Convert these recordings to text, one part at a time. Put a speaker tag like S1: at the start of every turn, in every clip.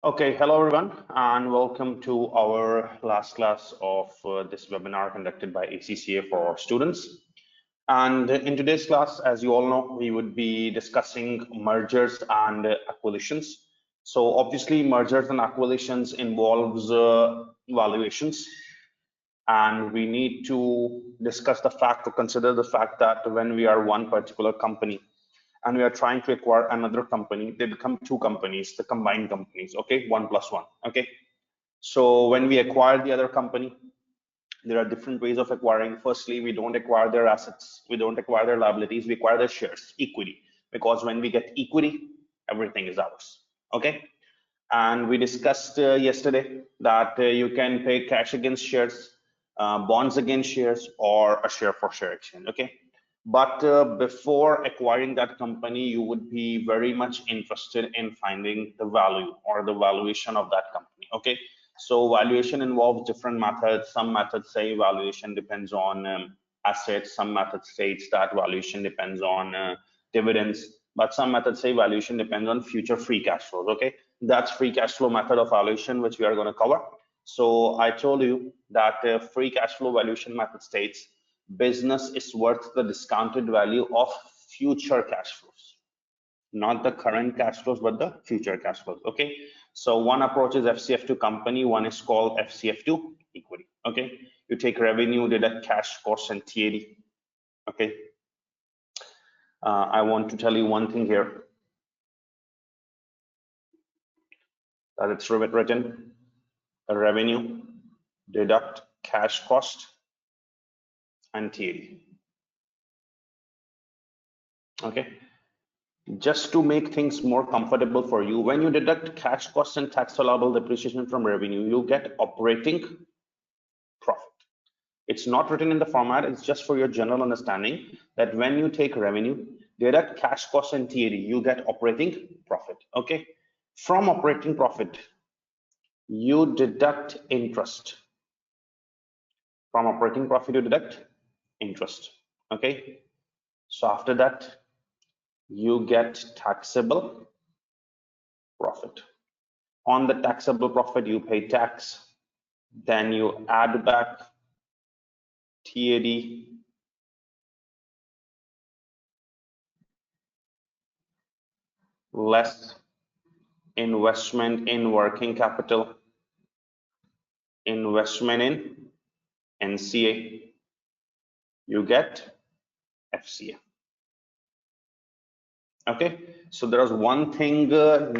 S1: Okay, hello everyone, and welcome to our last class of this webinar conducted by ACCA for students. And in today's class, as you all know, we would be discussing mergers and acquisitions. So obviously, mergers and acquisitions involves valuations, and we need to discuss the fact or consider the fact that when we are one particular company and we are trying to acquire another company, they become two companies, the combined companies, okay, 1+1, okay. So when we acquire the other company, there are different ways of acquiring. Firstly, we don't acquire their assets, we don't acquire their liabilities, we acquire their shares, equity, because when we get equity, everything is ours, okay. And we discussed yesterday that you can pay cash against shares, bonds against shares, or a share for share exchange, okay. But before acquiring that company, you would be very much interested in finding the value or the valuation of that company, okay. So valuation involves different methods. Some methods say valuation depends on assets, some methods states that valuation depends on dividends, but some methods say valuation depends on future free cash flows, okay. That's free cash flow method of valuation, which we are going to cover. So I told you that free cash flow valuation method states business is worth the discounted value of future cash flows, not the current cash flows, but the future cash flows, okay. So one approach is FCF to company, one is called FCF to equity, okay. You take revenue, deduct cash costs and TAD, okay. I want to tell you one thing here, that it's written revenue, deduct cash cost and TAD, okay. Just to make things more comfortable for you, when you deduct cash costs and tax allowable depreciation from revenue, you get operating profit. It's not written in the format, it's just for your general understanding that when you take revenue, deduct cash costs and TAD, you get operating profit, okay. From operating profit, you deduct interest. From operating profit, you deduct interest, okay. So after that, you get taxable profit. On the taxable profit, you pay tax, then you add back TAD, less investment in working capital, investment in NCA, you get FCA, okay. So there is one thing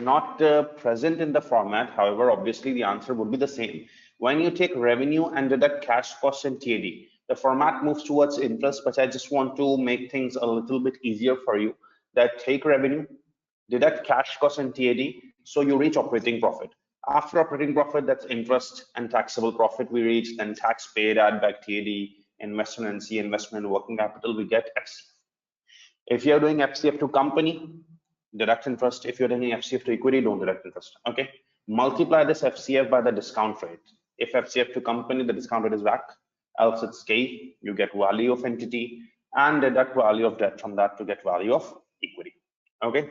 S1: not present in the format, however obviously the answer would be the same. When you take revenue and deduct cash costs and TAD, the format moves towards interest, but I just want to make things a little bit easier for you, that take revenue, deduct cash costs and TAD, so you reach operating profit. After operating profit, that's interest and taxable profit we reach, then tax paid, add back TAD, investment in NCA, investment in working capital, we get FCF. If you're doing FCF to company, deduct interest. If you're doing FCF to equity, don't deduct interest, okay. Multiply this FCF by the discount rate. If FCF to company, the discount rate is WACC, else it's K, you get value of entity, and deduct value of debt from that to get value of equity, okay.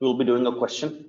S1: We'll be doing a question.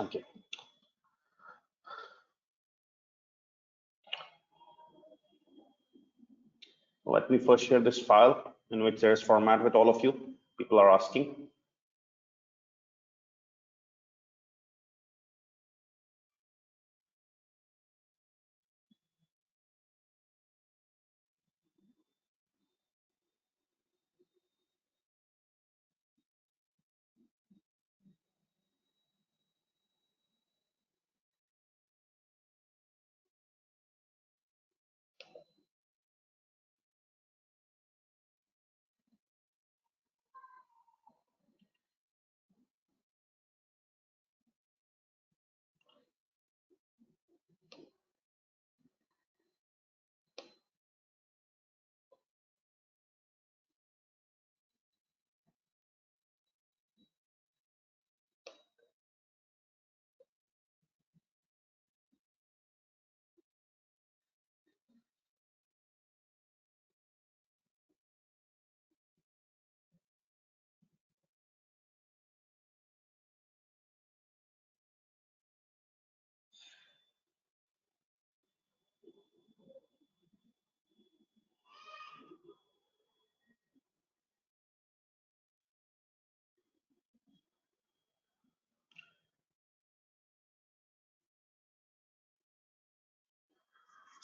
S1: Okay. Let me first share this file in which there is format with all of you. People are asking.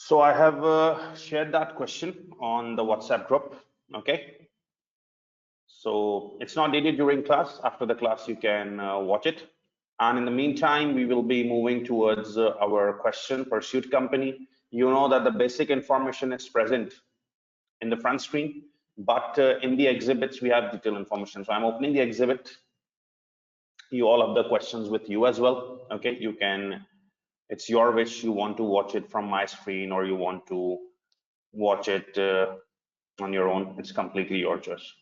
S1: So I have shared that question on the WhatsApp group. Okay. So it's not needed during class. After the class, you can watch it. And in the meantime, we will be moving towards our question pursuit company. You know that the basic information is present in the front screen, but in the exhibits, we have detailed information. So I'm opening the exhibit. You all have the questions with you as well. Okay, you can, it's your wish. You want to watch it from my screen or you want to watch it on your own. It's completely your choice.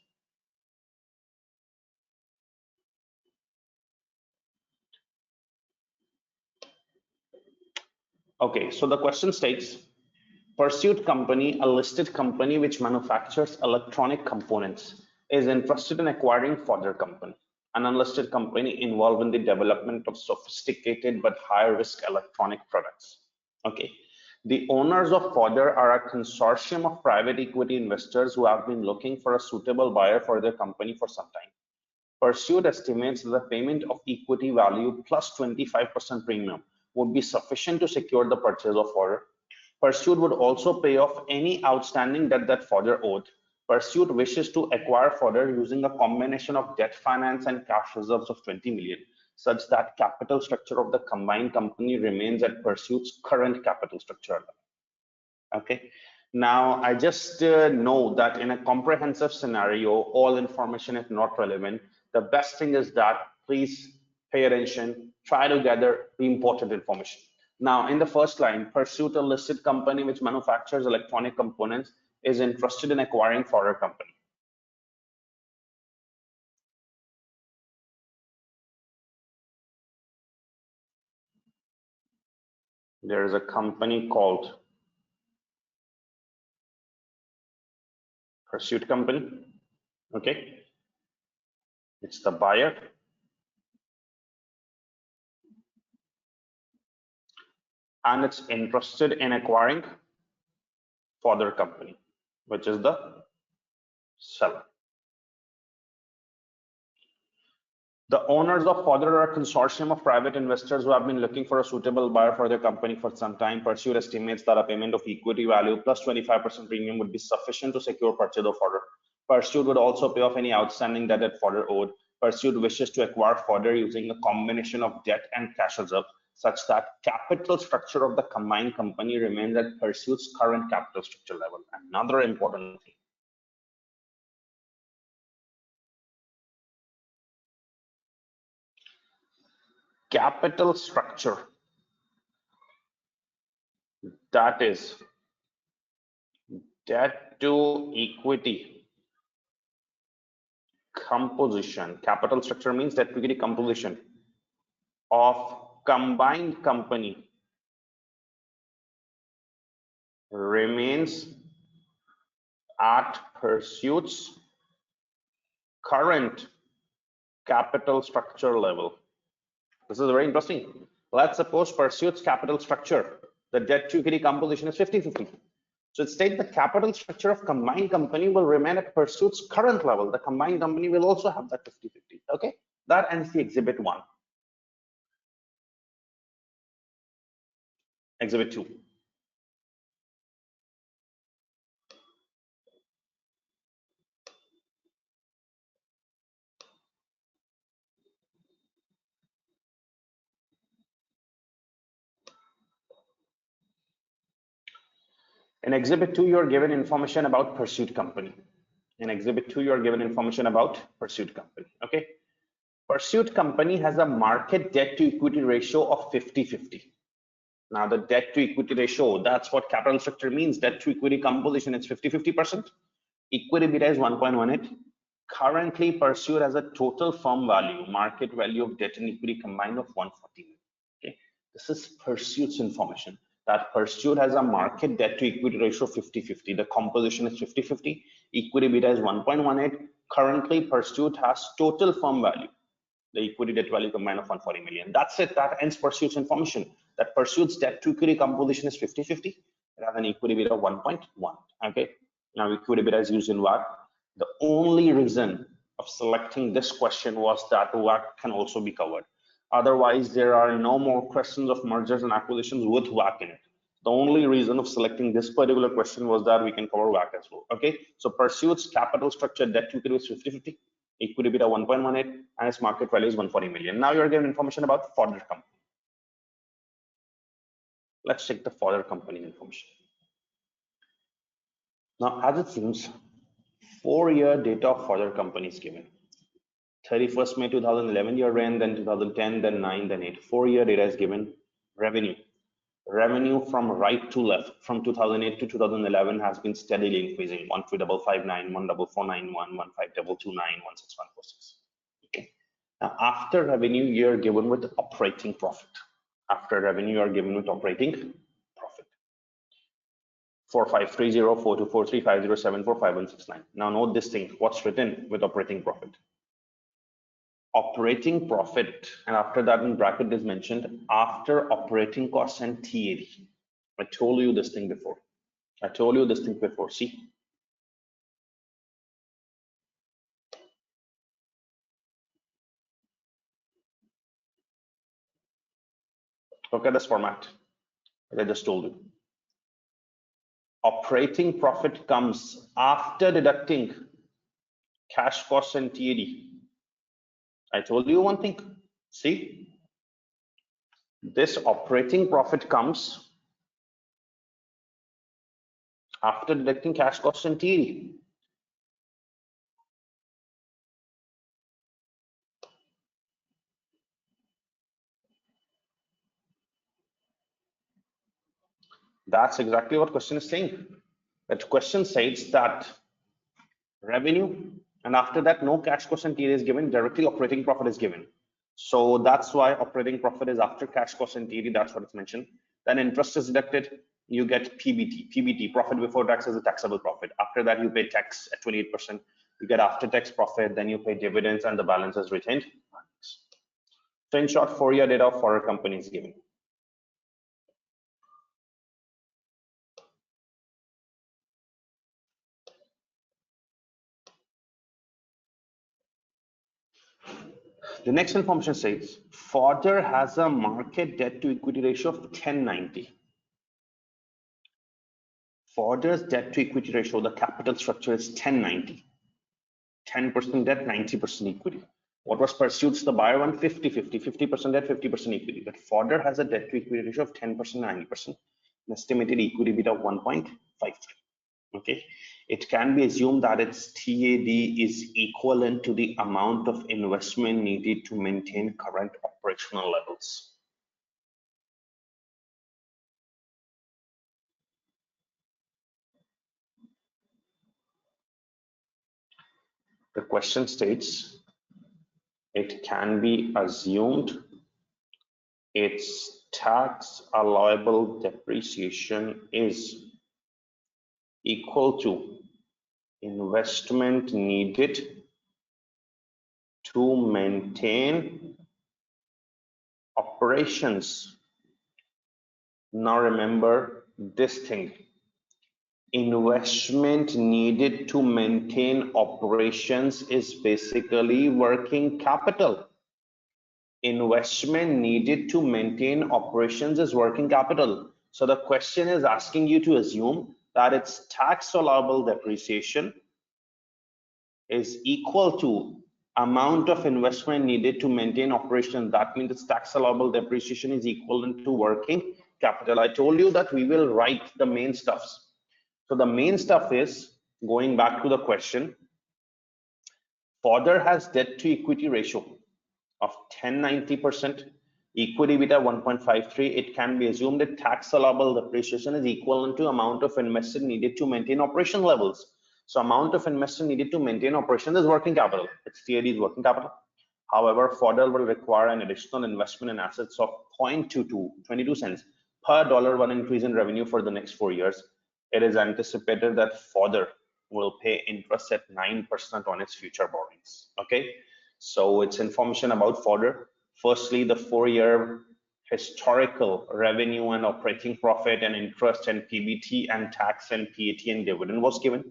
S1: Okay, so the question states, pursuit company, a listed company which manufactures electronic components, is interested in acquiring further company, an unlisted company involved in the development of sophisticated but high risk electronic products. Okay, the owners of further are a consortium of private equity investors who have been looking for a suitable buyer for their company for some time. Pursuit estimates that the payment of equity value plus 25% premium would be sufficient to secure the purchase of further. Pursuit would also pay off any outstanding debt that further owed. Pursuit wishes to acquire further using a combination of debt finance and cash reserves of 20 million, such that capital structure of the combined company remains at Pursuit's current capital structure level. Okay. Now, I just know that in a comprehensive scenario, all information is not relevant. The best thing is that please pay attention, try to gather the important information. Now, in the first line, Pursuit, a listed company which manufactures electronic components, is interested in acquiring further company. There is a company called Pursuit Company. Okay. It's the buyer. And it's interested in acquiring further company, which is the seller. The owners of further are a consortium of private investors who have been looking for a suitable buyer for their company for some time. Pursuit estimates that a payment of equity value plus 25% premium would be sufficient to secure purchase of further. Pursuit would also pay off any outstanding debt that further owed. Pursuit wishes to acquire further using a combination of debt and cash reserve, such that capital structure of the combined company remains at Pursuit's current capital structure level. Another important thing. Capital structure, that is debt to equity composition. Capital structure means debt to equity composition of combined company remains at Pursuit's current capital structure level. This is very interesting. Let's suppose Pursuit's capital structure, the debt to equity composition is 50-50. So it states the capital structure of combined company will remain at Pursuit's current level. The combined company will also have that 50-50. Okay, that ends the exhibit 1. Exhibit 2. In exhibit 2, you're given information about Pursuit company. In exhibit 2, you're given information about Pursuit company. Okay. Pursuit company has a market debt to equity ratio of 50-50. Now the debt to equity ratio, that's what capital structure means. Debt to equity composition, it's 50-50%. Equity beta is 1.18. Currently, Pursuit has a total firm value, market value of debt and equity combined of 140. Okay, this is Pursuit's information. That Pursuit has a market debt to equity ratio of 50-50. The composition is 50-50. Equity beta is 1.18. Currently, Pursuit has total firm value, the equity debt value combined of 140 million. That's it. That ends Pursuit's information. That Pursuit's debt to equity composition is 50-50. It has an equity beta of 1.1. Okay. Now equity beta is used in WACC. The only reason of selecting this question was that WACC can also be covered. Otherwise, there are no more questions of mergers and acquisitions with WACC in it. The only reason of selecting this particular question was that we can cover WACC as well. Okay, so Pursuit's capital structure debt to equity was 50-50, equity beta 1.18, and its market value is 140 million. Now you're given information about Fodder company. Let's check the Fodder company information. Now, as it seems, 4-year data of Fodder company is given. 31st May 2011 year end, then 2010, then 9, then 8. 4-year data is given. Revenue from right to left from 2008 to 2011 has been steadily increasing. 13559, 14491, 15229, 16146. Okay. Now, after revenue, you're given with operating profit. After revenue, you are given with operating profit. 4530, 4243, 5074, 5169. Now note this thing. What's written with operating profit? Operating profit, and after that in bracket is mentioned after operating costs and TAD. I told you this thing before. See, look at this format that I just told you. Operating profit comes after deducting cash costs and TAD. I told you one thing. See, this operating profit comes after deducting cash costs and TAD. That's exactly what question is saying. That question says that revenue, and after that no cash cost and TAD is given, directly operating profit is given. So that's why operating profit is after cash cost and TAD. That's what it's mentioned. Then interest is deducted, you get PBT, profit before tax, is a taxable profit. After that you pay tax at 28%, you get after tax profit, then you pay dividends, and the balance is retained. So in short, 4-year data for a company is given. The next information says Fodder has a market debt to equity ratio of 1090. Fodder's debt to equity ratio, the capital structure is 1090. 10% debt, 90% equity. What was Pursuit's? The buyer one 50-50, 50% debt, 50% equity. But Fodder has a debt to equity ratio of 10%, 90%, an estimated equity beta of 1.53. Okay, it can be assumed that its TAD is equivalent to the amount of investment needed to maintain current operational levels. The question states it can be assumed its tax allowable depreciation is equal to investment needed to maintain operations. Now remember this thing, investment needed to maintain operations is basically working capital. Investment needed to maintain operations is working capital. So the question is asking you to assume that its tax allowable depreciation is equal to amount of investment needed to maintain operations. That means its tax allowable depreciation is equivalent to working capital. I told you that we will write the main stuffs. So the main stuff is, going back to the question, Fodder has debt to equity ratio of 1090%, equity beta 1.53. It can be assumed that tax allowable depreciation is equivalent to amount of investment needed to maintain operation levels. So amount of investment needed to maintain operation is working capital. Its TAD is working capital. However, Fodder will require an additional investment in assets of 22 cents per $1 increase in revenue for the next 4 years. It is anticipated that Fodder will pay interest at 9% on its future borrowings. Okay, so it's information about Fodder. Firstly, the 4-year historical revenue and operating profit and interest and PBT and tax and PAT and dividend was given.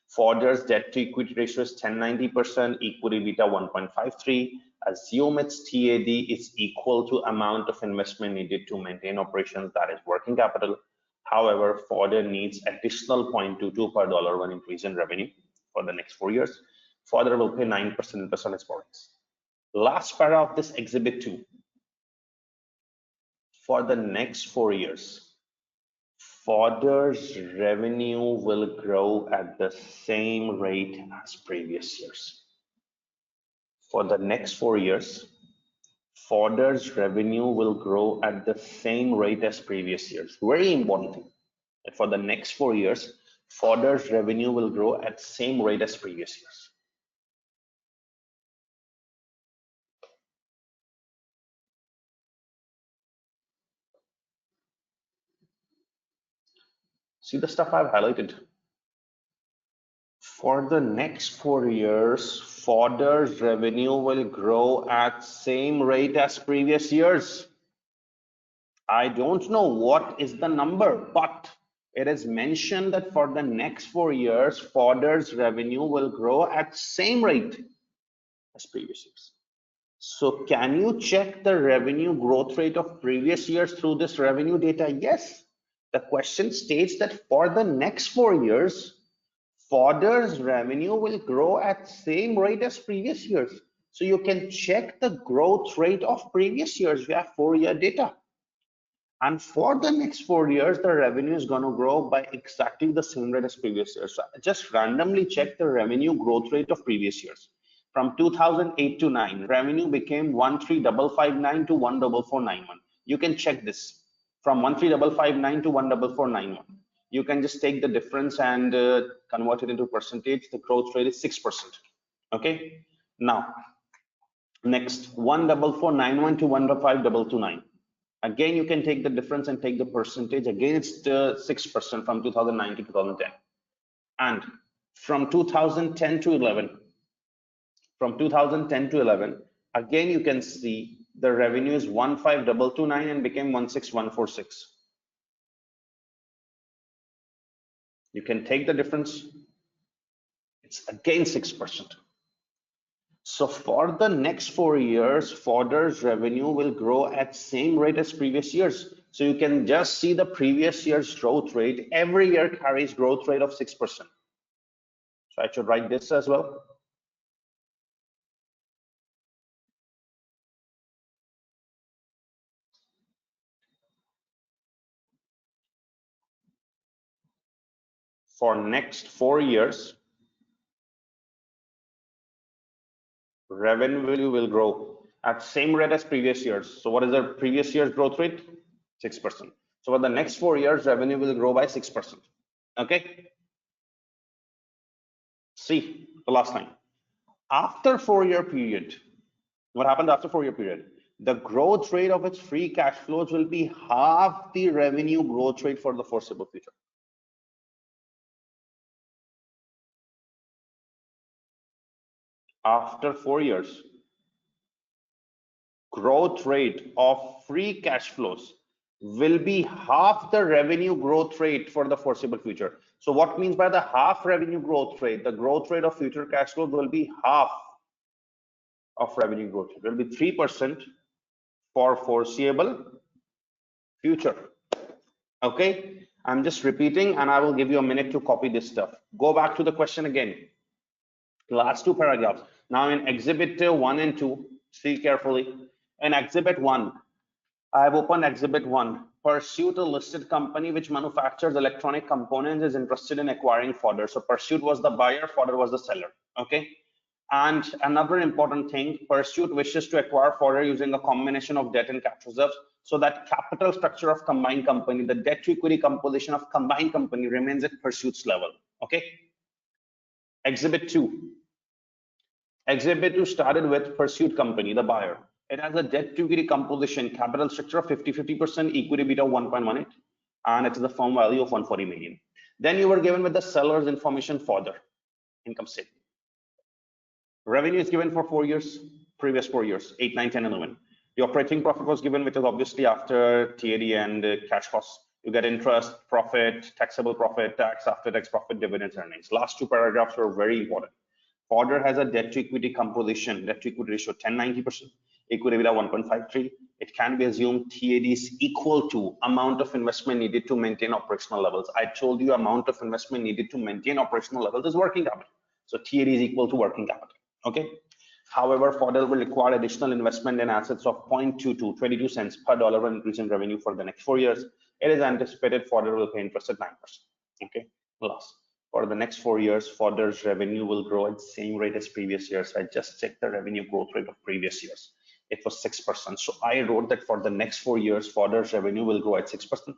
S1: Fodder's debt to equity ratio is 1090%, equity beta 1.53. Assume its TAD is equal to amount of investment needed to maintain operations, that is working capital. However, further needs additional 0.22 per dollar when increase in revenue for the next 4 years. Further will pay 9% interest on its borrowings. Last para of this exhibit 2. For the next 4 years, Further's revenue will grow at the same rate as previous years. For the next 4 years, Further's revenue will grow at the same rate as previous years. Very important thing. For the next 4 years, Further's revenue will grow at same rate as previous years. See the stuff I've highlighted. For the next 4 years, Further's revenue will grow at same rate as previous years. I don't know what is the number, but it is mentioned that for the next 4 years, Further's revenue will grow at same rate as previous years. So can you check the revenue growth rate of previous years through this revenue data? Yes. The question states that for the next 4 years, Further's revenue will grow at same rate as previous years. So you can check the growth rate of previous years. We have 4-year data. And for the next 4 years, the revenue is going to grow by exactly the same rate as previous years. So just randomly check the revenue growth rate of previous years. From 2008 to 9, revenue became 13,559 to 14491. You can check this from 13,559 to 14491. You can just take the difference and convert it into percentage. The growth rate is 6%. Okay. Now, next 14491 to 155,229. Again, you can take the difference and take the percentage. Again, it's 6% from 2009 to 2010. And from 2010 to 11, again, you can see the revenue is 15,229 and became 16,146. You can take the difference. It's again 6%. So for the next 4 years, Further's revenue will grow at same rate as previous years. So you can just see the previous year's growth rate. Every year carries growth rate of 6%. So I should write this as well. For next 4 years, revenue will grow at same rate as previous years. So what is the previous year's growth rate? 6%. So for the next 4 years, revenue will grow by 6%. Okay. See the last line. After 4-year period, what happened after 4-year period? The growth rate of its free cash flows will be half the revenue growth rate for the foreseeable future. After 4 years, growth rate of free cash flows will be half the revenue growth rate for the foreseeable future. So what means by the half revenue growth rate? The growth rate of future cash flows will be half of revenue growth. It will be 3% for foreseeable future. Okay, I'm just repeating and I will give you a minute to copy this stuff. Go back to the question again. Last 2 paragraphs. Now in exhibit 1 and 2, see carefully. In exhibit 1, I have opened exhibit 1. Pursuit, a listed company which manufactures electronic components, is interested in acquiring Further. So Pursuit was the buyer, Further was the seller. Okay. And another important thing, Pursuit wishes to acquire Further using a combination of debt and cash reserves, so that capital structure of combined company, the debt to equity composition of combined company remains at Pursuit's level. Okay. Exhibit 2. Exhibit 2 started with Pursuit company, the buyer. It has a debt to equity composition, capital structure of 50-50%, equity beta of 1.18, and it is a firm value of 140 million. Then you were given with the seller's information Further, income statement. Revenue is given for 4 years, previous 4 years, 8, 9, 10, and 11. The operating profit was given, which is obviously after TAD and cash costs. You get interest, profit, taxable profit, tax, after tax profit, dividends, earnings. Last 2 paragraphs were very important. Further has a debt to equity composition, debt to equity ratio 10-90%, equity beta 1.53. it can be assumed TAD is equal to amount of investment needed to maintain operational levels. I told you amount of investment needed to maintain operational levels is working capital. So TAD is equal to working capital. Okay. However, Fodder will require additional investment in assets of 0.22, 22 cents per dollar increase in revenue for the next 4 years. It is anticipated Fodder will pay interest at 9%. Okay. Plus, for the next 4 years, Fodder's revenue will grow at the same rate as previous years. I just checked the revenue growth rate of previous years. It was 6%. So I wrote that for the next 4 years, Fodder's revenue will grow at 6%.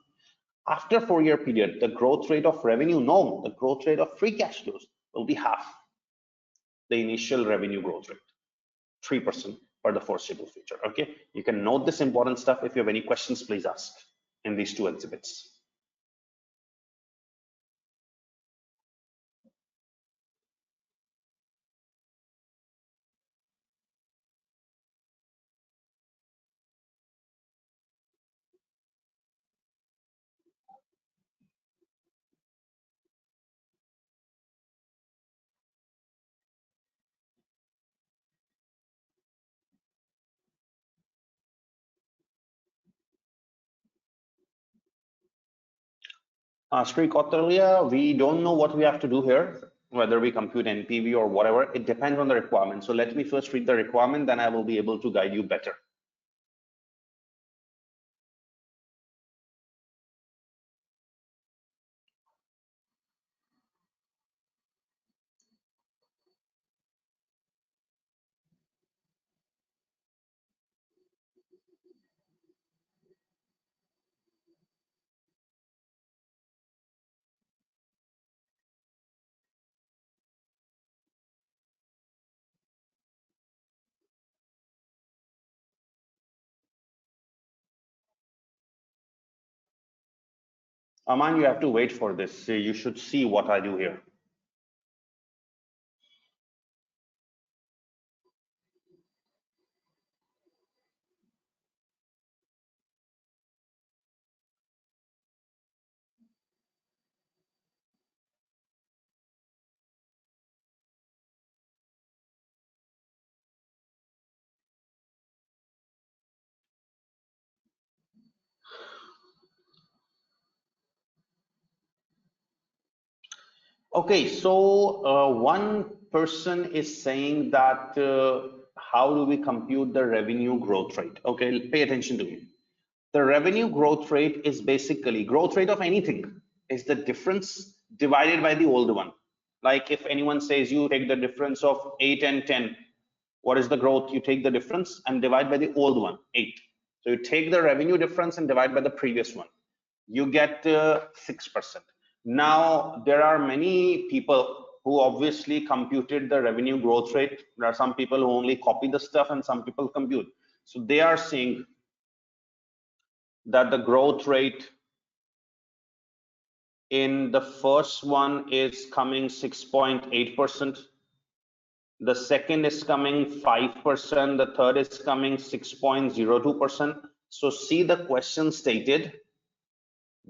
S1: After 4-year period, the growth rate of revenue, no, the growth rate of free cash flows will be half the initial revenue growth rate, 3% for the foreseeable future. Okay, you can note this important stuff. If you have any questions, please ask in these two exhibits. Sri Kautilya, we don't know what we have to do here, whether we compute NPV or whatever. It depends on the requirement. So let me first read the requirement, then I will be able to guide you better. Aman, you have to wait for this. You should see what I do here. Okay, so one person is saying that how do we compute the revenue growth rate? Okay, pay attention to me. The revenue growth rate is basically growth rate of anything is the difference divided by the old one. Like if anyone says you take the difference of 8 and 10, what is the growth? You take the difference and divide by the old one, 8. So you take the revenue difference and divide by the previous one. You get 6%. Now, there are many people who obviously computed the revenue growth rate. There are some people who only copy the stuff and some people compute. So they are saying that the growth rate in the first one is coming 6.8%. The second is coming 5%. The third is coming 6.02%. So see the question stated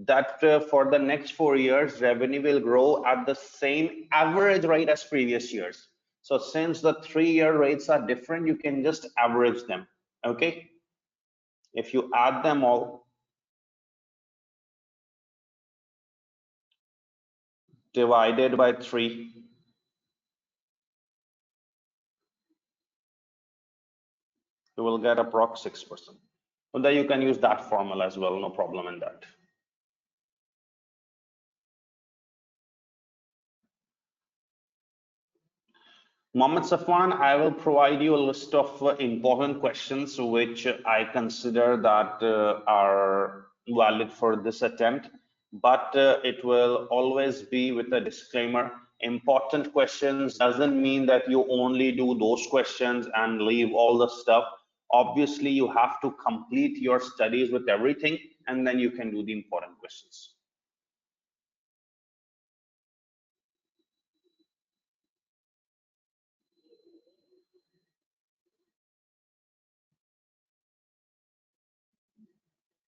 S1: that for the next 4 years, revenue will grow at the same average rate as previous years. So since the 3-year rates are different, you can just average them. Okay. If you add them all, divided by 3, you will get approx 6%. So then you can use that formula as well, no problem in that. Mohammed Safwan, I will provide you a list of important questions which I consider that are valid for this attempt, but it will always be with a disclaimer. Important questions doesn't mean that you only do those questions and leave all the stuff. Obviously, you have to complete your studies with everything, and then you can do the important questions.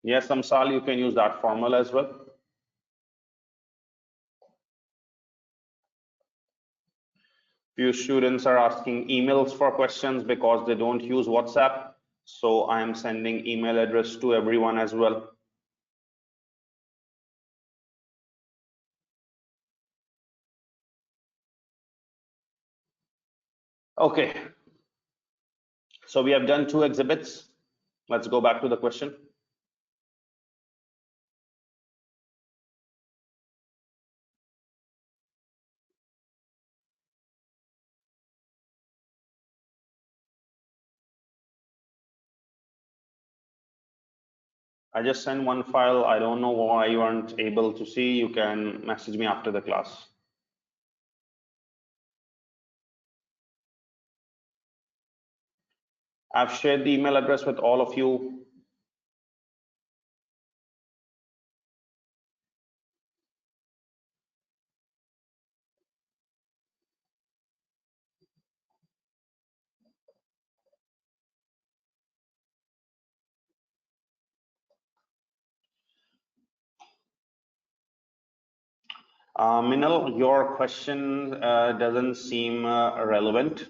S1: Yes, Amsal, you can use that formula as well. Few students are asking emails for questions because they don't use WhatsApp. So I am sending email address to everyone as well. Okay, so we have done 2 exhibits. Let's go back to the question. I just sent one file. I don't know why you aren't able to see. You can message me after the class. I've shared the email address with all of you. Minal, your question doesn't seem relevant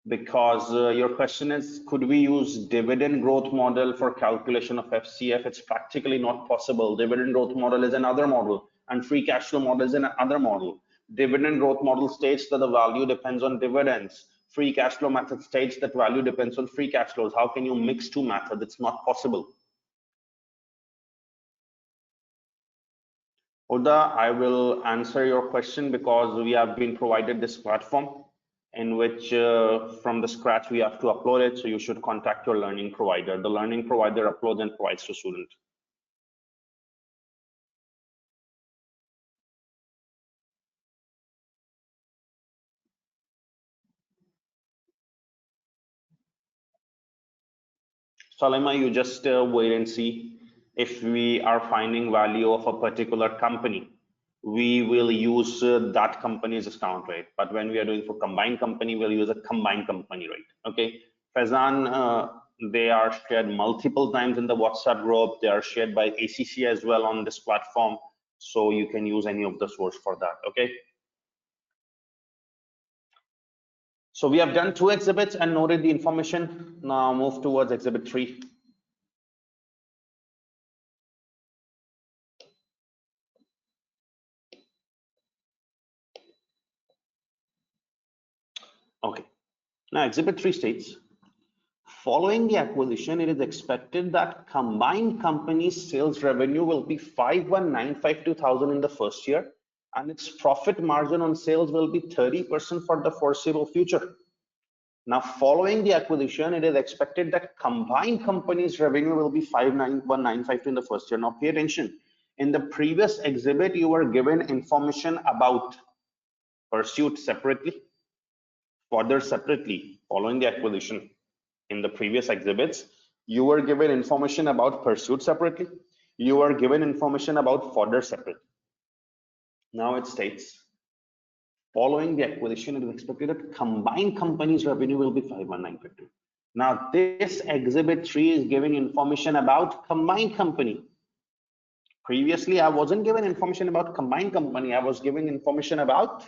S1: because your question is, could we use dividend growth model for calculation of FCF? It's practically not possible. Dividend growth model is another model and free cash flow model is another model. Dividend growth model states that the value depends on dividends. Free cash flow method states that value depends on free cash flows. How can you mix 2 methods? It's not possible. Uda, I will answer your question because we have been provided this platform in which from the scratch we have to upload it. So you should contact your learning provider. The learning provider uploads and provides to student. Salima, you just wait and see. If we are finding value of a particular company, we will use that company's discount rate. But when we are doing for combined company, we'll use a combined company rate. Okay. Faizan, they are shared multiple times in the WhatsApp group. They are shared by ACCA as well on this platform. So you can use any of the source for that. Okay. So we have done 2 exhibits and noted the information. Now move towards exhibit 3. Okay. Now exhibit 3 states, following the acquisition, it is expected that combined company's sales revenue will be 51,952,000 in the first year, and its profit margin on sales will be 30% for the foreseeable future. Now, following the acquisition, it is expected that combined company's revenue will be 591,952 in the first year. Now, pay attention. In the previous exhibit, you were given information about Pursuit separately, further separately, following the acquisition. In the previous exhibits, you were given information about Pursuit separately. You were given information about Fodder separately. Now it states, following the acquisition, it is expected that combined company's revenue will be 51952. Now this exhibit 3 is giving information about combined company. Previously, I wasn't given information about combined company. I was giving information about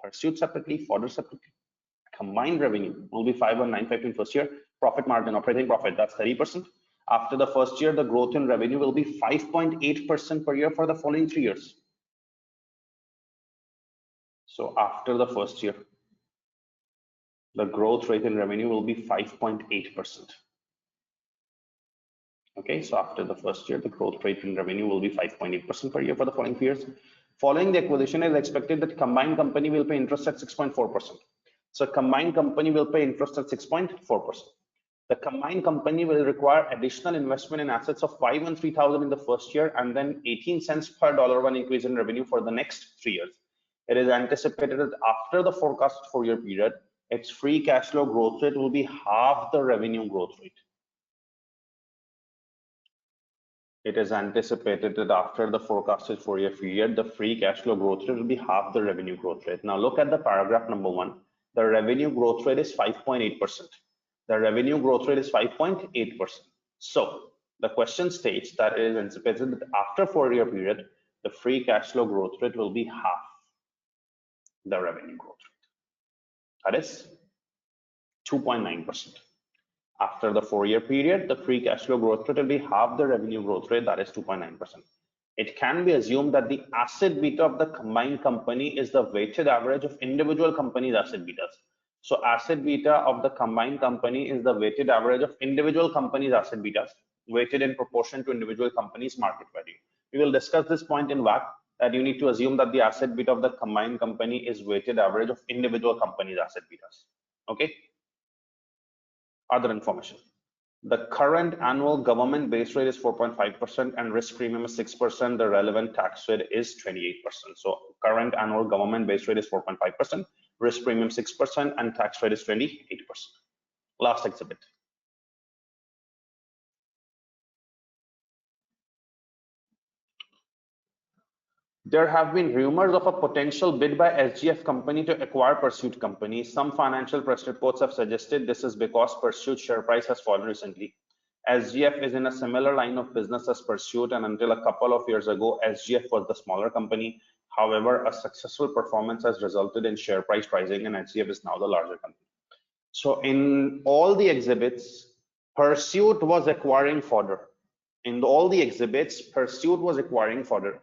S1: Pursuit separately, Fodder separately. Combined revenue will be 51952 in first year. Profit margin, operating profit, that's 30%. After the first year, the growth in revenue will be 5.8% per year for the following 3 years. So after the first year, the growth rate in revenue will be 5.8%. Okay, so after the first year, the growth rate in revenue will be 5.8% per year for the following 3 years. Following the acquisition, it is expected that combined company will pay interest at 6.4%. So combined company will pay interest at 6.4%. The combined company will require additional investment in assets of 513,000 in the first year and then 18 cents per dollar one increase in revenue for the next 3 years. It is anticipated that after the forecast 4-year period, its free cash flow growth rate will be half the revenue growth rate. It is anticipated that after the forecasted 4-year period, the free cash flow growth rate will be half the revenue growth rate. Now look at the paragraph number 1. The revenue growth rate is 5.8%. The revenue growth rate is 5.8%. So the question states that it is anticipated that after 4-year period, the free cash flow growth rate will be half the revenue growth rate. That is 2.9%. After the 4-year period, the free cash flow growth rate will be half the revenue growth rate, that is 2.9%. It can be assumed that the asset beta of the combined company is the weighted average of individual companies' asset betas. So asset beta of the combined company is the weighted average of individual companies' asset betas, weighted in proportion to individual companies' market value. We will discuss this point in WAC, that you need to assume that the asset beta of the combined company is weighted average of individual companies' asset betas. Okay. Other information. The current annual government base rate is 4.5% and risk premium is 6%. The relevant tax rate is 28%. So current annual government base rate is 4.5%, risk premium 6%, and tax rate is 28%. Last exhibit. There have been rumors of a potential bid by SGF company to acquire Pursuit company. Some financial press reports have suggested this is because Pursuit share price has fallen recently. SGF is in a similar line of business as Pursuit, and until a couple of years ago, SGF was the smaller company. However, a successful performance has resulted in share price rising, and SGF is now the larger company. So in all the exhibits, Pursuit was acquiring fodder. In all the exhibits, Pursuit was acquiring fodder.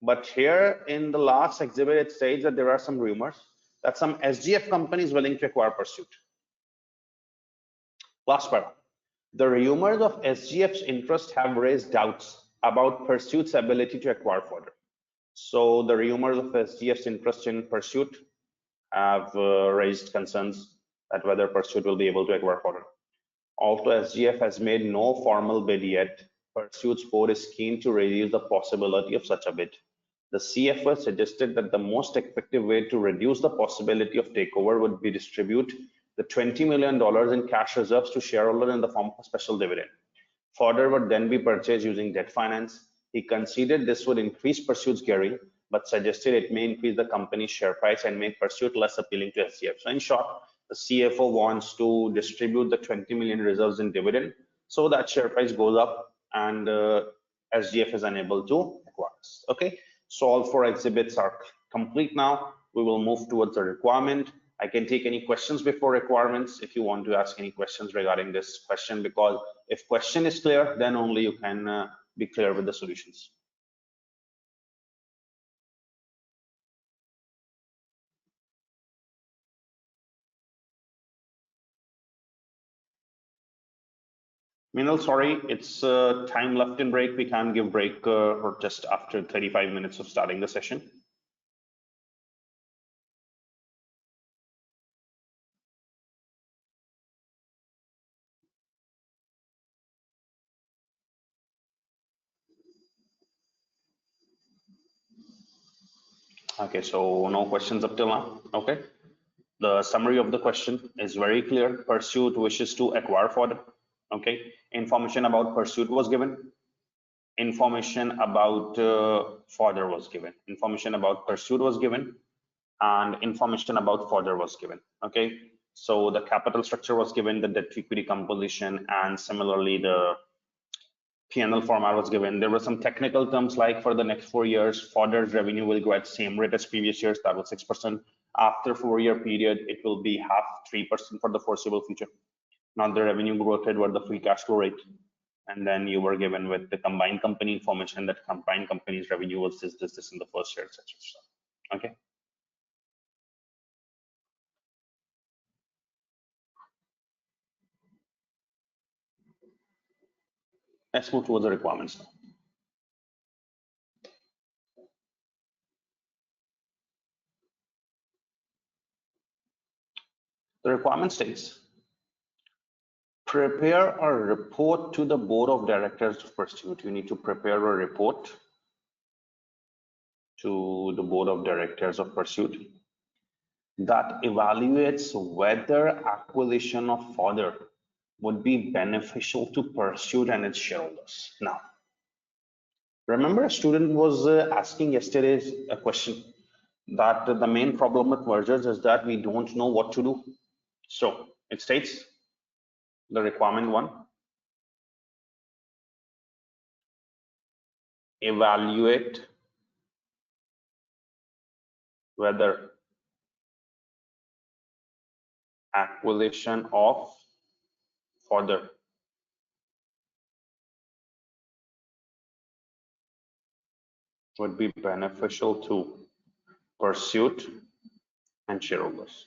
S1: But here in the last exhibit, it states that there are some rumors that some SGF company is willing to acquire Pursuit. Last part. The rumors of SGF's interest have raised doubts about Pursuit's ability to acquire fodder. So the rumors of SGF's interest in Pursuit have raised concerns that whether Pursuit will be able to acquire fodder. Although SGF has made no formal bid yet, Pursuit's board is keen to reduce the possibility of such a bid. The CFO suggested that the most effective way to reduce the possibility of takeover would be distribute the $20 million in cash reserves to shareholders in the form of a special dividend. Fodder would then be purchased using debt finance. He conceded this would increase Pursuit's gearing, but suggested it may increase the company's share price and make Pursuit less appealing to SGF. So in short, the CFO wants to distribute the 20 million reserves in dividend so that share price goes up and SGF is unable to acquire this. Okay. So all 4 exhibits are complete now. We will move towards the requirement. I can take any questions before requirements if you want to ask any questions regarding this question, because if question is clear, then only you can be clear with the solutions. Minal, sorry, it's time left in break. We can't give break or just after 35 minutes of starting the session. Okay, so no questions up till now. Okay. The summary of the question is very clear. Pursuit wishes to acquire fodder. Okay. Information about Pursuit was given. Information about fodder was given. Information about Pursuit was given, and information about fodder was given. Okay. So the capital structure was given, the debt equity composition, and similarly the P&L format was given. There were some technical terms like for the next 4 years, fodder's revenue will grow at same rate as previous years, that was 6%. After 4-year period, it will be half 3% for the foreseeable future. Not the revenue growth rate, but the free cash flow rate. And then you were given with the combined company information that combined company's revenue was this in the first year, etc. Okay. Let's move towards the requirements now. The requirement states, prepare a report to the board of directors of Pursuit. You need to prepare a report to the board of directors of Pursuit that evaluates whether acquisition of fodder would be beneficial to Pursuit and its shareholders. Now, remember a student was asking yesterday a question that the main problem with mergers is that we don't know what to do. So it states the requirement 1, evaluate whether acquisition of further would be beneficial to pursuit and shareholders.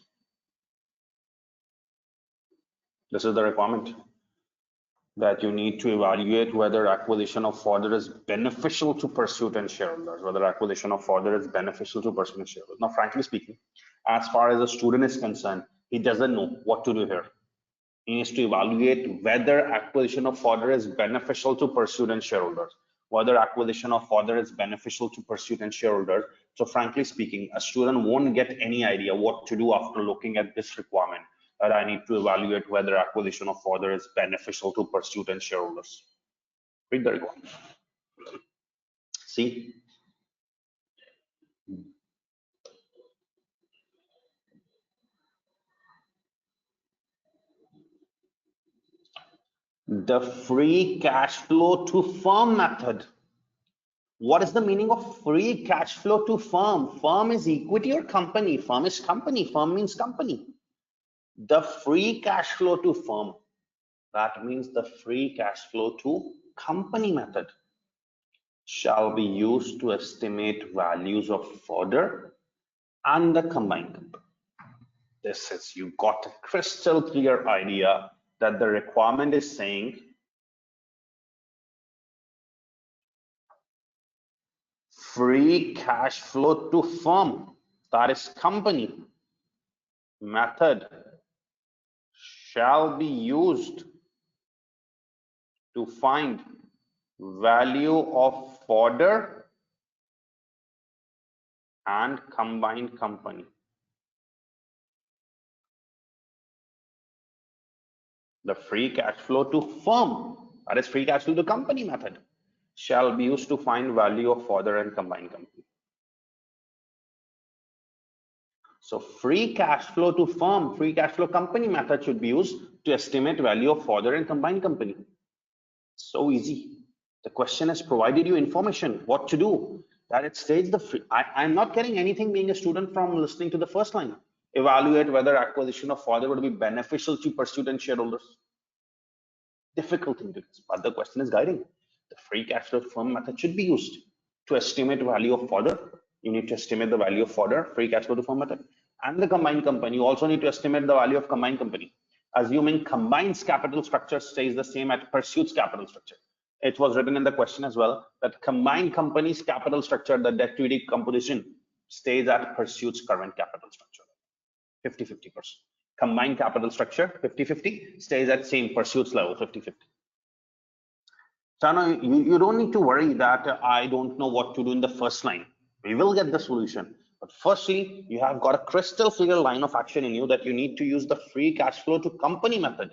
S1: This is the requirement, that you need to evaluate whether acquisition of further is beneficial to pursuit and shareholders, whether acquisition of further is beneficial to pursuit and shareholders. Now, frankly speaking, as far as the student is concerned, he doesn't know what to do here. He needs to evaluate whether acquisition of further is beneficial to pursuit and shareholders, whether acquisition of further is beneficial to pursuit and shareholders. So frankly speaking, a student won't get any idea what to do after looking at this requirement, that I need to evaluate whether acquisition of further is beneficial to pursuit and shareholders. Read the requirement. See, the free cash flow to firm method. What is the meaning of free cash flow to firm? Firm is equity or company? Firm is company. Firm means company. The free cash flow to firm, that means the free cash flow to company method, shall be used to estimate values of further and the combined company. This is, you got a crystal clear idea that the requirement is saying free cash flow to firm, that is company method, shall be used to find value of further and combined company. The free cash flow to firm, that is free cash flow to company method, shall be used to find value of further and combined company. So free cash flow to firm, free cash flow company method should be used to estimate value of further and combined company. So easy. The question has provided you information what to do, that it states the free. I'm not getting anything being a student from listening to the first line. Evaluate whether acquisition of further would be beneficial to pursuit and shareholders. Difficult thing to do, but the question is guiding. The free cash flow firm method should be used to estimate value of further. You need to estimate the value of further, free cash flow to firm method, and the combined company. You also need to estimate the value of combined company, assuming combined's capital structure stays the same at pursuit's capital structure. It was written in the question as well that combined company's capital structure, the debt to equity composition, stays at pursuit's current capital structure, 50-50%. Combined capital structure 50-50 stays at same pursuit's level, 50-50. So now you don't need to worry that I don't know what to do in the first line. We will get the solution. But firstly, you have got a crystal clear line of action in you that you need to use the free cash flow to company method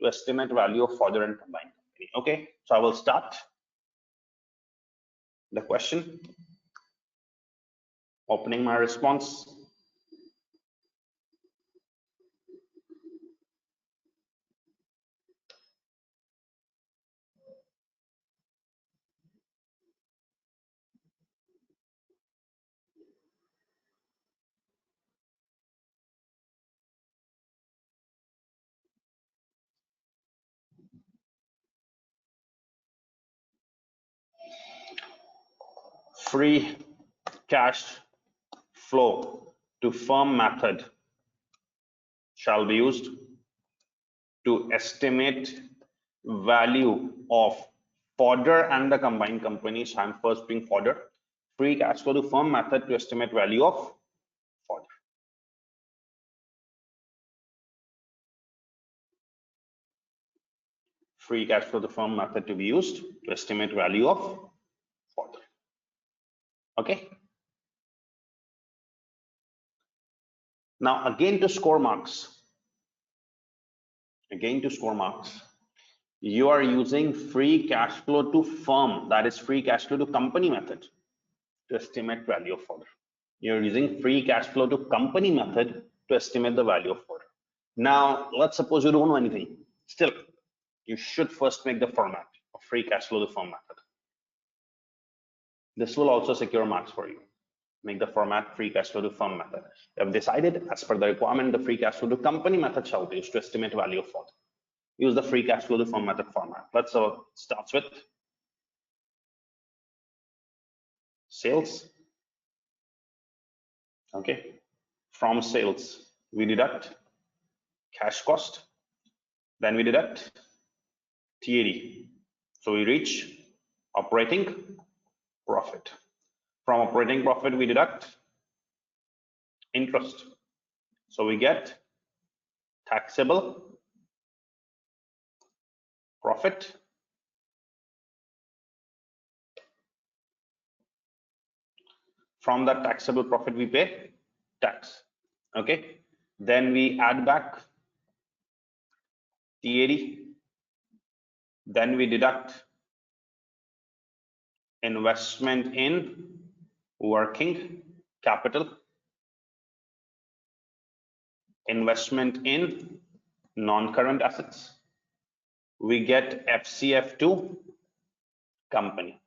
S1: to estimate value of further and combined company. Okay, so I will start the question, opening my response. Free cash flow to firm method shall be used to estimate value of further and the combined companies. So I'm first doing further. Free cash flow to firm method to estimate value of further. Free cash flow to firm method to be used to estimate value of further. Okay. Now again to score marks. Again to score marks. You are using free cash flow to firm, that is free cash flow to company method, to estimate value of further. You're using free cash flow to company method to estimate the value of further. Now let's suppose you don't know anything. Still, you should first make the format of free cash flow to firm method. This will also secure marks for you. Make the format free cash flow to firm method. You have decided, as per the requirement, the free cash flow to company method shall be used to estimate value of further. use the free cash flow to firm method format. Let's start with sales. Okay, from sales we deduct cash cost, then we deduct TAD. So we reach operating profit. From operating profit we deduct interest. So we get taxable profit. From that taxable profit we pay tax. Okay, then we add back TAD, then we deduct investment in working capital, investment in non-current assets, we get FCF to company.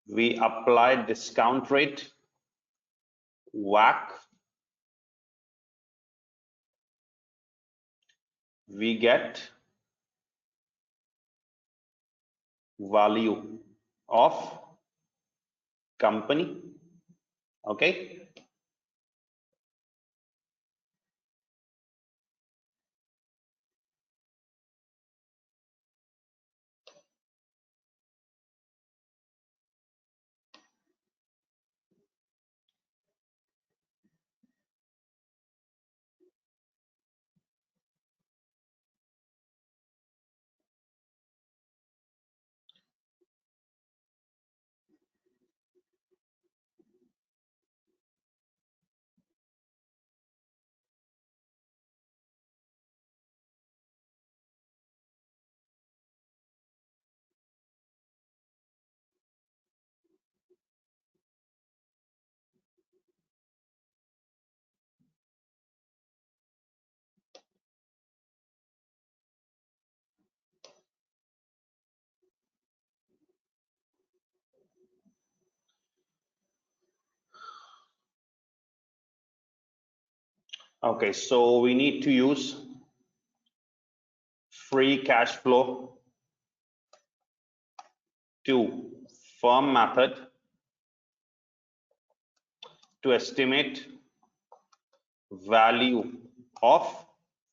S1: We apply discount rate, WACC, we get value of company. Okay, okay, so we need to use free cash flow to firm method to estimate value of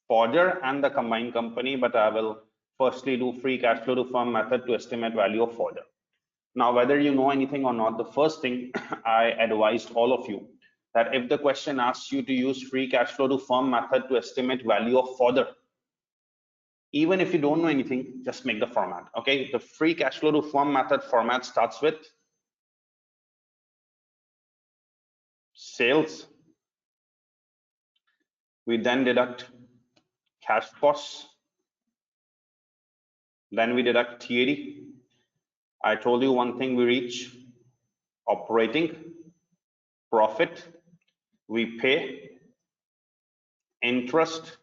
S1: fodder and the combined company, but I will firstly do free cash flow to firm method to estimate value of fodder. Now, whether you know anything or not, the first thing I advised all of you that if the question asks you to use free cash flow to firm method to estimate value of fodder, even if you don't know anything, just make the format. Okay, the free cash flow to firm method format starts with sales. We then deduct cash costs. Then we deduct TAD. I told you one thing, we reach operating profit. We pay interest.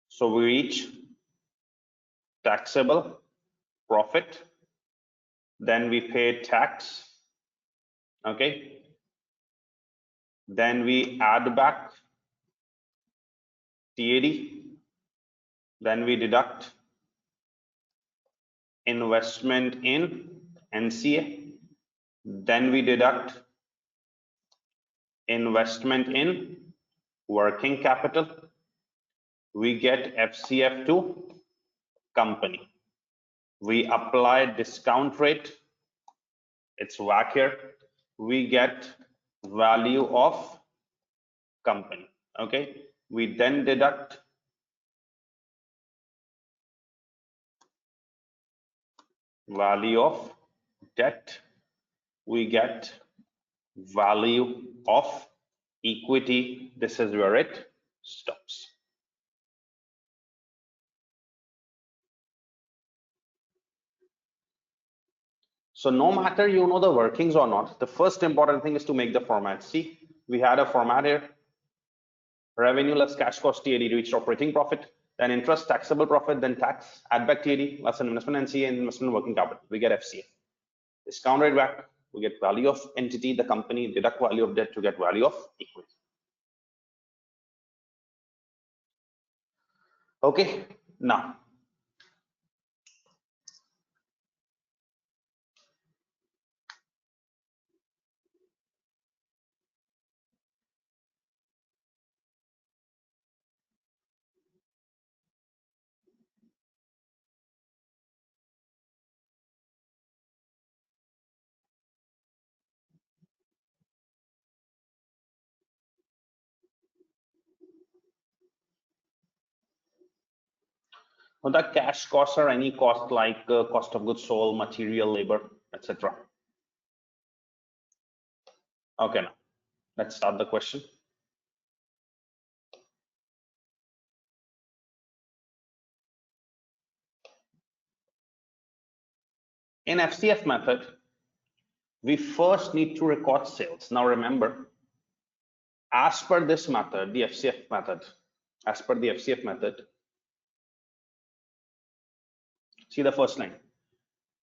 S1: So we reach taxable profit. Then we pay tax. Okay. Then we add back TAD. Then we deduct investment in NCA. Then we deduct investment in working capital. We get FCF to company. We apply discount rate. It's WACC here. We get value of company. Okay. We then deduct value of debt. We get value of equity. This is where it stops. So no matter you know the workings or not, the first important thing is to make the format. See, we had a format here. Revenue less cash cost TAD reached operating profit, then interest, taxable profit, then tax, add back TAD, less investment NCA, and investment working capital. We get FCF. Discount rate WACC, we get value of entity, the company, deduct value of debt to get value of equity. Okay, now So the cash costs are any cost like cost of goods sold, material, labor, etc. Okay, now let's start the question. In FCF method, we first need to record sales. Now remember, as per this method, the FCF method, as per the FCF method, see the first line.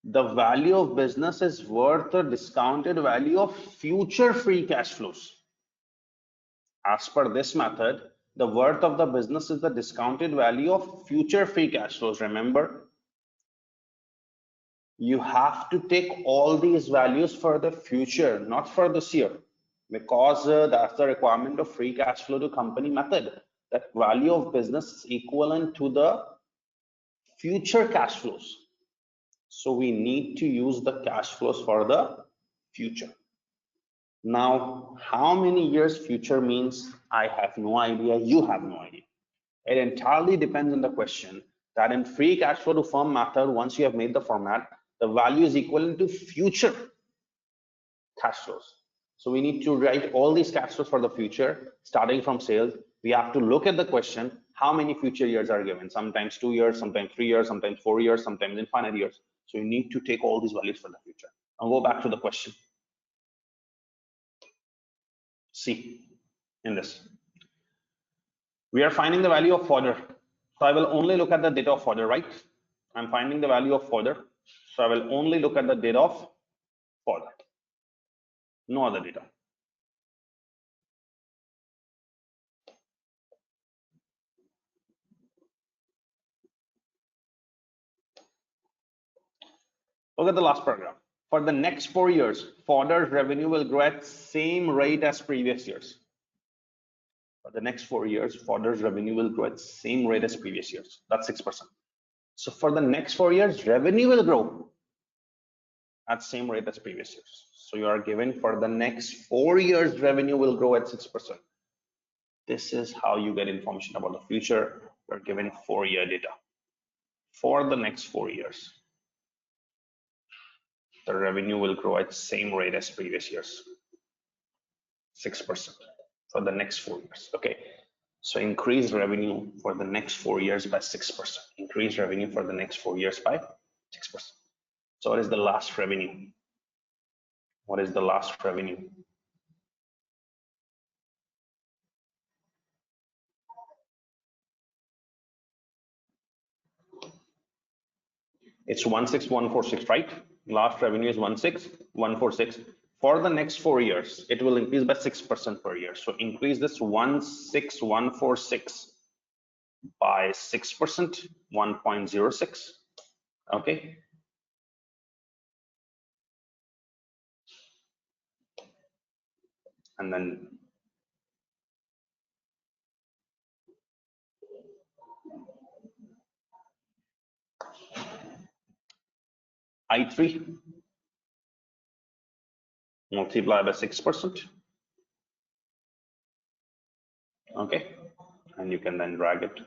S1: The value of business is worth a discounted value of future free cash flows. As per this method, the worth of the business is the discounted value of future free cash flows. Remember, you have to take all these values for the future, not for this year, because that's the requirement of free cash flow to company method. That value of business is equivalent to the future cash flows. So we need to use the cash flows for the future. Now, how many years future means, I have no idea, you have no idea. It entirely depends on the question. That in free cash flow to firm method, once you have made the format, the value is equivalent to future cash flows. So we need to write all these cash flows for the future, starting from sales. We have to look at the question, how many future years are given? Sometimes 2 years, sometimes 3 years, sometimes 4 years, sometimes infinite years. So you need to take all these values for the future. I'll go back to the question. See, in this, we are finding the value of fodder. So I will only look at the data of fodder, right? I'm finding the value of fodder. So I will only look at the data of fodder, no other data. Look at the last paragraph. For the next 4 years, fodder's revenue will grow at same rate as previous years. For the next 4 years, fodder's revenue will grow at same rate as previous years. That's 6%. So for the next 4 years, revenue will grow at same rate as previous years. So you are given for the next 4 years, revenue will grow at 6%. This is how you get information about the future. You're given 4-year data. For the next 4 years, the revenue will grow at same rate as previous years, 6% for the next 4 years. Okay, so increase revenue for the next 4 years by 6%. Increase revenue for the next 4 years by 6%. So what is the last revenue? What is the last revenue? It's 16146, right? Last revenue is 16146. For the next 4 years, it will increase by 6% per year. So increase this 16146 by 6%, 1.06. Okay. And then I3 multiply by 6%. Okay, and you can then drag it.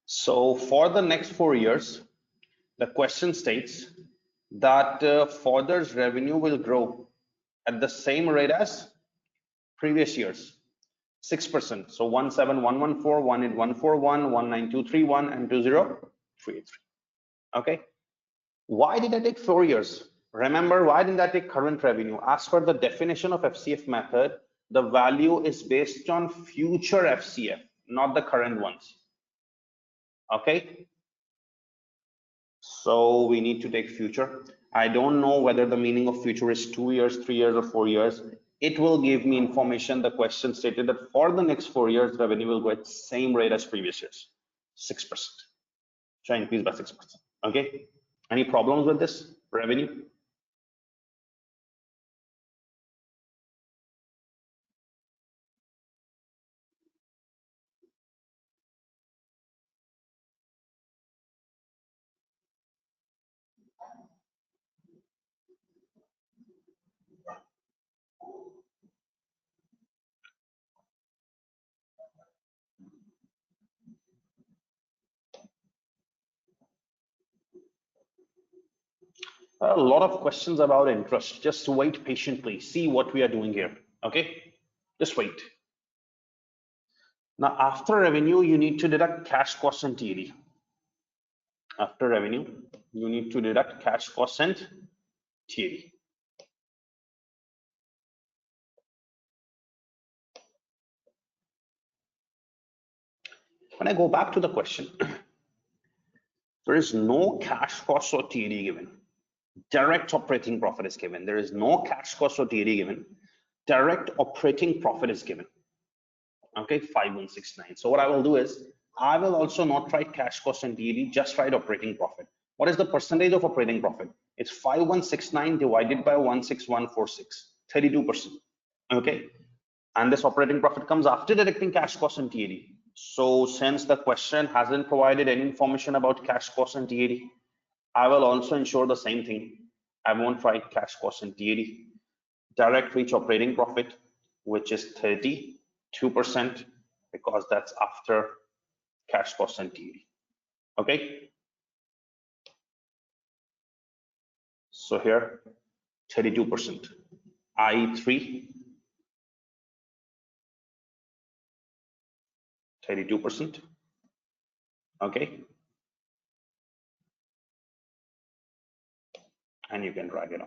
S1: So for the next 4 years, the question states that fodder's revenue will grow at the same rate as previous years, 6%. So 17114, 18141, 19231, and 20383. Okay. Why did I take 4 years? Remember, why didn't I take current revenue? As per the definition of FCF method, the value is based on future FCF, not the current ones. Okay. So we need to take future. I don't know whether the meaning of future is 2 years, 3 years, or 4 years. It will give me information. The question stated that for the next 4 years, revenue will go at the same rate as previous years, 6%. So increase by 6%. Okay. Any problems with this revenue? A lot of questions about interest. Just wait patiently. See what we are doing here. Okay, just wait. Now, after revenue, you need to deduct cash costs and TD. After revenue, you need to deduct cash costs and TD. When I go back to the question, there is no cash cost or TD given. Direct operating profit is given. There is no cash cost or TD given. Direct operating profit is given. Okay, 5169. So what I will do is, I will also not write cash cost and TD, just write operating profit. What is the percentage of operating profit? It's 5169 divided by 16146, 32%. Okay, and this operating profit comes after deducting cash cost and TAD. So since the question hasn't provided any information about cash cost and TAD, I will also ensure the same thing. I won't write cash cost and TAD. Direct reach operating profit, which is 32%, because that's after cash cost and TAD. Okay. So here, 32%. I3, 32%. Okay. And you can drag it on.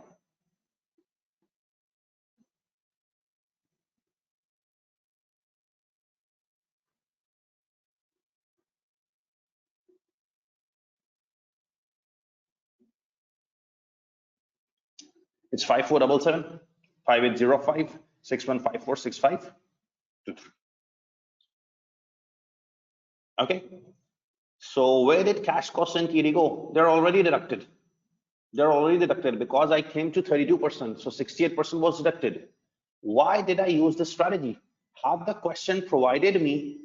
S1: It's 5477, 5805, 615465, 23. Okay. So where did cash cost and TD go? They're already deducted. They're already deducted because I came to 32%. So 68% was deducted. Why did I use this strategy? Had the question provided me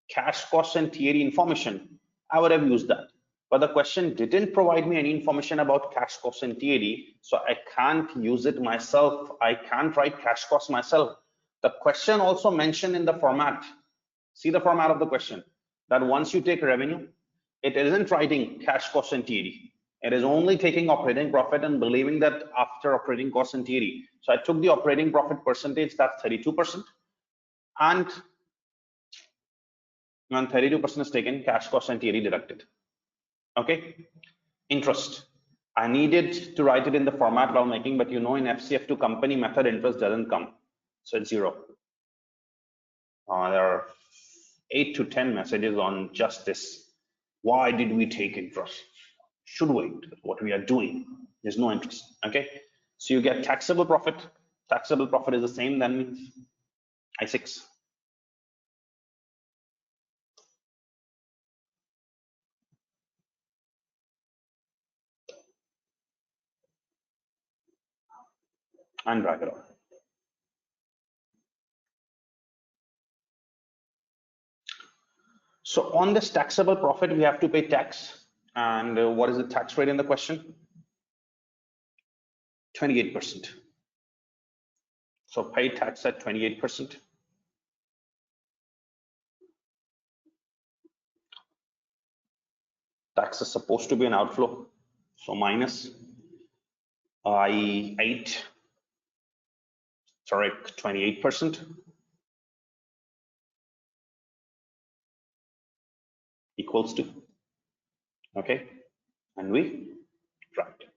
S1: cash cost and TD information, I would have used that. But the question didn't provide me any information about cash cost and TAD, so I can't use it myself. I can't write cash cost myself. The question also mentioned in the format. See the format of the question, that once you take revenue, it isn't writing cash cost and TAD. It is only taking operating profit and believing that after operating cost and TAD. So I took the operating profit percentage, that's 32%, and when 32% is taken, cash cost and TAD deducted. Okay, interest. I needed to write it in the format while making, but you know in FCF2 company method, interest doesn't come. So it's 0. There are 8 to 10 messages on just this. Why did we take interest? Should wait, what we are doing. There's no interest. Okay, so you get taxable profit. Taxable profit is the same, that means I6. And drag it on. So on this taxable profit, we have to pay tax. And what is the tax rate in the question? 28%. So pay tax at 28%. Tax is supposed to be an outflow. So minus I8, sorry, 28%. Equals to, okay, and we drag it.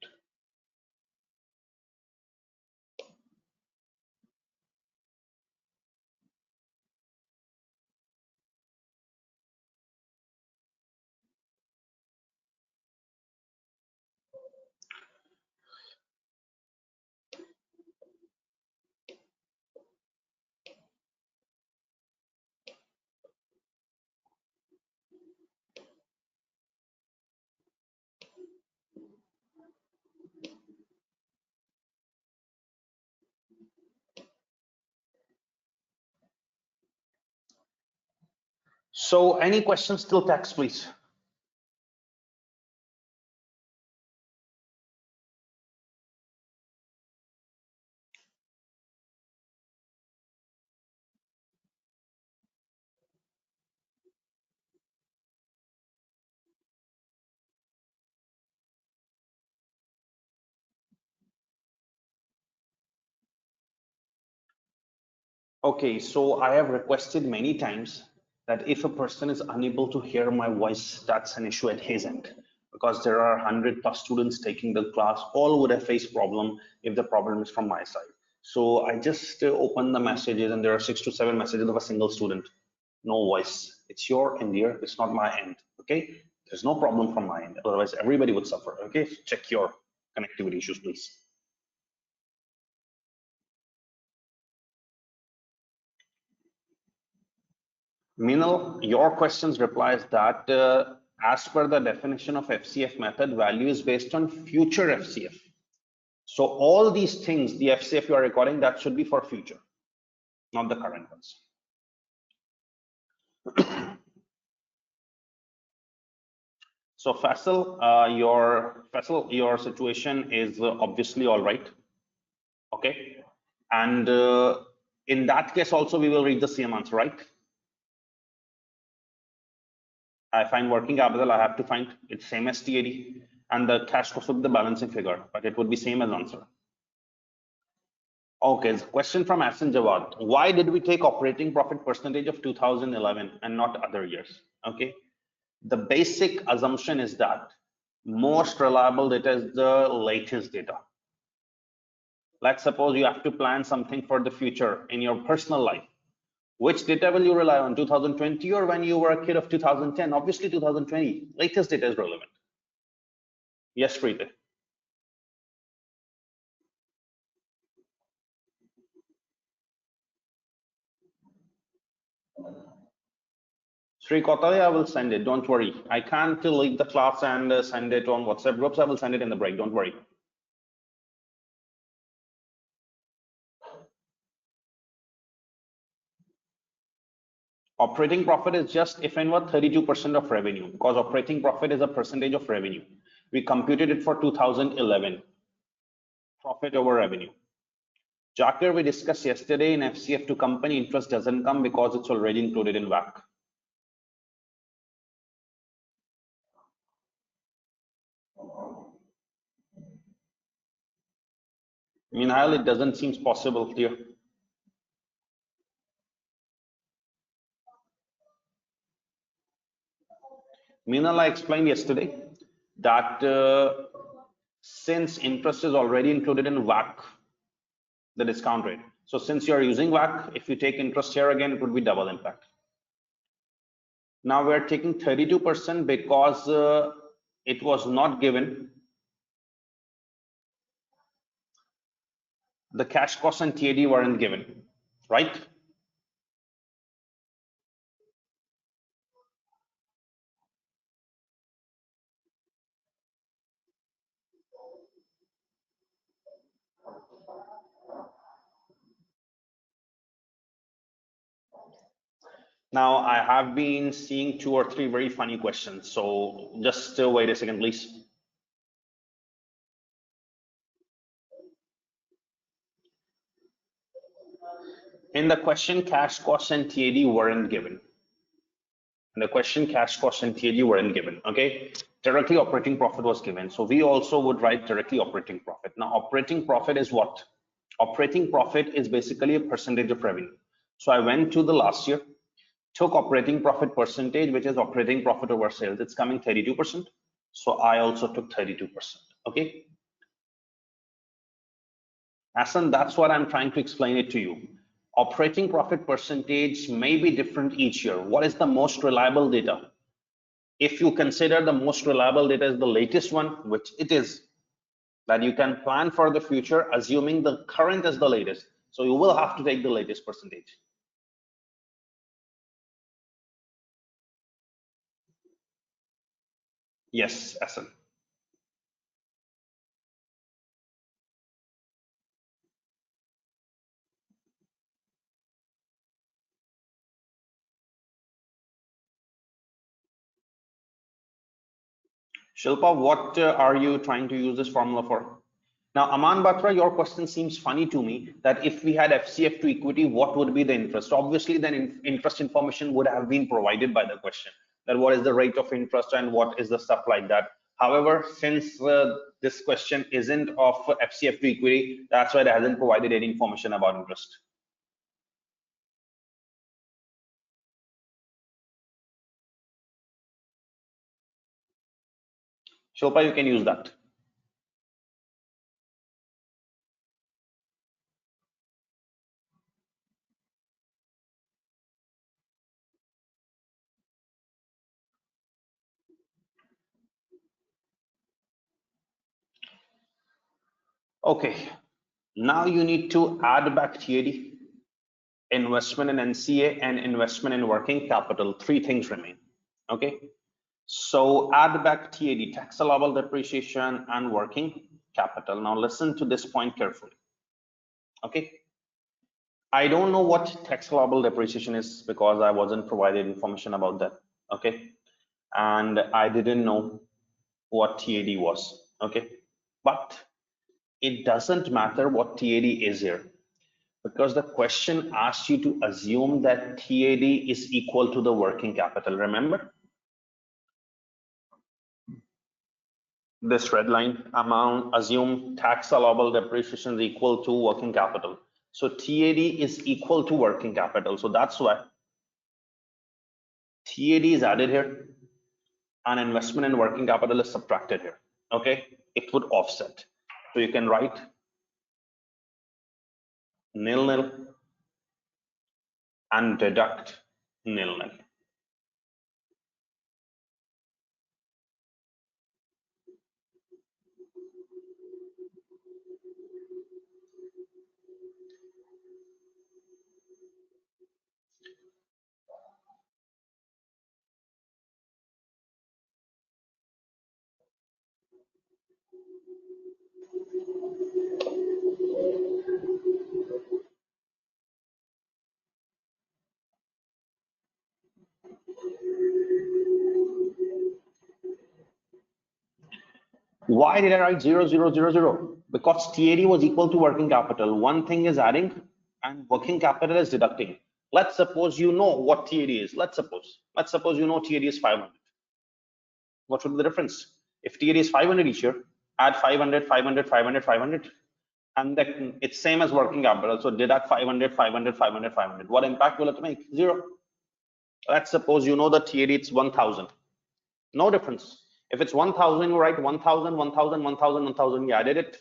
S1: So any questions till tax, please? Okay, so I have requested many times that if a person is unable to hear my voice, that's an issue at his end. Because there are 100 plus students taking the class, all would have faced problem if the problem is from my side. So I just open the messages and there are 6 to 7 messages of a single student. No voice. It's your end here, it's not my end. Okay, there's no problem from my end. Otherwise, everybody would suffer. Okay, so check your connectivity issues, please. Minal, your questions replies that as per the definition of FCF method, value is based on future FCF. So all these things, the FCF you are recording, that should be for future, not the current ones. So Faisal, your situation is obviously all right. Okay, and in that case also we will read the same answer, right? I find working capital, I have to find it's same as TAD, and the cash cost would be the balancing figure, but it would be same as answer. Okay, question from Asan Jawad. Why did we take operating profit percentage of 2011 and not other years? Okay, the basic assumption is that most reliable data is the latest data. Let's suppose you have to plan something for the future in your personal life. Which data will you rely on, 2020 or when you were a kid of 2010? Obviously 2020, latest data is relevant. Yes, Preeti. Sri Kotale, I will send it, don't worry. I can't leave the class and send it on WhatsApp groups. I will send it in the break, don't worry. Operating profit is just if and what 32% of revenue, because operating profit is a percentage of revenue. We computed it for 2011, profit over revenue. Jakir, we discussed yesterday in FCF to company interest doesn't come because it's already included in WACC. Meanwhile, it doesn't seem possible here. Meanwhile, I explained yesterday that since interest is already included in WACC, the discount rate. So since you're using WACC, if you take interest here again, it would be double impact. Now we're taking 32% because it was not given. The cash cost and TAD weren't given, right? Now I have been seeing 2 or 3 very funny questions. So just wait a second, please. In the question, cash costs and TAD weren't given. In the question, cash costs and TAD weren't given. Okay, directly operating profit was given. So we also would write directly operating profit. Now operating profit is what? Operating profit is basically a percentage of revenue. So I went to the last year, took operating profit percentage, which is operating profit over sales. It's coming 32%. So I also took 32%. Okay. Asan, that's what I'm trying to explain it to you. Operating profit percentage may be different each year. What is the most reliable data? If you consider the most reliable data is the latest one, which it is, that you can plan for the future, assuming the current is the latest. So you will have to take the latest percentage. Yes, Asan. Shilpa, what are you trying to use this formula for? Now, Aman Batra, your question seems funny to me that if we had FCF to equity, what would be the interest? Obviously, then interest information would have been provided by the question, that what is the rate of interest and what is the stuff like that. However, since this question isn't of FCF to equity, that's why it hasn't provided any information about interest. Shilpa, you can use that. Okay, now you need to add back TAD, investment in NCA, and investment in working capital. Three things remain. Okay, so add back TAD, tax allowable depreciation, and working capital. Now listen to this point carefully. Okay, I don't know what tax allowable depreciation is because I wasn't provided information about that. Okay, and I didn't know what TAD was. Okay, but it doesn't matter what TAD is here, because the question asks you to assume that TAD is equal to the working capital. Remember this red line amount, assume tax allowable depreciation is equal to working capital. So TAD is equal to working capital. So that's why TAD is added here and investment in working capital is subtracted here. Okay, it would offset. So you can write nil nil and deduct nil nil. Why did I write 0, 0, 0, 0? Because TAD was equal to working capital. One thing is adding and working capital is deducting. Let's suppose you know what TAD is. Let's suppose you know TAD is 500. What would be the difference? If TAD is 500 each year, add 500, 500, 500, 500. And then it's same as working capital. So deduct 500, 500, 500, 500. What impact will it make? Zero. Let's suppose you know the TAD it's 1000. No difference. If it's 1000, you write 1000, 1000, 1000, 1000. You added it,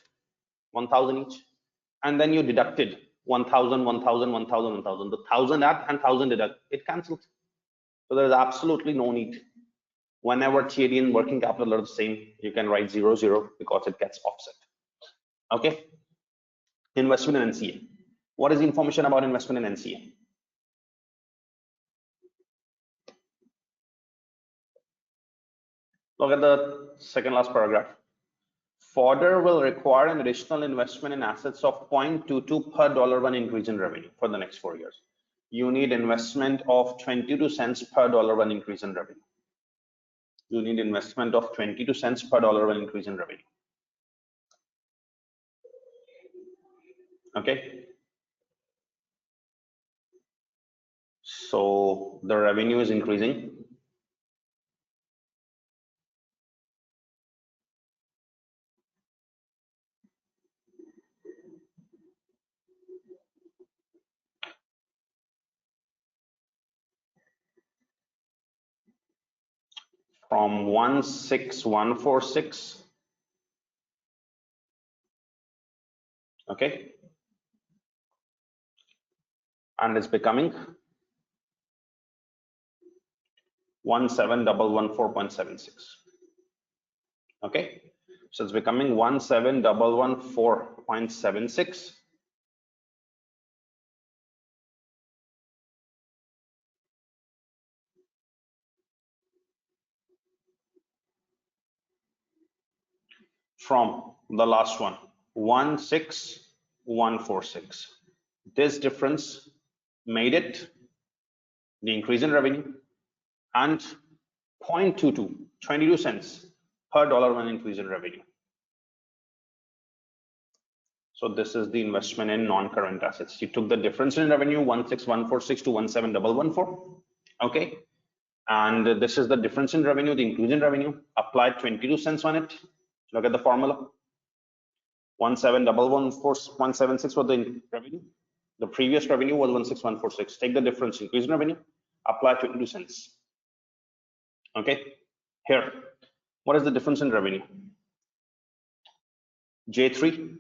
S1: 1000 each. And then you deducted 1000, 1000, 1000, 1000. The 1000 add and 1000 deduct. It cancels. So there is absolutely no need. Whenever TAD and working capital are the same, you can write 0, 0 because it gets offset. Okay. Investment in NCA. What is the information about investment in NCA? Look at the second last paragraph. Fodder will require an additional investment in assets of 0.22 per dollar when increase in revenue for the next 4 years. You need investment of 22 cents per dollar when increase in revenue. You need investment of 22 cents per dollar when increase in revenue. Okay. So the revenue is increasing. From 16146. Okay. And it's becoming 17114.76. Okay. So it's becoming 17114.76. From the last one, 16146. This difference made it the increase in revenue and 0.22, 22 cents per $1 increase in revenue. So this is the investment in non-current assets. You took the difference in revenue 16146 to 17114. Okay. And this is the difference in revenue, the increase in revenue, applied 22 cents on it. Look at the formula. 176 was the revenue. The previous revenue was 16146. Take the difference, increase in revenue, apply 22 cents. Okay. Here, what is the difference in revenue? J3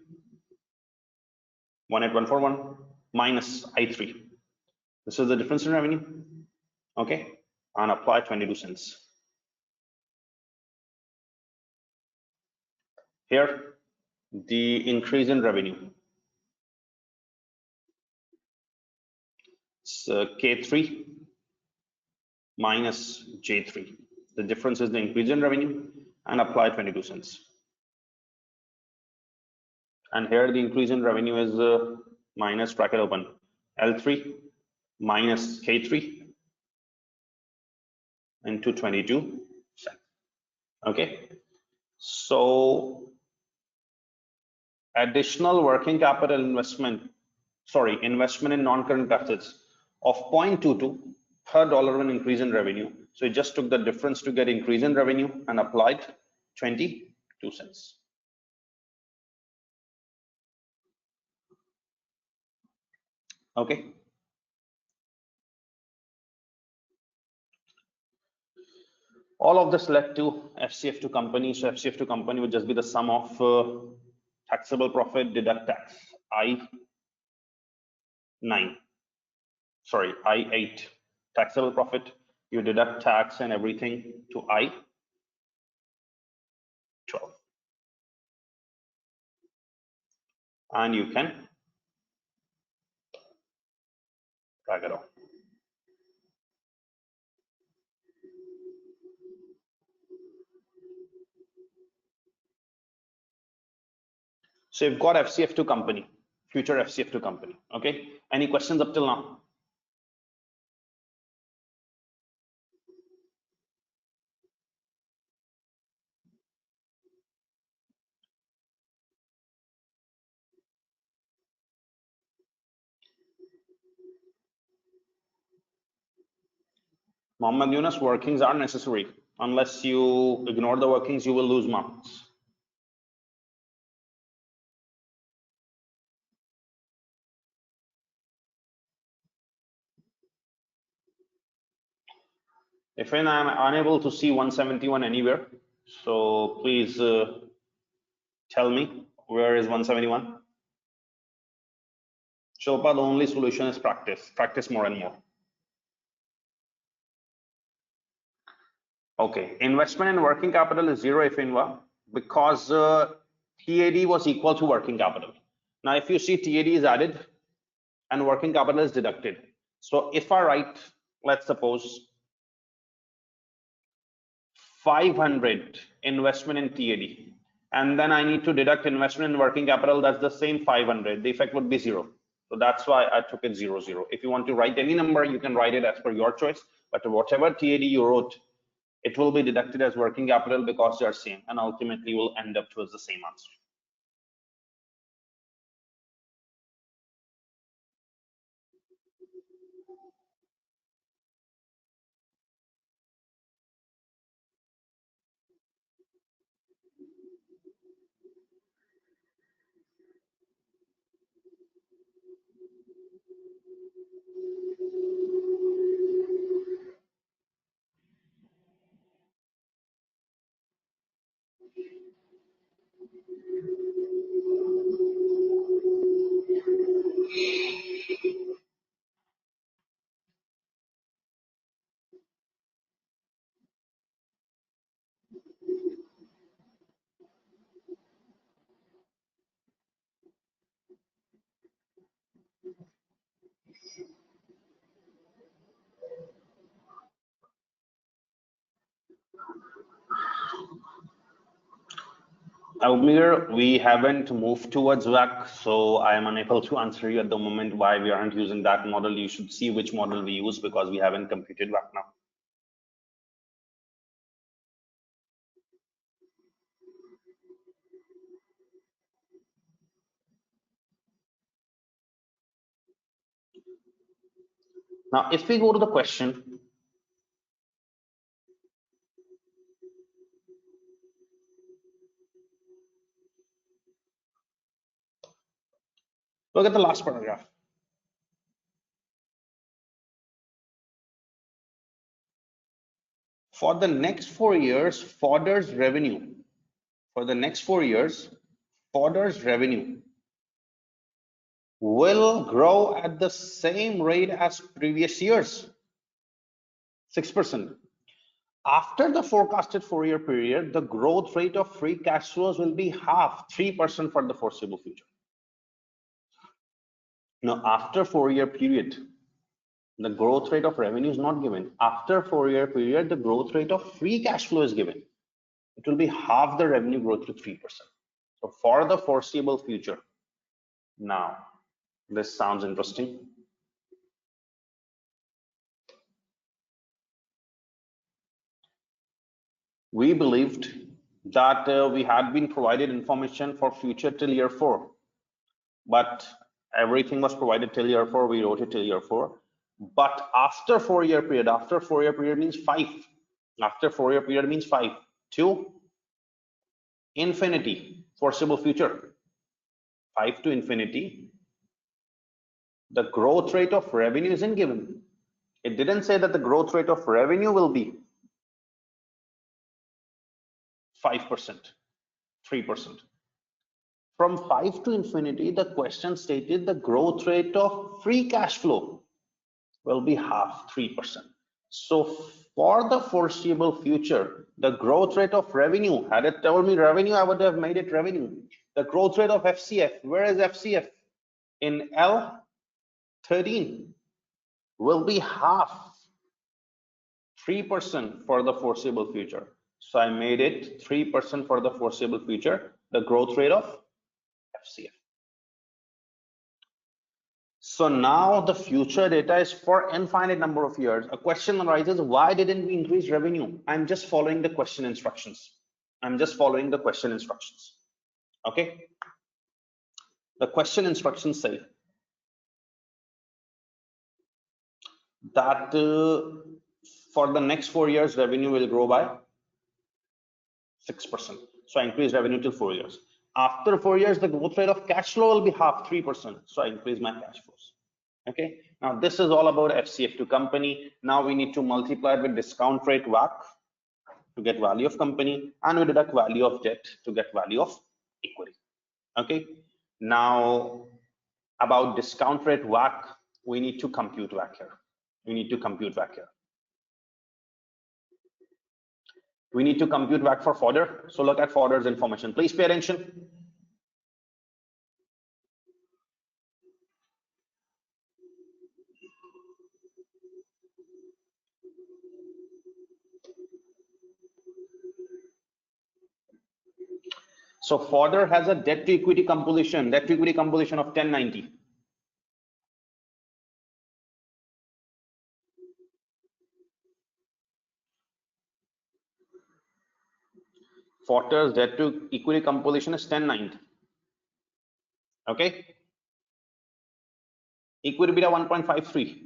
S1: 18141 minus I3. This is the difference in revenue. Okay, and apply 22 cents. Here, the increase in revenue. So K3 minus J3. The difference is the increase in revenue, and apply 22 cents. And here the increase in revenue is minus bracket open L3 minus K3 into 22 cents. Okay, so additional working capital investment in non-current assets of 0.22 per $1 increase in revenue. So it just took the difference to get increase in revenue and applied 22 cents. Okay. All of this led to FCF to company. So FCF to company would just be the sum of taxable profit deduct tax I8, taxable profit, you deduct tax and everything to I12, and you can drag it on. So you've got FCF to company, future FCF to company. Okay, any questions up till now? Mohammed Yunus, workings are necessary. Unless you ignore the workings, you will lose marks. If I'm unable to see 171 anywhere, so please tell me where is 171. Shilpa, the only solution is practice more and more. Okay, investment in working capital is zero if inva, because TAD was equal to working capital. Now if you see TAD is added and working capital is deducted. So if I write, let's suppose 500 investment in TAD, and then I need to deduct investment in working capital, that's the same 500, the effect would be zero. So that's why I took it 0, 0. If you want to write any number, you can write it as per your choice, but whatever TAD you wrote, it will be deducted as working capital because they are same, and ultimately will end up towards the same answer. Almir, we haven't moved towards VAC, so I am unable to answer you at the moment why we aren't using that model. You should see which model we use because we haven't computed VAC now. Now, if we go to the question, look at the last paragraph. For the next 4 years, Fodder's revenue, for the next 4 years, Fodder's revenue will grow at the same rate as previous years, 6%. After the forecasted 4-year period, the growth rate of free cash flows will be half, 3% for the foreseeable future. Now, after 4-year period, the growth rate of revenue is not given. After 4-year period, the growth rate of free cash flow is given. It will be half the revenue growth to 3%. So for the foreseeable future, now this sounds interesting. We believed that we had been provided information for future till year 4, but everything was provided till year 4. We wrote it till year 4. But after 4-year period, after 4-year period means 5. After 4-year period means 5 to infinity, foreseeable future, 5 to infinity. The growth rate of revenue isn't given. It didn't say that the growth rate of revenue will be 5%, 3%. From 5 to infinity, the question stated the growth rate of free cash flow will be half, 3%. So for the foreseeable future, the growth rate of revenue, had it told me revenue, I would have made it revenue. The growth rate of FCF, where is FCF? In L13 will be half, 3% for the foreseeable future. So I made it 3% for the foreseeable future, the growth rate of FCF. So now the future data is for infinite number of years. A question arises, why didn't we increase revenue? I'm just following the question instructions. I'm just following the question instructions. Okay. The question instructions say that for the next 4 years, revenue will grow by 6%. So I increase revenue till 4 years. After 4 years, the growth rate of cash flow will be half, 3%. So I increase my cash flows. Okay. Now this is all about FCF to company. Now we need to multiply it with discount rate WACC to get value of company, and we deduct value of debt to get value of equity. Okay. Now about discount rate WACC, we need to compute WACC here. We need to compute WACC here. We need to compute WACC for Fodder. So look at Fodder's information. Please pay attention. So Fodder has a debt to equity composition of 1090. Fodder's debt to equity composition is 1090. Okay. Equity beta 1.53.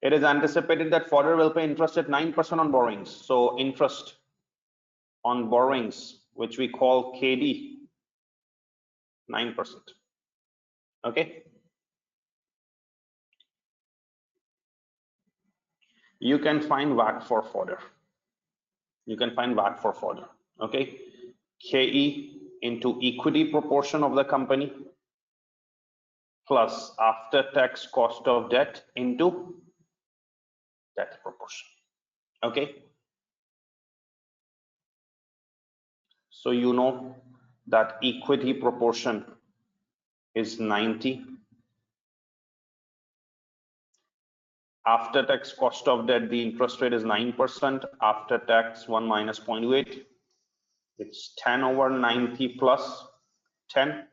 S1: It is anticipated that Fodder will pay interest at 9% on borrowings. So interest on borrowings, which we call KD, 9%. Okay. You can find WACC for Fodder. You can find WACC for Fodder. Okay. KE into equity proportion of the company plus after tax cost of debt into debt proportion. Okay. So you know that equity proportion is 90. After tax cost of debt, the interest rate is 9%. After tax 1 minus 0.8. It's 10 over 90 plus 10.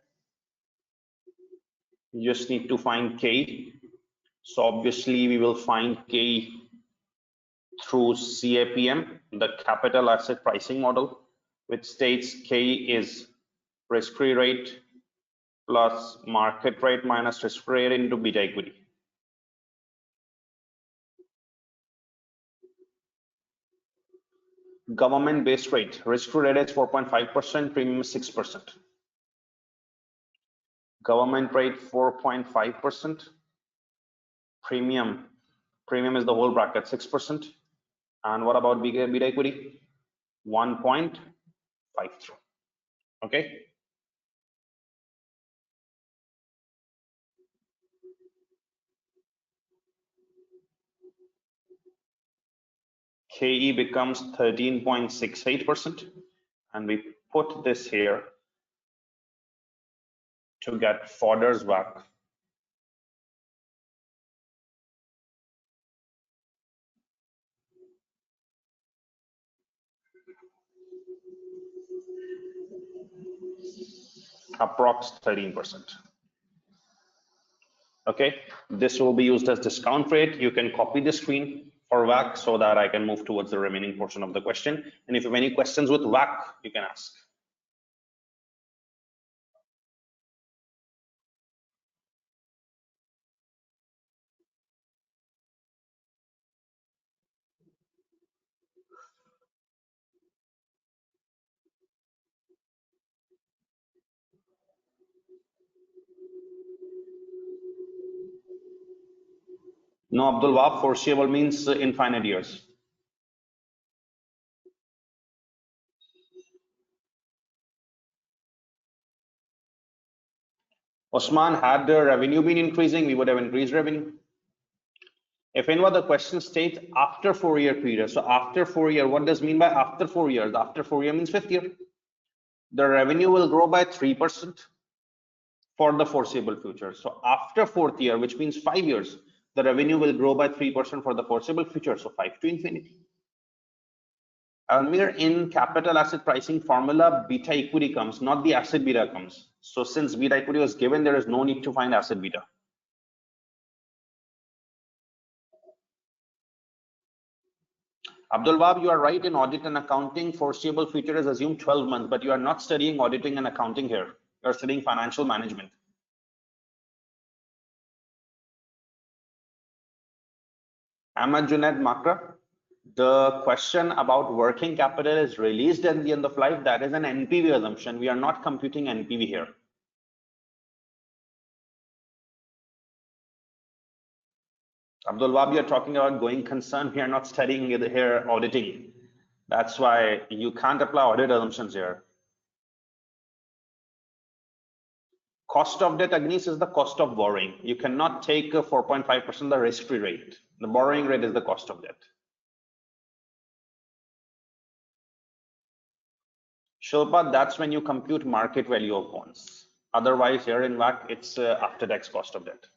S1: You just need to find K. So obviously we will find K through CAPM, the capital asset pricing model, which states K is risk-free rate plus market rate minus risk rate into beta equity. Government base rate, risk-free rate is 4.5%, premium is 6%. Government rate 4.5%, premium is the whole bracket 6%. And what about beta equity? 1.53. Okay. KE becomes 13.68%, and we put this here to get Fodder's WACC. Approx 13%. Okay, this will be used as discount rate. You can copy the screen for WACC so that I can move towards the remaining portion of the question. And if you have any questions with WACC, you can ask. No, Abdul Wahab, foreseeable means infinite years. Osman, had the revenue been increasing, we would have increased revenue. If in what the question states after 4-year period, so after 4 year, what does mean by after 4 years? After 4 year means 5th year. The revenue will grow by 3% for the foreseeable future. So after 4th year, which means 5 years, the revenue will grow by 3% for the foreseeable future. So 5 to infinity. Almir, in capital asset pricing formula, beta equity comes, not the asset beta comes. So since beta equity was given, there is no need to find asset beta. Abdul Wahab, you are right. In audit and accounting, foreseeable future is assumed 12 months, but you are not studying auditing and accounting here. You are studying financial management. Ahmad Junaid Makra, the question about working capital is released at the end of life. That is an NPV assumption. We are not computing NPV here. Abdul Wahab, you're talking about going concern. We are not studying here auditing. That's why you can't apply audit assumptions here. Cost of debt, Agnes, is the cost of borrowing. You cannot take 4.5% the risk-free rate. The borrowing rate is the cost of debt. Shilpa, that's when you compute market value of bonds. Otherwise, here in WACC, it's after-tax cost of debt.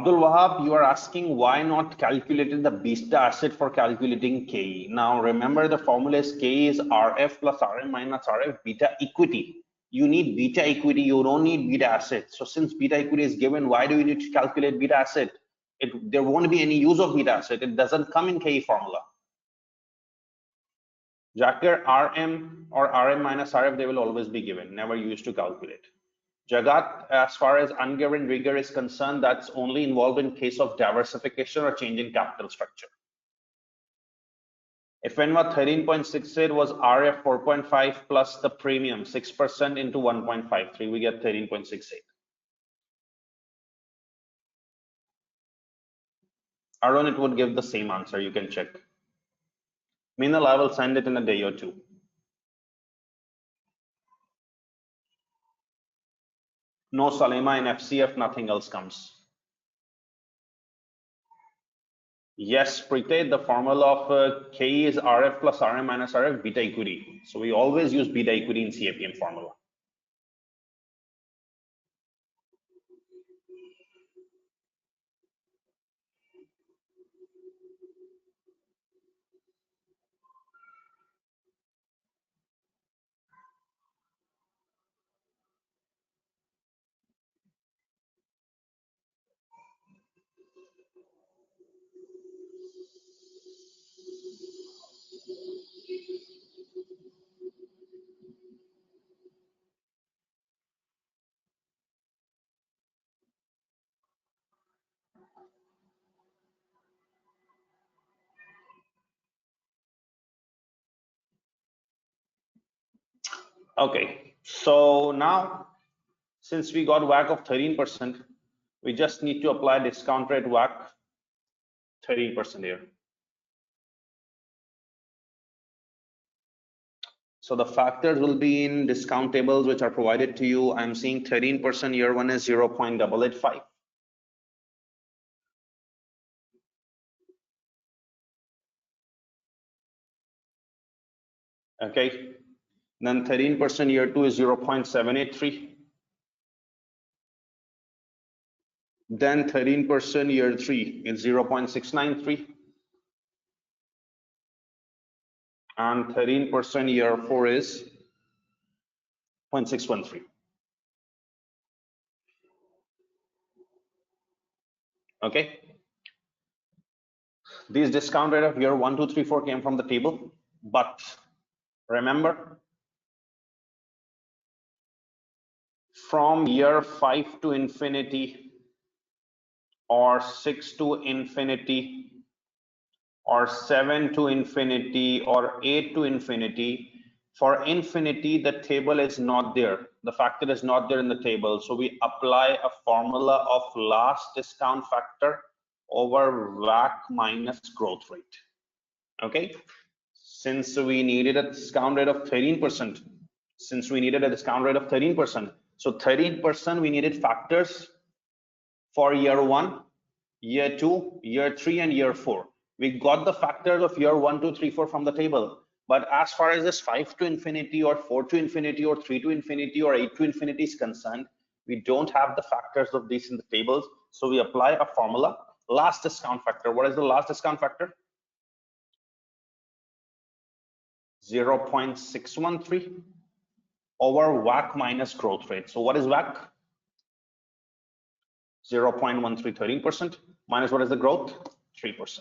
S1: Abdul Wahab, you are asking why not calculated the beta asset for calculating KE. Now remember the formula is K is RF plus RM minus RF beta equity. You need beta equity, you don't need beta asset. So since beta equity is given, why do you need to calculate beta asset? There won't be any use of beta asset. It doesn't come in KE formula. Jakir, RM or RM minus RF, they will always be given, never used to calculate. Jagat, as far as ungoverned rigor is concerned, that's only involved in case of diversification or change in capital structure. If FNWA 13.68 was RF 4.5 plus the premium 6% into 1.53, we get 13.68. Arun, it would give the same answer. You can check. Minal, I will send it in a day or two. No Salima in FCF, nothing else comes. Yes, Preet, the formula of K is RF plus RM minus RF beta equity. So we always use beta equity in CAPM formula. Okay, so now since we got WACC of 13%, we just need to apply discount rate WACC 13% here. So the factors will be in discount tables which are provided to you. I'm seeing 13% year one is 0.885. Okay, then 13% year two is 0.783. Then 13% year three is 0.693. And 13% year four is 0.613. Okay. These discount rate of year 1, 2, 3, 4 came from the table, but remember from year 5 to infinity or 6 to infinity or 7 to infinity or 8 to infinity, for infinity the table is not there, the factor is not there in the table, so we apply a formula of last discount factor over WACC minus growth rate. Okay, since we needed a discount rate of 13%, so 13% we needed factors for year 1, year 2, year 3 and year 4. We got the factors of year 1, 2, 3, 4 from the table, but as far as this 5 to infinity or 4 to infinity or 3 to infinity or 8 to infinity is concerned, we don't have the factors of these in the tables, so we apply a formula, last discount factor. What is the last discount factor? 0.613 over WACC minus growth rate. So what is WACC? 0.13, 13% minus what is the growth? 3%.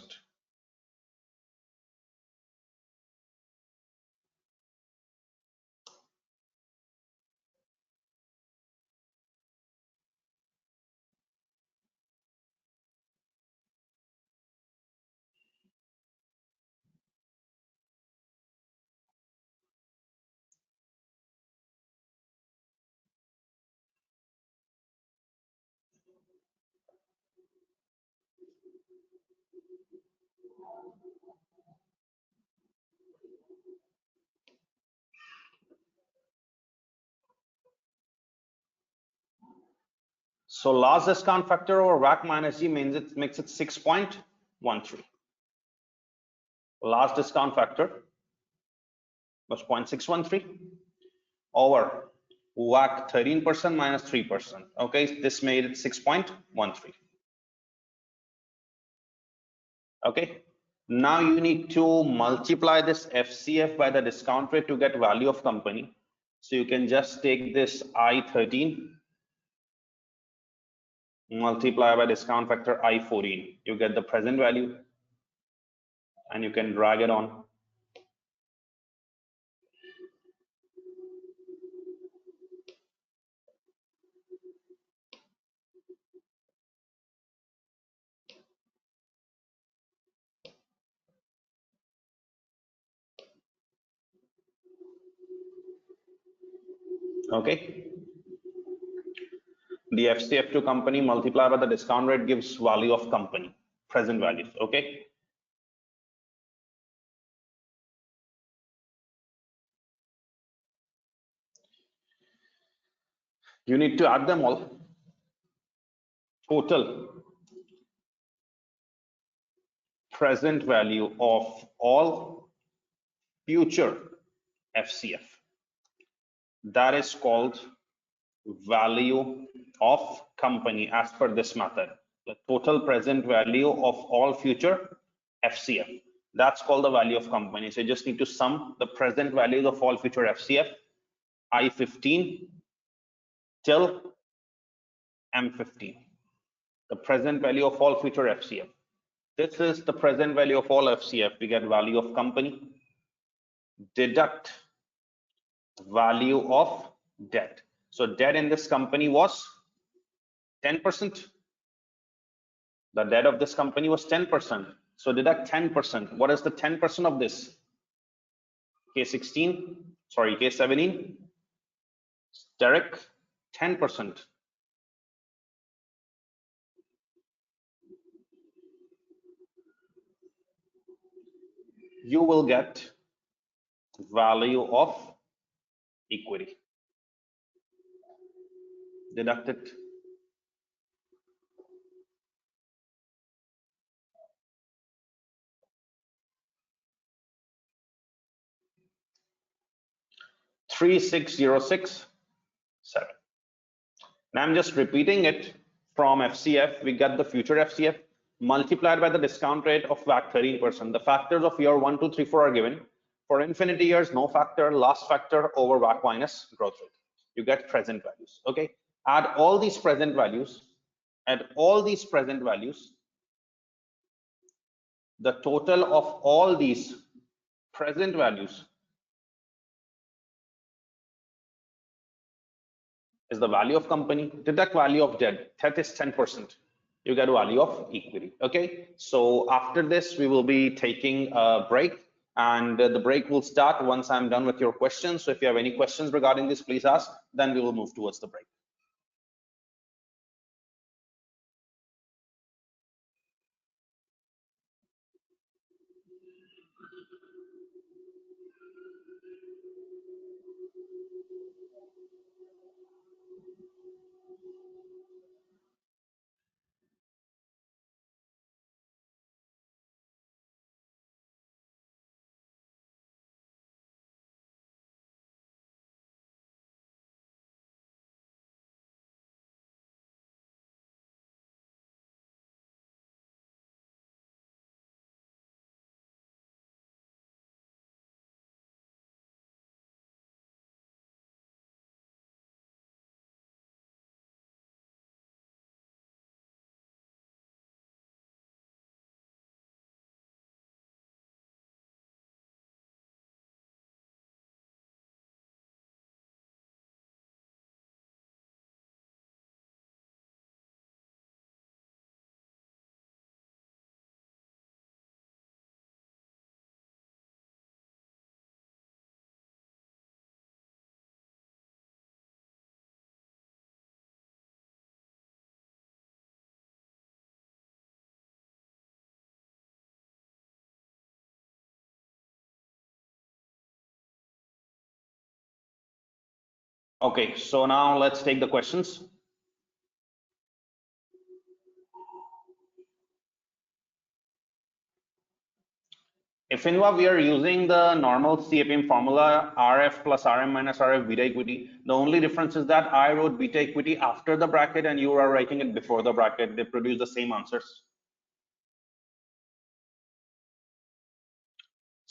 S1: So last discount factor over WACC minus G means it makes it 6.13. Last discount factor was 0.613 over WACC 13% minus 3%. Okay, this made it 6.13. Okay. Now you need to multiply this FCF by the discount rate to get value of company. So you can just take this I13, multiply by discount factor I14. You get the present value and you can drag it on. Okay. The FCF to company multiplied by the discount rate gives value of company, present values. Okay. You need to add them all. Total present value of all future FCF. That is called value of company as per this method. The total present value of all future FCF. That's called the value of company. So you just need to sum the present values of all future FCF, I15 till M15. The present value of all future FCF. This is the present value of all FCF. We get value of company, deduct value of debt. So debt in this company was 10%. The debt of this company was 10%. So deduct 10%. What is the 10% of this? K17, Derek, 10%. You will get value of equity. Deduct it. $3,606,7. Now I'm just repeating it from FCF. We get the future FCF multiplied by the discount rate of WACC 13%. The factors of year 1, 2, 3, 4 are given. For infinity years, no factor, last factor over WACC minus growth rate. You get present values. Okay. Add all these present values. Add all these present values. The total of all these present values is the value of company. Deduct value of debt. That is 10%. You get value of equity. Okay. So after this, we will be taking a break, and the break will start once I'm done with your questions. So if you have any questions regarding this, please ask. Then we will move towards the break. Okay, so now let's take the questions. If in we are using the normal CAPM formula, RF plus RM minus RF beta equity, the only difference is that I wrote beta equity after the bracket and you are writing it before the bracket. They produce the same answers.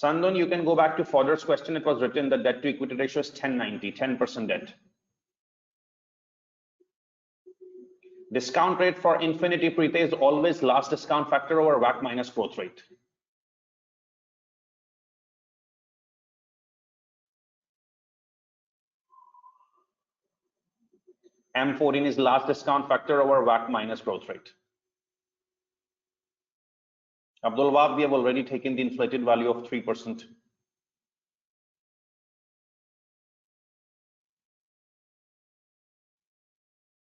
S1: Sandon, you can go back to Fodder's question. It was written the debt to equity ratio is 1090, 10% debt. Discount rate for Infinity Prepay is always last discount factor over WACC minus growth rate. M14 is last discount factor over WACC minus growth rate. Abdul Wahab, we have already taken the inflated value of 3%.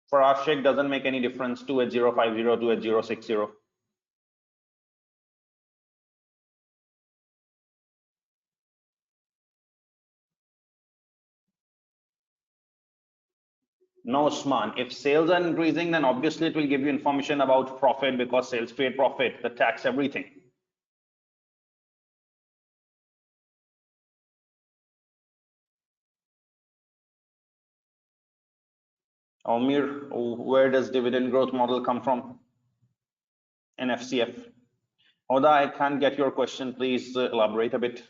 S1: For our Sheikh, doesn't make any difference, 28050, 28060. No, Usman, if sales are increasing, then obviously it will give you information about profit because sales create profit, the tax, everything. Amir, where does dividend growth model come from in FCF? Hoda, I can't get your question. Please elaborate a bit.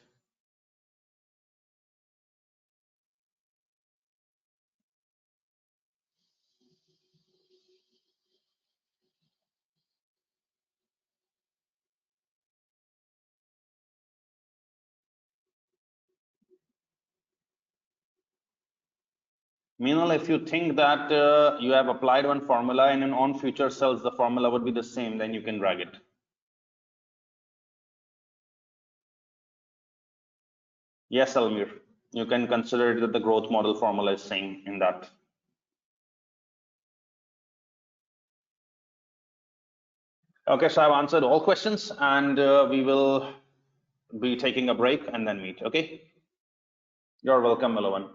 S1: Meanwhile, if you think that you have applied one formula and in on future cells, the formula would be the same, then you can drag it. Yes, Almir, you can consider that the growth model formula is same in that. Okay, so I've answered all questions and we will be taking a break and then meet. Okay. You're welcome, Milovan.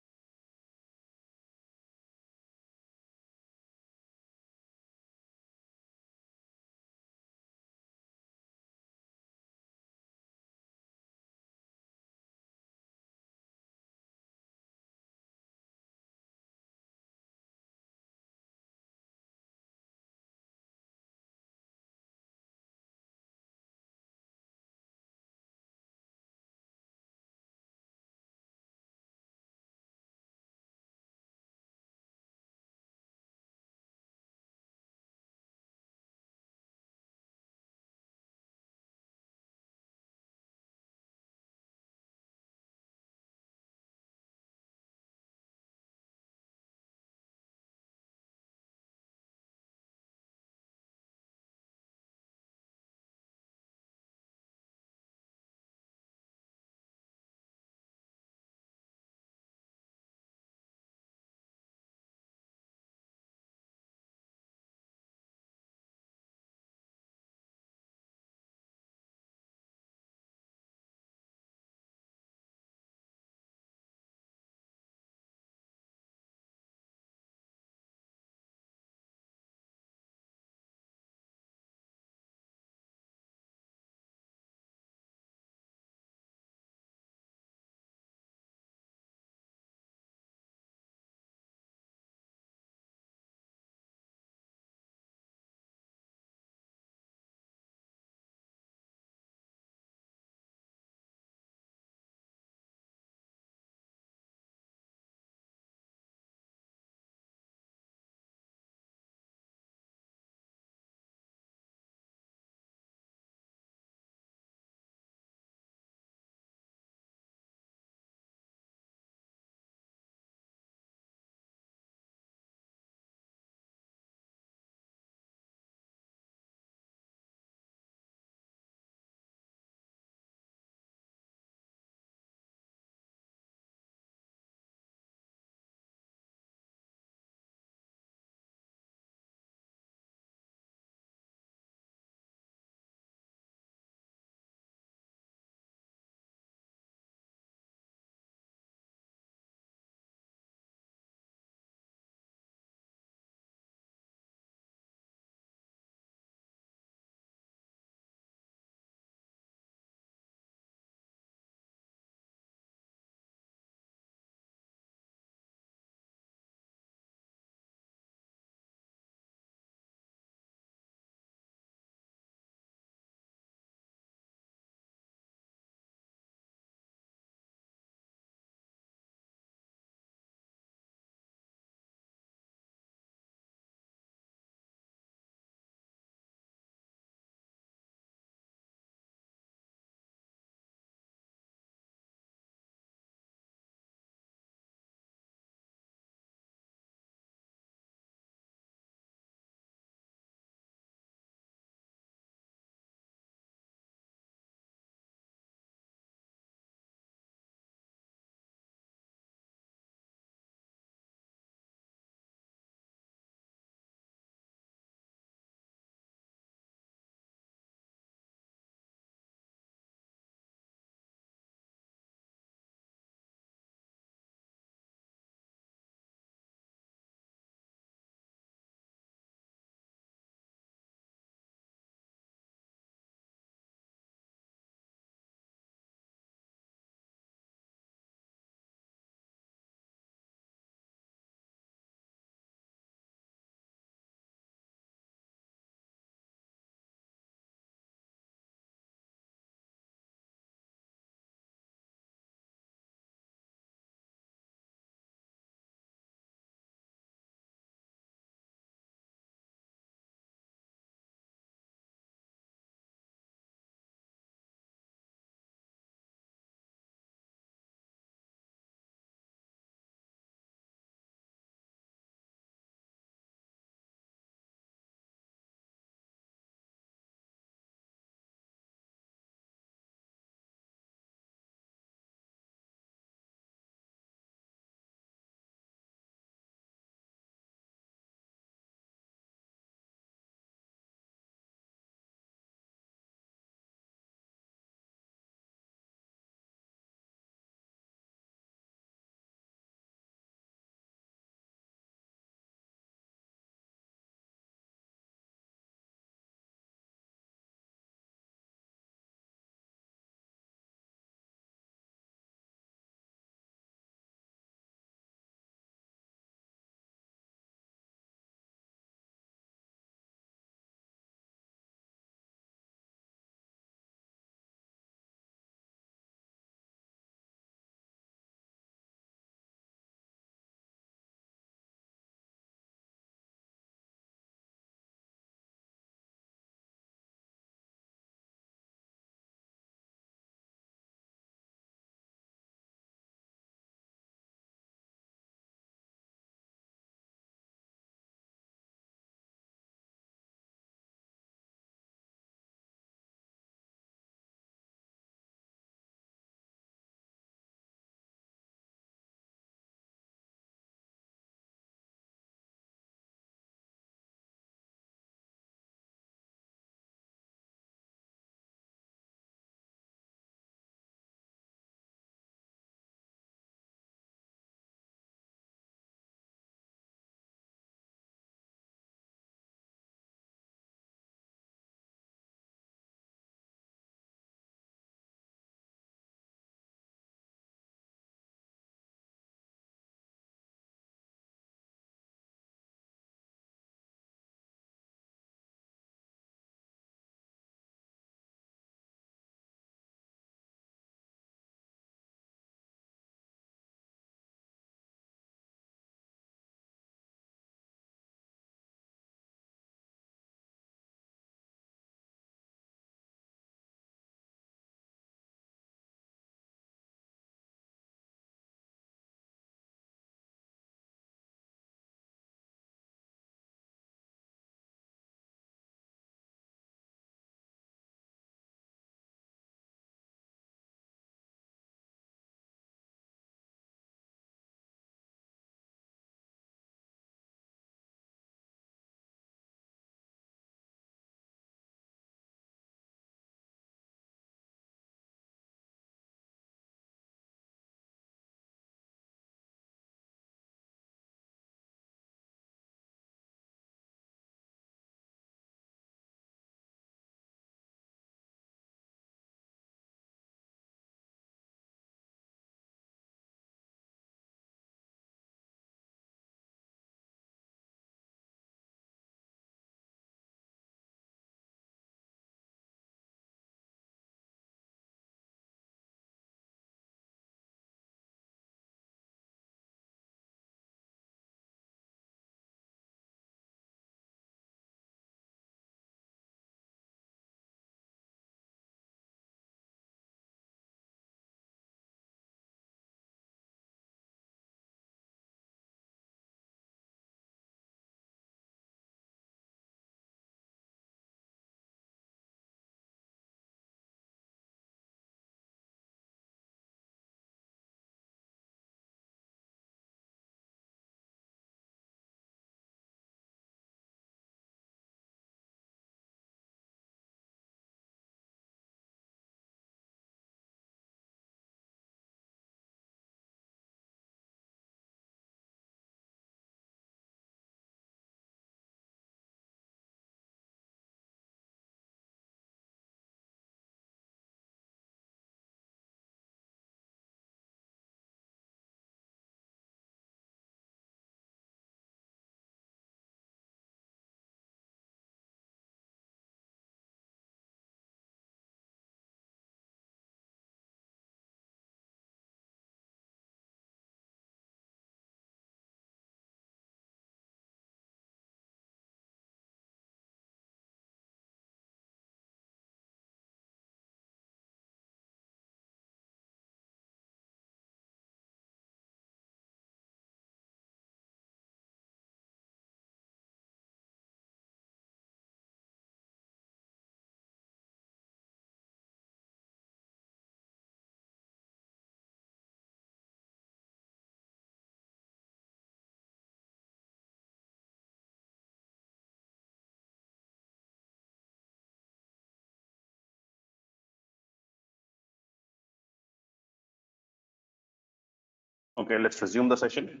S1: Okay, let's resume the session.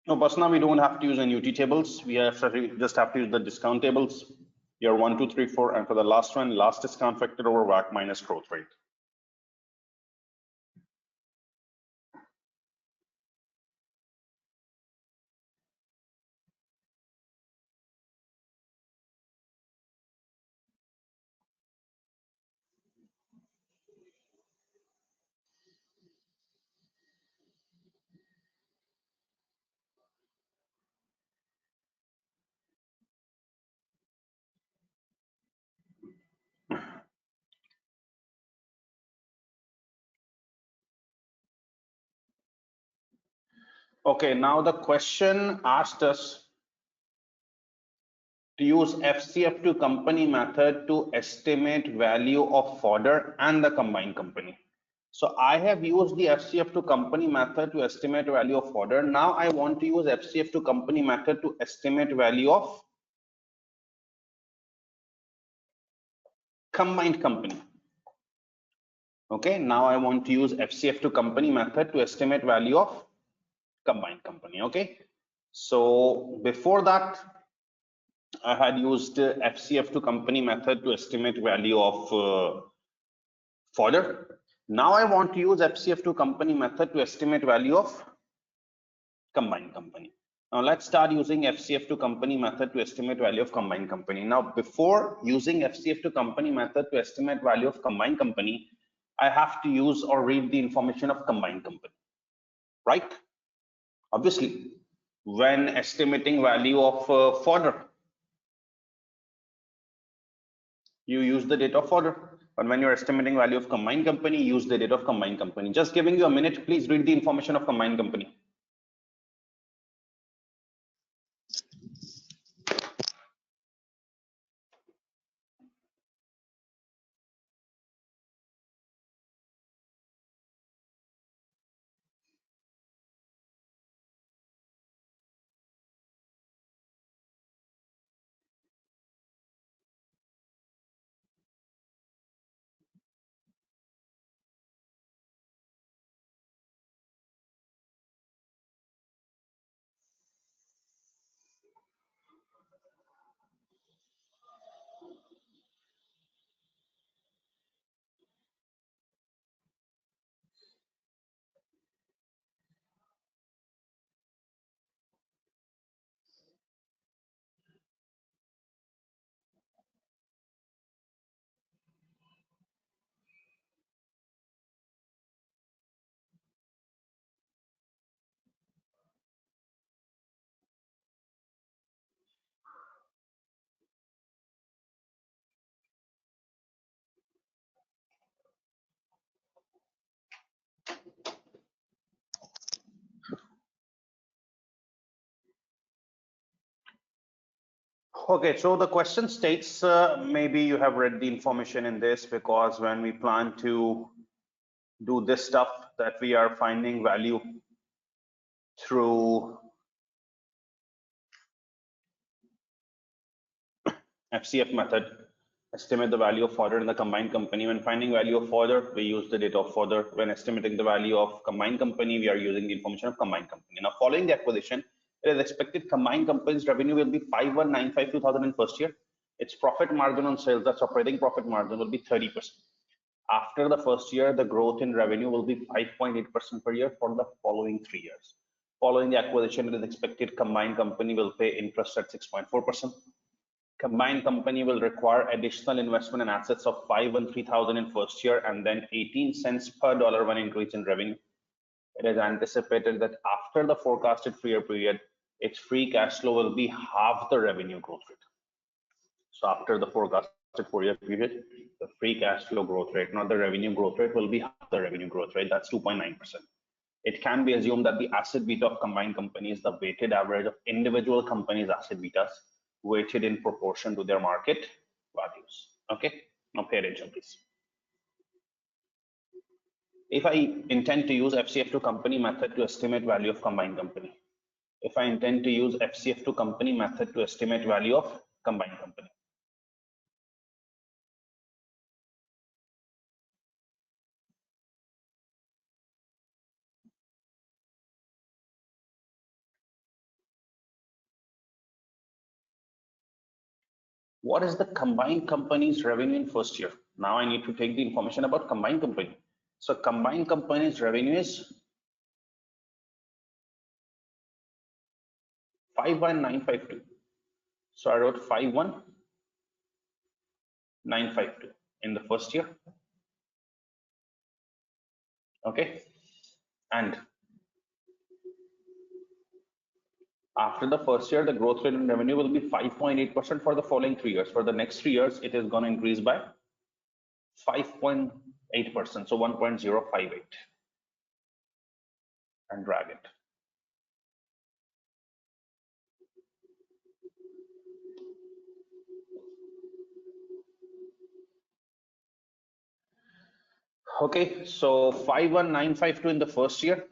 S1: No, Basna, we don't have to use annuity tables. We just have to use the discount tables. Year 1, 2, 3, 4, and for the last one, last discount factor over WACC minus growth rate. Okay, now the question asked us to use FCF to company method to estimate value of fodder and the combined company. So I have used the FCF to company method to estimate value of fodder. Now I want to use FCF to company method to estimate value of combined company. Okay, now I want to use FCF to company method to estimate value of combined company. Okay, so before that I had used FCF to company method to estimate value of fodder. Now I want to use FCF to company method to estimate value of combined company. Now let's start using FCF to company method to estimate value of combined company. Now before using FCF to company method to estimate value of combined company, I have to use or read the information of combined company, right? Obviously, when estimating value of fodder, you use the date of fodder. But when you're estimating value of combined company, use the date of combined company. Just giving you a minute, please read the information of combined company. Okay, so the question states, maybe you have read the information in this, because when we plan to do this stuff, that we are finding value through FCF method, estimate the value of fodder in the combined company. When finding value of fodder, we use the date of fodder. When estimating the value of combined company, we are using the information of combined company. Now, following the acquisition, it is expected combined company's revenue will be 5195 in first year. Its profit margin on sales, that's operating profit margin, will be 30%. After the first year, the growth in revenue will be 5.8% per year for the following 3 years. Following the acquisition, it is expected combined company will pay interest at 6.4%. Combined company will require additional investment in assets of 513,000 in first year, and then 18 cents per dollar when increase in revenue. It is anticipated that after the forecasted 3-year period, its free cash flow will be half the revenue growth rate. So after the forecasted 4-year period, the free cash flow growth rate, not the revenue growth rate, will be half the revenue growth rate. That's 2.9%. It can be assumed that the asset beta of combined companies, the weighted average of individual companies' asset betas, weighted in proportion to their market values. Okay, now pay attention, please. If I intend to use FCF to company method to estimate value of combined company, if I intend to use FCF to company method to estimate value of combined company, What is the combined company's revenue in first year? Now I need to take the information about combined company. So combined company's revenue is 51952. So I wrote 51952 in the first year. Okay. And after the first year, the growth rate in revenue will be 5.8% for the following 3 years. For the next 3 years, it is going to increase by 5.8%, so 1.058, and drag it. Okay, so 51952 in the first year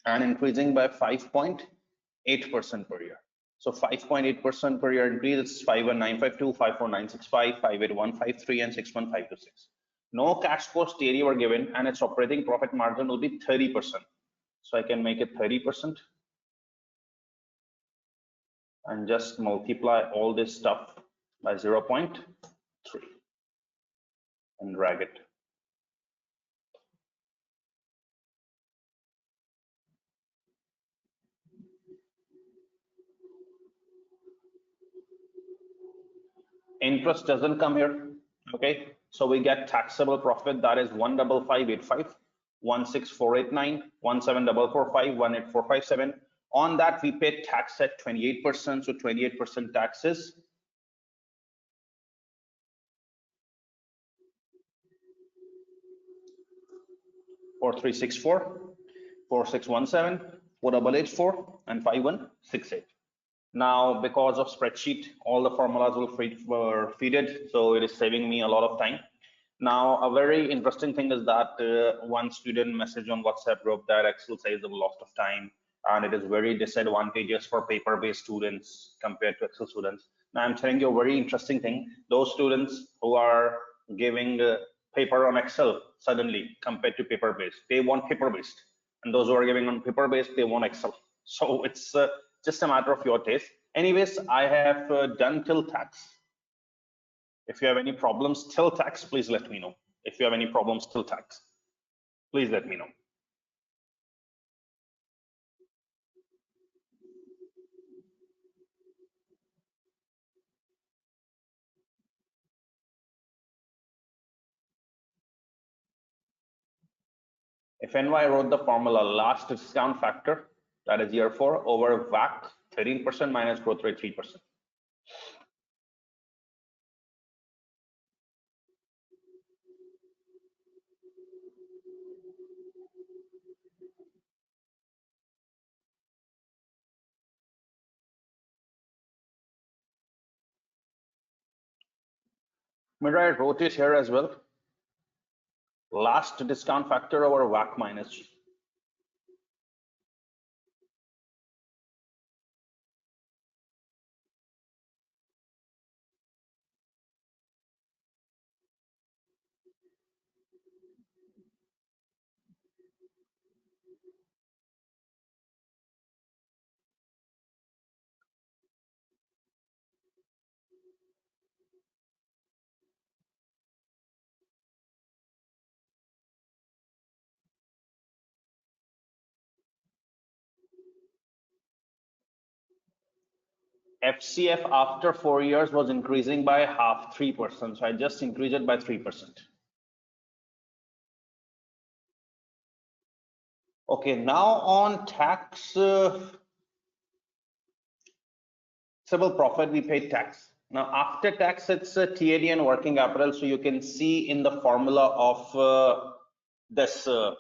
S1: and increasing by 5.8% per year. So 5.8% per year increase is 51952, 54965, 58153, and 61526. No cash cost area were given, and its operating profit margin will be 30%. So I can make it 30% and just multiply all this stuff by 0.3 and drag it. Interest doesn't come here. Okay, so we get taxable profit, that is 15585, 16489, 17445, 18457. On that we pay tax at 28%, so 28% taxes. For 364, 4617, 4884, and 5168. Now, because of spreadsheet, all the formulas were feeded, so it is saving me a lot of time. Now, a very interesting thing is that one student messaged on WhatsApp group that Excel saves a lot of time, and it is very disadvantageous for paper-based students compared to Excel students. Now, I'm telling you a very interesting thing. Those students who are giving paper on Excel suddenly compared to paper-based, they want paper-based, and those who are giving on paper-based, they want Excel. So it's just a matter of your taste. Anyways, I have done till tax. If you have any problems till tax, please let me know. If you have any problems till tax, please let me know. If NY wrote the formula last discount factor, that is year 4 over WACC 13% minus growth rate 3%. Maybe I wrote it here as well. Last discount factor over WACC minus G. FCF after 4 years was increasing by half 3%. So I just increased it by 3%. Okay, now on tax taxable profit, we pay tax. Now after tax, it's TAD and working capital. So you can see in the formula of this the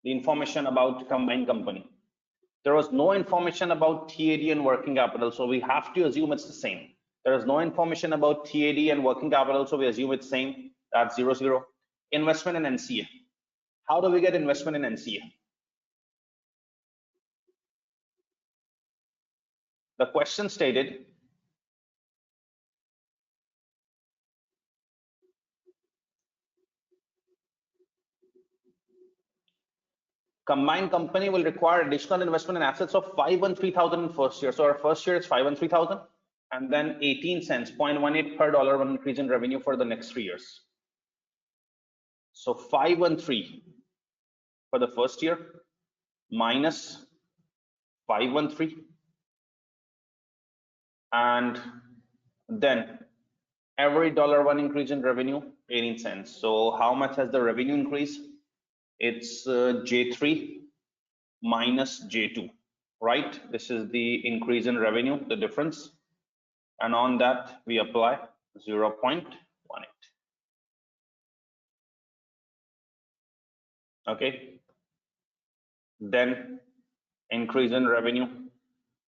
S1: information about combined company. There was no information about TAD and working capital, so we have to assume it's the same. There is no information about TAD and working capital, so we assume it's same. That's 0, 0. Investment in NCA. How do we get investment in NCA? The question stated, combined company will require additional investment in assets of 513,000 in first year. So our first year is 513,000. and then 18 cents, 0.18 per dollar one increase in revenue for the next 3 years. So 513 for the first year minus 513, and then every dollar one increase in revenue 18 cents. So how much has the revenue increase? It's J3 minus J2, right? This is the increase in revenue, the difference, and on that we apply 0.18. Okay, then increase in revenue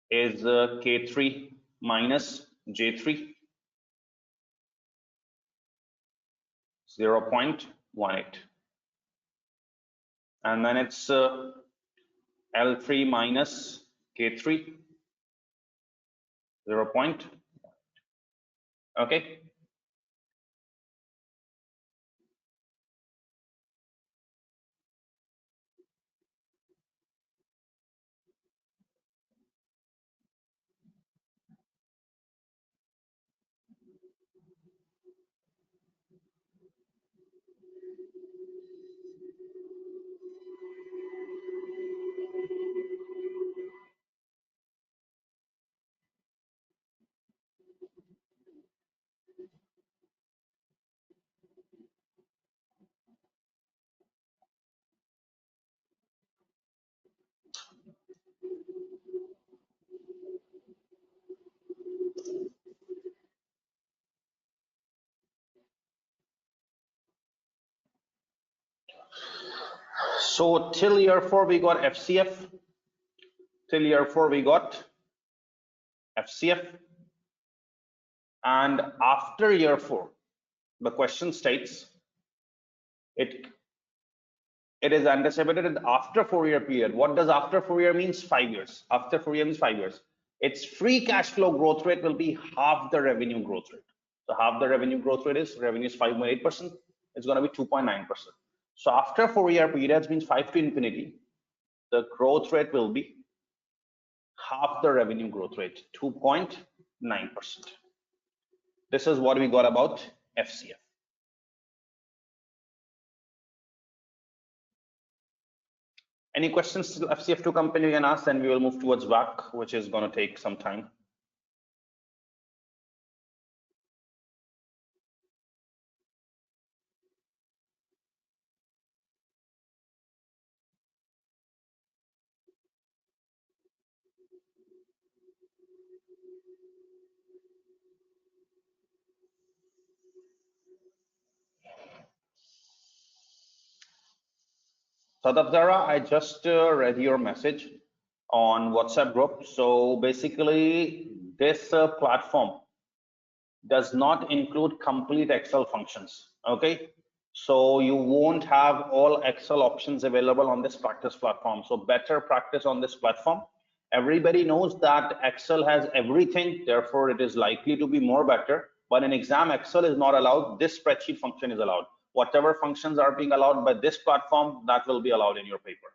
S1: is K3 minus J3, 0.18, and then it's L3 minus K3, 0. Okay, so till year 4 we got FCF, till year 4 we got FCF, and after year 4 the question states it is anticipated that after 4-year period. What does after 4-year means? 5 years. After 4-year means 5 years. Its free cash flow growth rate will be half the revenue growth rate. So half the revenue growth rate is, revenue is 5.8%, it's going to be 2.9%. So after 4-year periods means 5 to infinity, the growth rate will be half the revenue growth rate, 2.9%. This is what we got about FCF. Any questions to FCF2 company you can ask, then we will move towards WACC, which is going to take some time. Sadapzara, I just read your message on WhatsApp group. So basically, this platform does not include complete Excel functions. Okay, so you won't have all Excel options available on this practice platform. So better practice on this platform. Everybody knows that Excel has everything, therefore it is likely to be more better. But in exam, Excel is not allowed. This spreadsheet function is allowed. Whatever functions are being allowed by this platform, that will be allowed in your paper.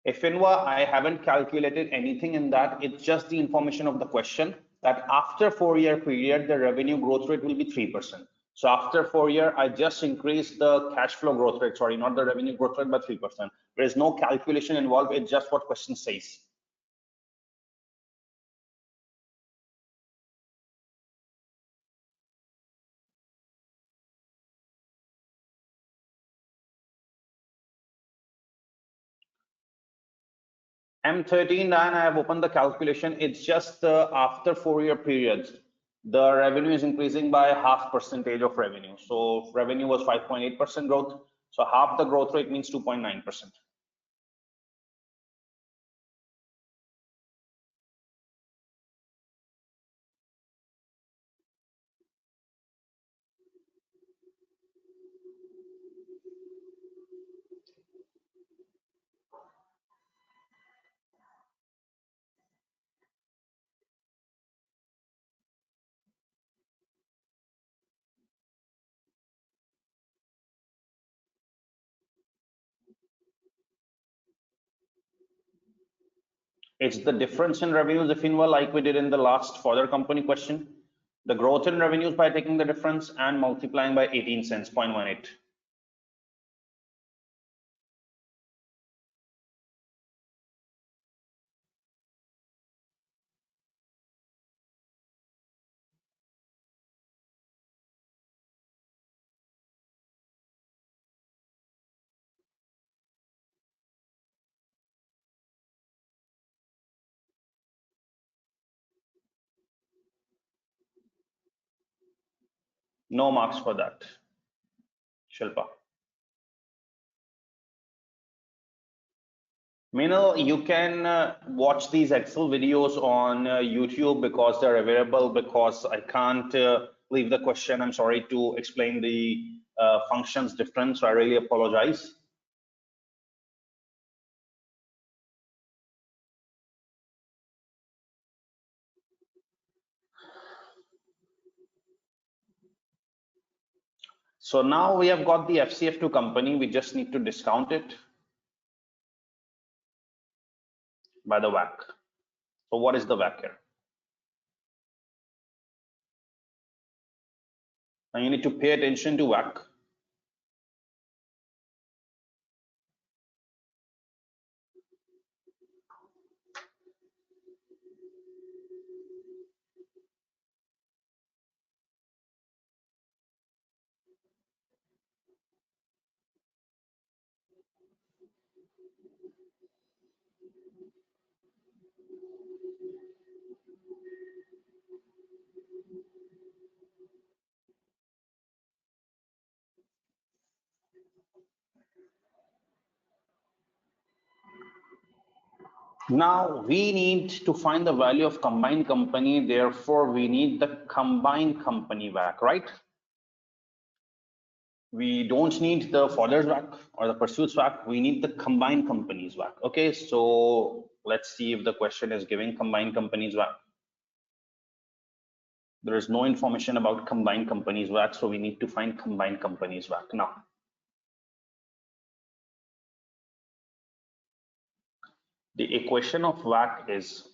S1: IFINWA, I haven't calculated anything in that. It's just the information of the question that after 4-year period, the revenue growth rate will be 3%. So after 4-year, I just increased the cash flow growth rate, sorry, not the revenue growth rate, but 3%. There is no calculation involved. It's just what question says. M13, and I have opened the calculation. It's just after 4-year periods, the revenue is increasing by half percentage of revenue. So revenue was 5.8% growth. So half the growth rate means 2.9%. It's the difference in revenues, if you will, like we did in the last further company question. The growth in revenues by taking the difference and multiplying by 18 cents, 0.18. No marks for that, Shilpa. Meenal, you can watch these Excel videos on YouTube because they're available, because I can't leave the question. I'm sorry to explain the functions different, so I really apologize. So now we have got the FCF2 company. We just need to discount it by the WACC. So what is the WACC here? Now you need to pay attention to WACC. Now we need to find the value of combined company. Therefore, we need the combined company WACC, right? We don't need the father's WACC or the pursuits WACC. We need the combined companies WACC. Okay, so let's see if the question is giving combined companies WACC. There is no information about combined companies WACC, so we need to find combined companies WACC now. The equation of WACC is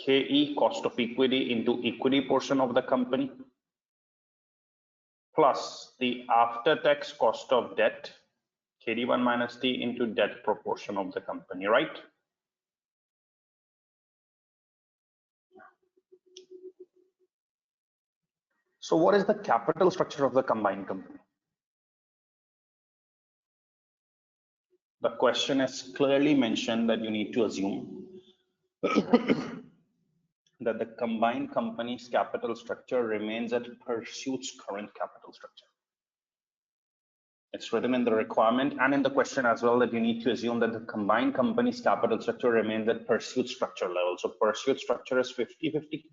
S1: KE, cost of equity, into equity portion of the company, plus the after-tax cost of debt, KD1 minus T, into debt proportion of the company, right? So what is the capital structure of the combined company? The question is clearly mentioned that you need to assume that the combined company's capital structure remains at Pursuit's current capital structure. It's written in the requirement and in the question as well that you need to assume that the combined company's capital structure remains at Pursuit structure level. So Pursuit structure is 50-50.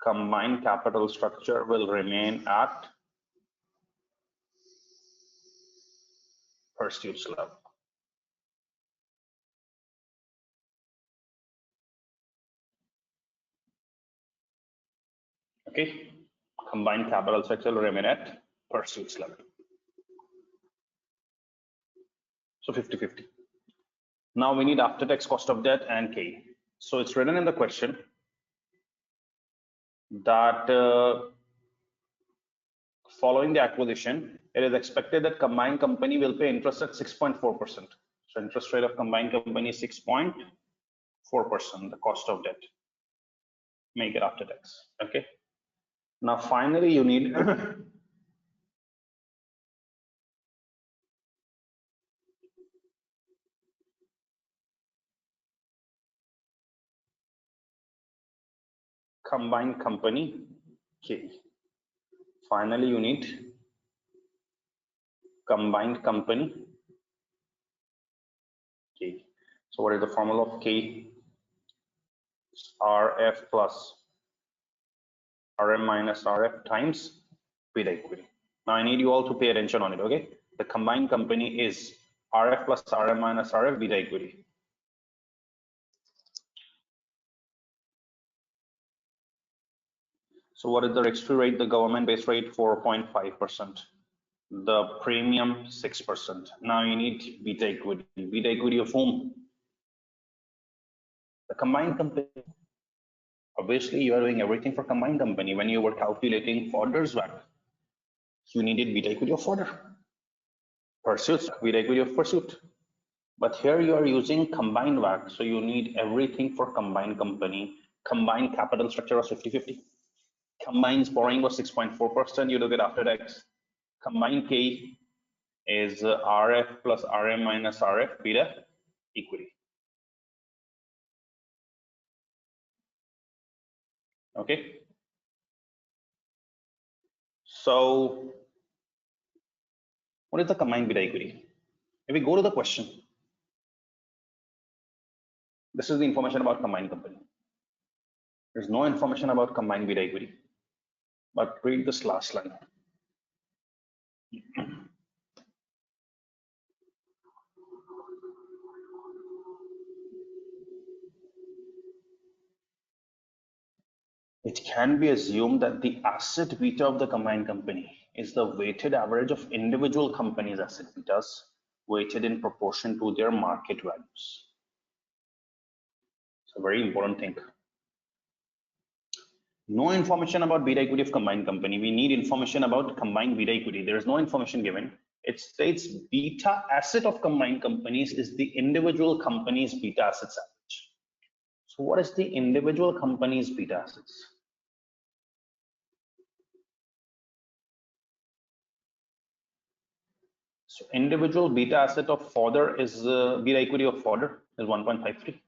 S1: Combined capital structure will remain at Pursuit's level. Okay, combined capital structure will remain at Pursuit's level. So 50-50. Now we need after-tax cost of debt and K. So it's written in the question that following the acquisition, it is expected that combined company will pay interest at 6.4%. So interest rate of combined company is 6.4%, the cost of debt. Make it after tax. Okay. Now finally you need combined company K. Finally you need combined company K. So what is the formula of K? RF plus RM minus RF times beta equity. Now I need you all to pay attention on it. Okay, the combined company is RF plus RM minus RF beta equity. So what is the risk-free rate? The government base rate 4.5%. The premium 6%. Now you need beta equity. Beta equity of whom? The combined company. Obviously, you are doing everything for combined company. When you were calculating Fodder's WACC, you needed beta equity of Fodder. Pursuit, beta equity of Pursuit. But here you are using combined WACC, so you need everything for combined company. Combined capital structure was 50-50. Combined borrowing was 6.4%. You look at after tax. Combined K is RF plus RM minus RF beta equity. Okay. So what is the combined beta equity? If we go to the question, this is the information about combined company. There's no information about combined beta equity. But read this last line. It can be assumed that the asset beta of the combined company is the weighted average of individual companies' asset betas weighted in proportion to their market values. It's a very important thing. No information about beta equity of combined company. We need information about combined beta equity. There is no information given. It states beta asset of combined companies is the individual company's beta assets average. So what is the individual company's beta assets? So individual beta asset of Fodder is beta equity of Fodder is 1.53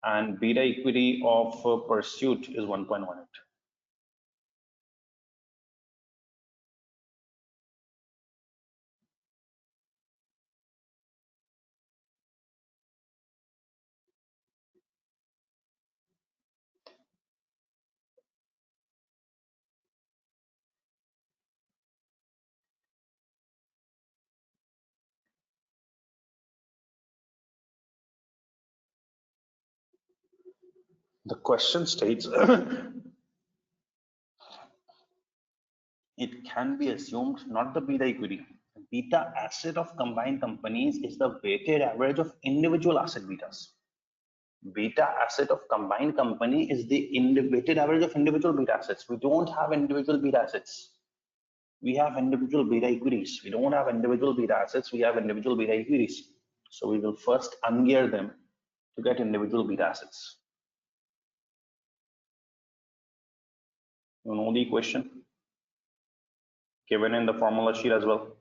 S1: and beta equity of Pursuit is 1.18. The question states it can be assumed not the beta equity. Beta asset of combined companies is the weighted average of individual asset betas. Beta asset of combined company is the weighted average of individual beta assets. We don't have individual beta assets. We have individual beta equities. We don't have individual beta assets. We have individual beta equities. So we will first ungear them to get individual beta assets. You know the equation given in the formula sheet as well.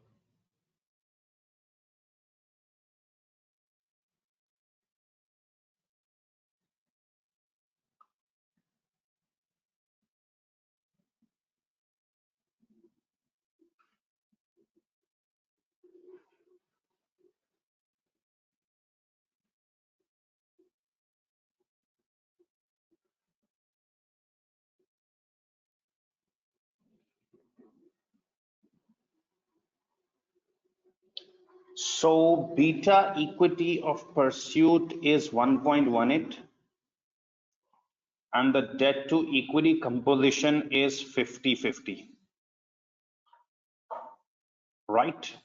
S1: So beta equity of Pursuit is 1.18 and the debt to equity composition is 50-50. Right?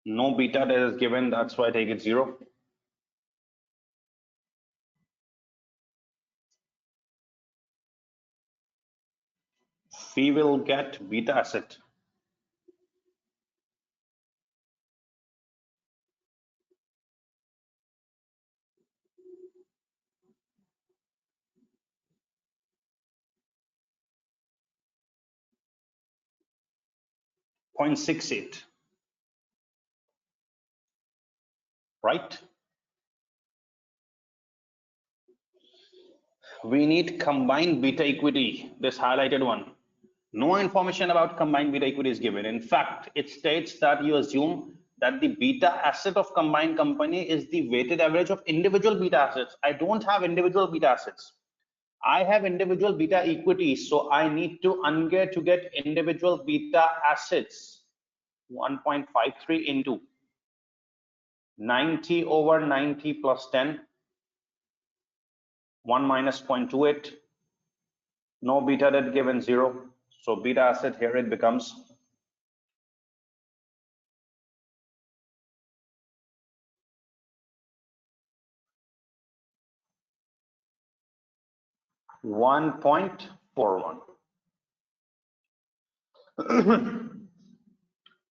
S1: No beta that is given, that's why I take it 0. We will get beta asset. .68, right? We need combined beta equity, this highlighted one. No information about combined beta equity is given. In fact, it states that you assume that the beta asset of combined company is the weighted average of individual beta assets. I don't have individual beta assets. I have individual beta equity, so I need to ungear to get individual beta assets. 1.53 into 90 over 90 plus 10, 1 minus 0.28, no beta that given 0, so beta asset here it becomes 1.41.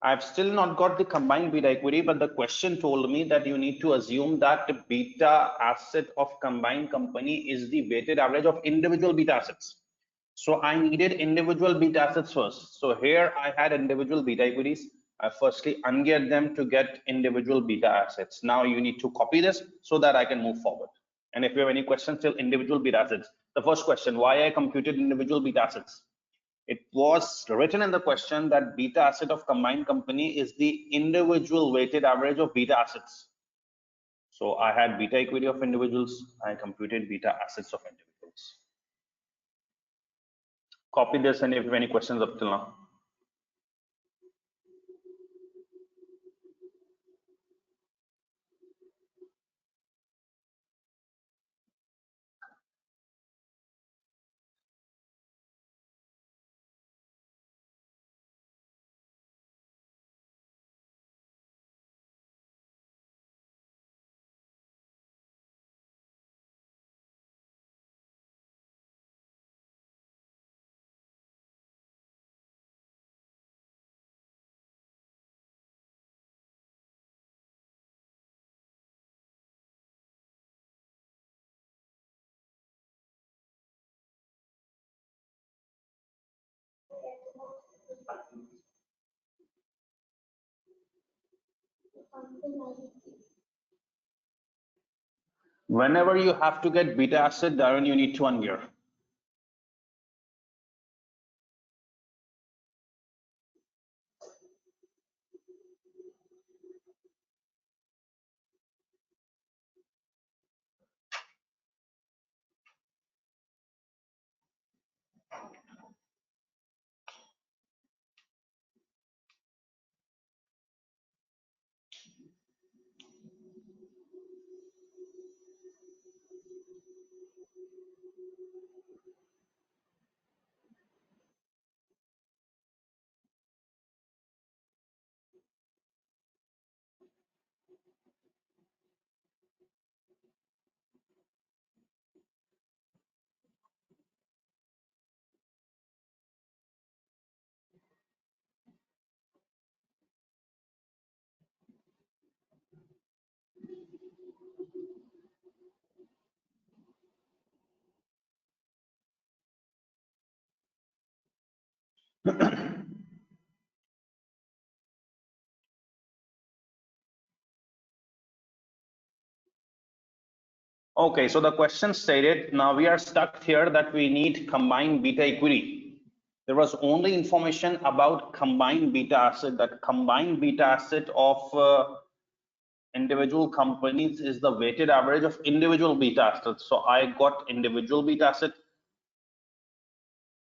S1: I've still not got the combined beta equity, but the question told me that you need to assume that the beta asset of combined company is the weighted average of individual beta assets. So I needed individual beta assets first. So here I had individual beta equities. I firstly ungeared them to get individual beta assets. Now you need to copy this so that I can move forward. And if you have any questions till individual beta assets, the first question, why I computed individual beta assets? It was written in the question that beta asset of combined company is the individual weighted average of beta assets. So I had beta equity of individuals. I computed beta assets of individuals. Copy this, and if you have any questions up till now. Whenever you have to get beta asset, Darren, you need to ungear. Okay, so the question stated, now we are stuck here that we need combined beta equity. There was only information about combined beta asset, that combined beta asset of individual companies is the weighted average of individual beta assets. So I got individual beta asset.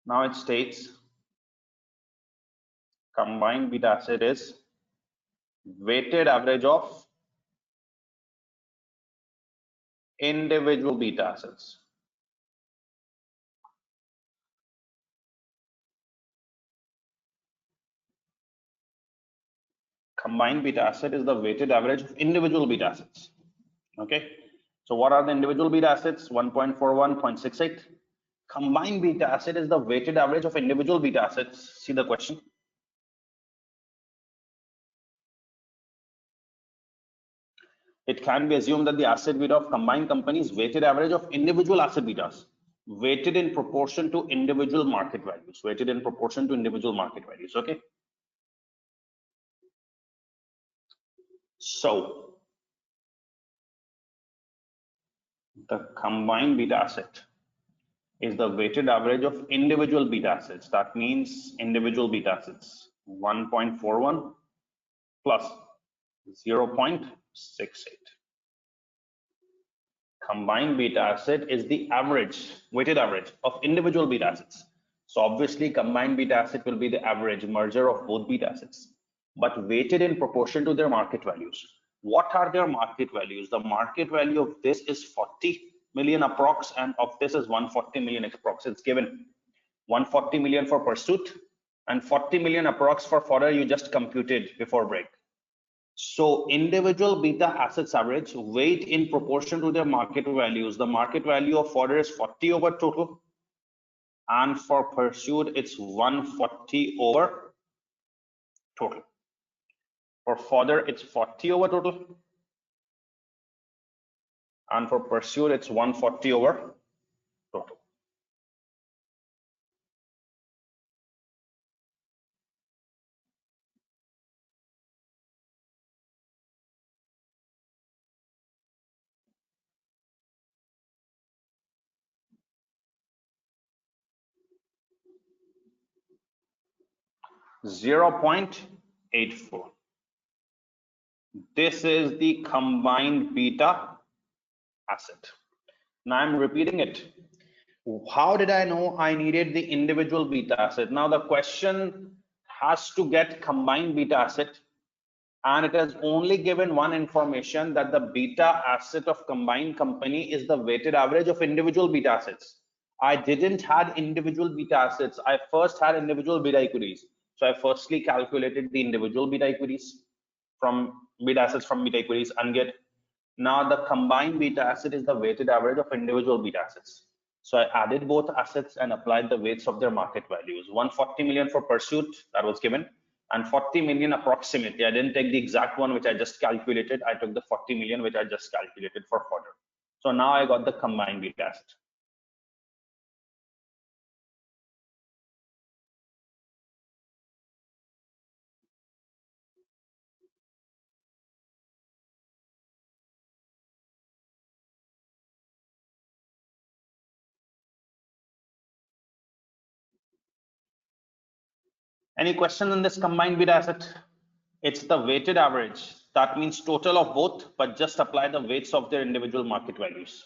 S1: Now it states combined beta asset is weighted average of individual beta assets. Combined beta asset is the weighted average of individual beta assets. Okay, so what are the individual beta assets? 1.41, 0.68. Combined beta asset is the weighted average of individual beta assets. See the question. It can be assumed that the asset beta of combined companies weighted average of individual asset betas, weighted in proportion to individual market values, weighted in proportion to individual market values. Okay, so the combined beta asset is the weighted average of individual beta assets. That means individual beta assets 1.41 plus 0.68. Combined beta asset is the average, weighted average of individual beta assets. So obviously combined beta asset will be the average merger of both beta assets, but weighted in proportion to their market values. What are their market values? The market value of this is 40 million approx, and of this is 140 million approx. It's given 140 million for pursuit and 40 million approx for fodder you just computed before break. So individual beta assets average weight in proportion to their market values. The market value of fodder is 40 over total, and for pursued it's 140 over total. For fodder it's 40 over total, and for pursued it's 140 over total. .84. This is the combined beta asset. Now I'm repeating it. How did I know I needed the individual beta asset? Now the question has to get combined beta asset, and it has only given one information, that the beta asset of combined company is the weighted average of individual beta assets. I didn't had individual beta assets. I first had individual beta equities. So I firstly calculated the individual beta equities from beta assets from beta equities and get, now the combined beta asset is the weighted average of individual beta assets. So I added both assets and applied the weights of their market values. 140 million for pursuit, that was given, and 40 million approximately. I didn't take the exact one which I just calculated. I took the 40 million which I just calculated for fodder. So now I got the combined beta asset. Any question on this combined beta asset? It's the weighted average. That means total of both, but just apply the weights of their individual market values.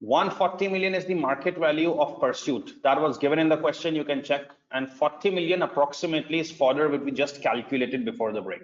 S1: $140 million is the market value of pursuit. That was given in the question, you can check. And 40 million approximately is fodder, which we just calculated before the break.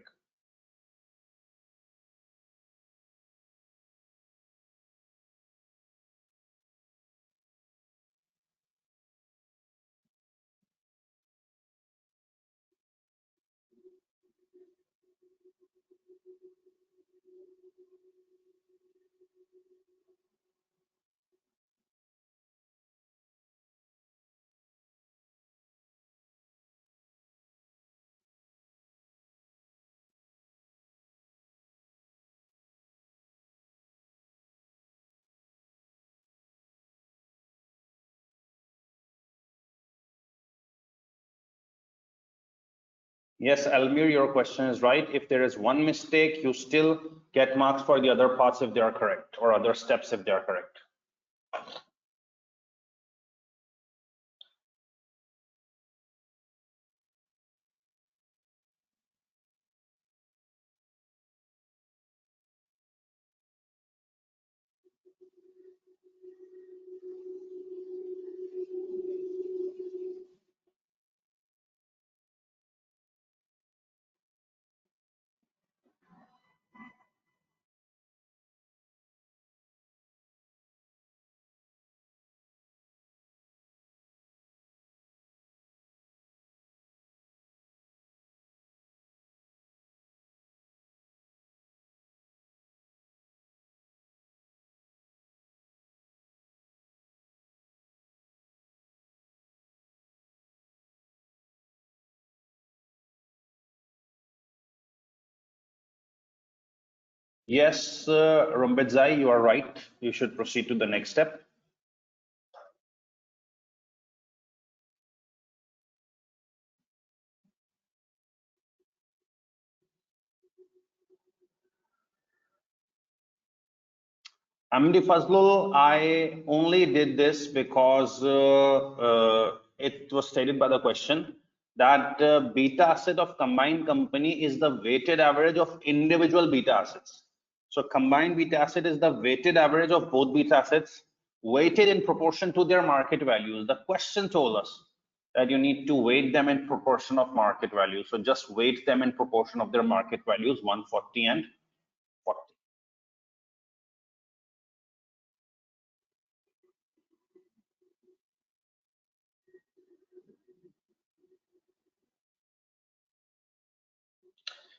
S1: Yes, Almir, your question is right. If there is one mistake, you still get marks for the other parts if they are correct, or other steps if they are correct. Yes, Rumbedzai, you are right. You should proceed to the next step. Amdi Fazlul, I only did this because it was stated by the question that beta asset of combined company is the weighted average of individual beta assets. So combined beta asset is the weighted average of both beta assets. weighted in proportion to their market values. The question told us that you need to weight them in proportion of market value. So just weight them in proportion of their market values, 140 and 40.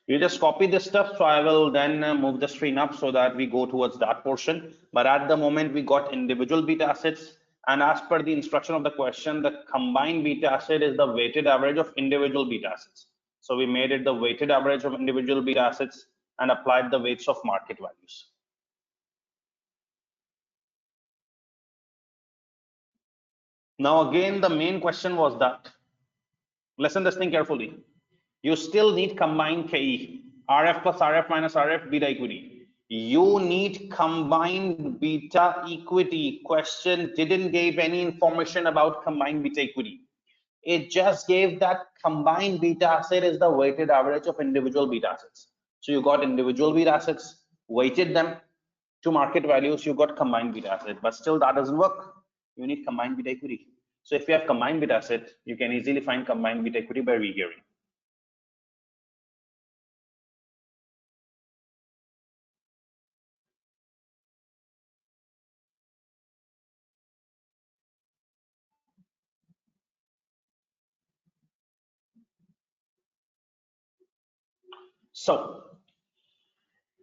S1: You just copy this stuff. So I will then move the screen up so that we go towards that portion. But at the moment, we got individual beta assets. And as per the instruction of the question, the combined beta asset is the weighted average of individual beta assets. So we made it the weighted average of individual beta assets and applied the weights of market values. Now, again, the main question was that, listen this thing carefully. You still need combined KE, RF plus RF minus RF beta equity. You need combined beta equity. Question didn't give any information about combined beta equity. It just gave that combined beta asset is the weighted average of individual beta assets. So you got individual beta assets, weighted them to market values, you got combined beta asset, but still that doesn't work. You need combined beta equity. So if you have combined beta asset, you can easily find combined beta equity by regearing. So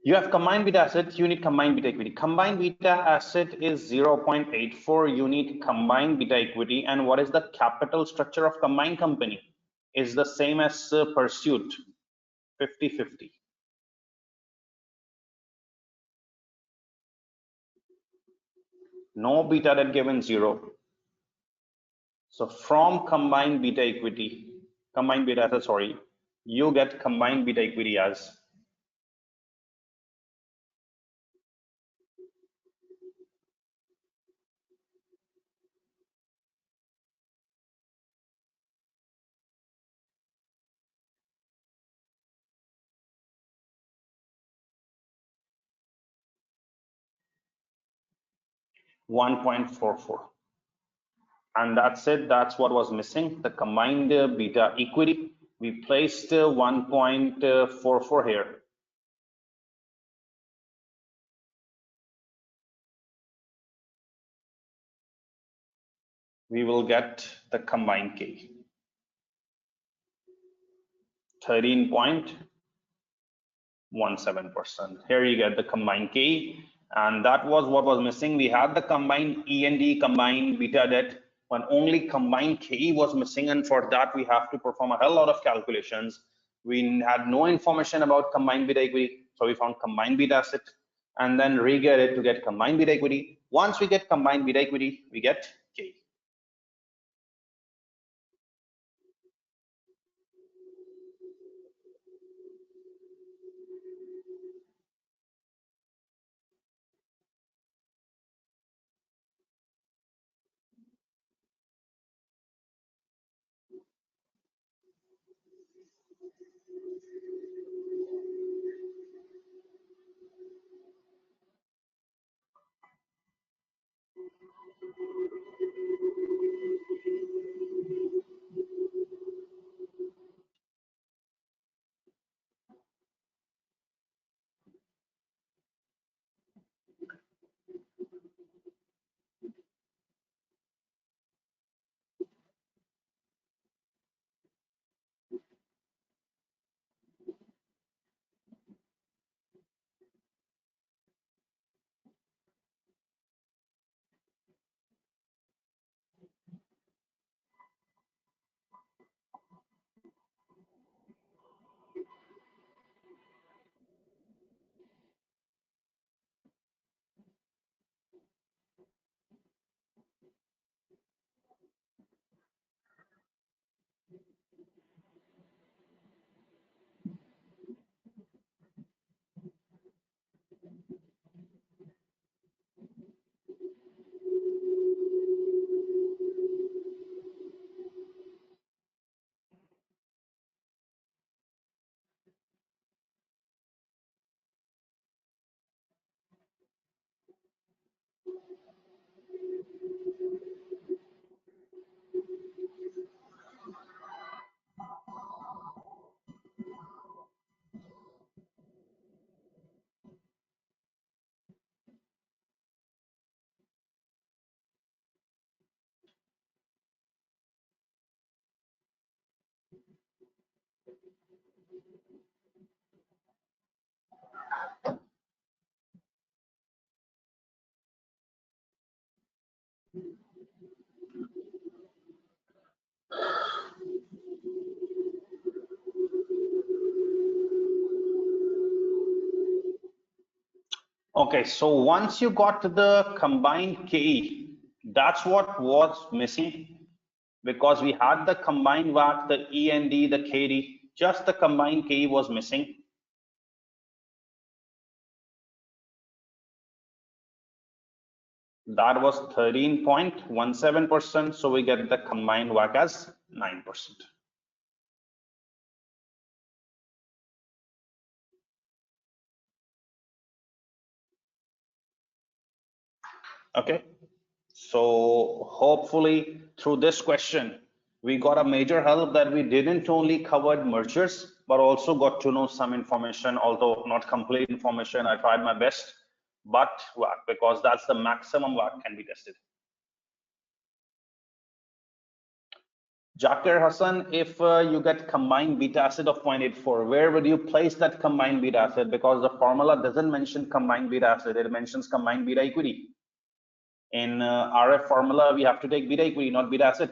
S1: you have combined beta asset, you need combined beta equity. Combined beta asset is 0.84, you need combined beta equity. And what is the capital structure of combined company? Is the same as pursuit, 50-50. No beta that given 0. So from combined beta equity, combined beta asset, sorry, you get combined beta equity as 1.44. And that's it. That's what was missing. The combined beta equity. We placed 1.44 here. We will get the combined K. 13.17%. Here you get the combined K. And that was what was missing. We had the combined E and D, combined beta debt, but only combined K was missing. And for that, we have to perform a hell lot of calculations. We had no information about combined beta equity. So we found combined beta asset and then re-get it to get combined beta equity. Once we get combined beta equity, we get K. Okay, so once you got the combined KE, that's what was missing, because we had the combined WAC, the END, the KD, just the combined KE was missing. That was 13.17%, so we get the combined WAC as 9%. Okay, so hopefully through this question, we got a major help that we didn't only covered mergers, but also got to know some information, although not complete information. I tried my best, but WAC, because that's the maximum WAC can be tested. Jakir Hassan, if you get combined beta acid of 0.84, where would you place that combined beta acid? Because the formula doesn't mention combined beta acid, it mentions combined beta equity. In RF formula, we have to take beta equity, not beta acid.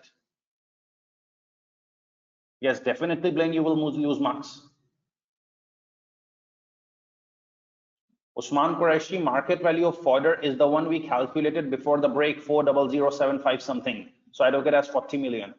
S1: Yes, definitely, Blaine, you will lose marks. Usman Qureshi, market value of fodder is the one we calculated before the break, 40075 something. So I took it as 40 million.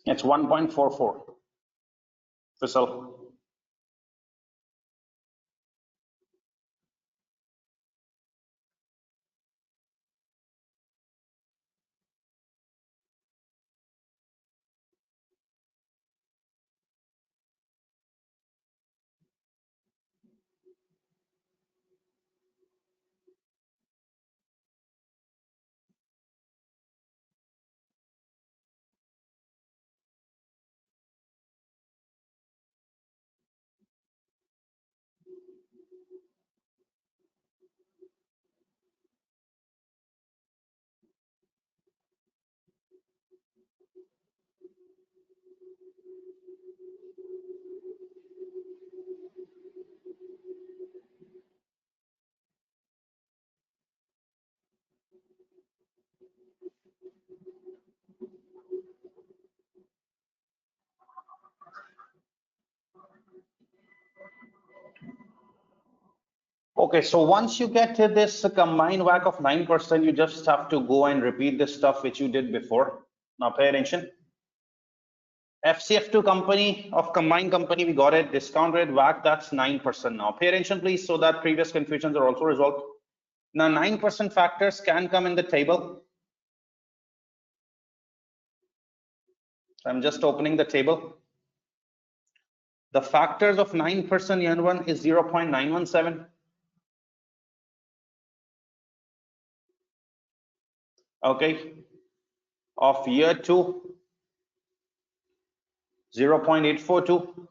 S1: It's 1.44. Faisal. Okay, so once you get to this combined WAC of 9%, you just have to go and repeat the stuff which you did before. Now pay attention. FCF2 company of combined company, we got it. Discount rate WAC, that's 9% now. Pay attention, please, so that previous confusions are also resolved. Now 9% factors can come in the table. So I'm just opening the table. The factors of 9% year one is 0.917. Okay. Of year two, 0.842.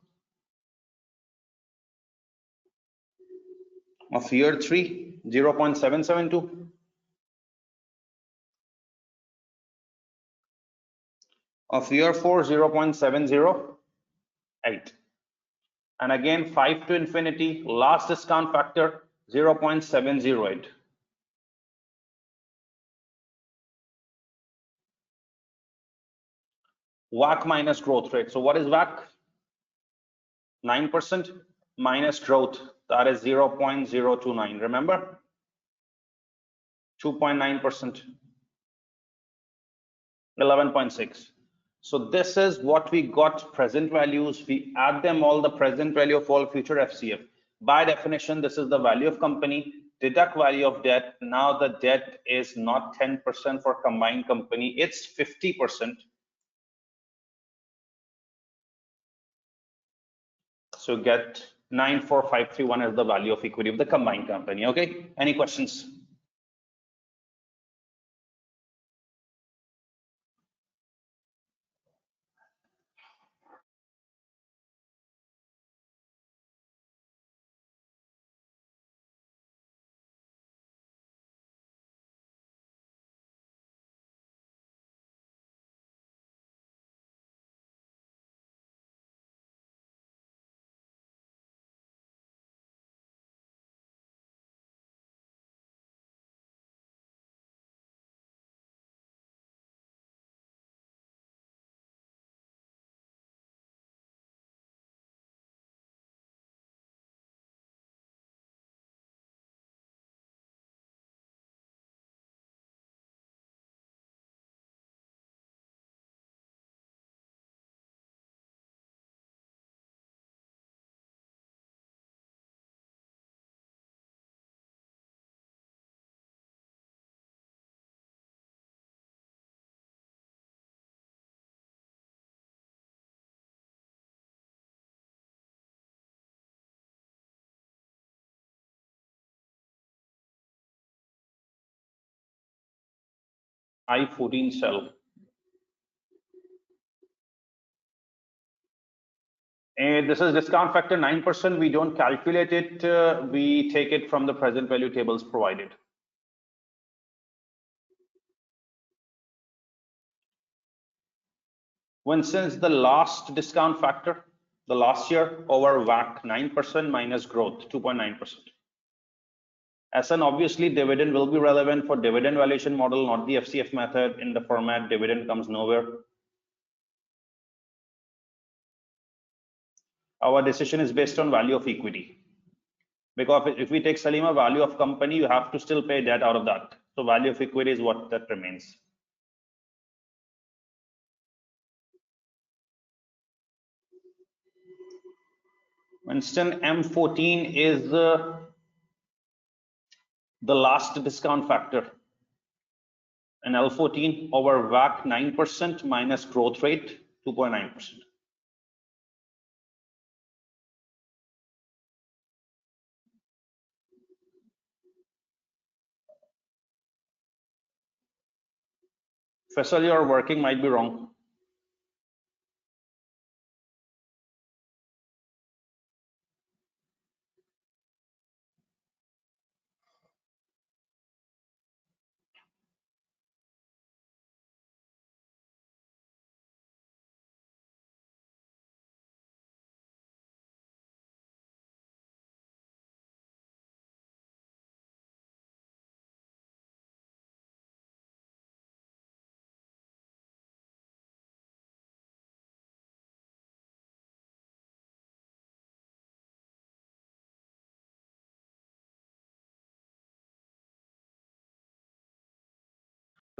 S1: Of year three, 0.772. Of year four, 0.708. And again, 5 to infinity, last discount factor, 0.708. WAC minus growth rate. So what is WAC? 9% minus growth. That is 0.029. Remember? 2.9%. 11.6. So this is what we got present values. We add them all, the present value of all future FCF. By definition, this is the value of company, deduct value of debt. Now the debt is not 10% for combined company, it's 50%. So get 94531 as the value of equity of the combined company. Okay, any questions? I-14 cell. And this is discount factor 9%. We don't calculate it. We take it from the present value tables provided. When since the last discount factor, the last year over WACC 9% minus growth 2.9%. SN obviously dividend will be relevant for dividend valuation model, not the FCF method. In the format, dividend comes nowhere. Our decision is based on value of equity. Because if we take Salima value of company, you have to still pay debt out of that. So value of equity is what that remains. Winston, M14 is the last discount factor. And L14 over WACC 9% minus growth rate 2.9%. Faisal, your working might be wrong.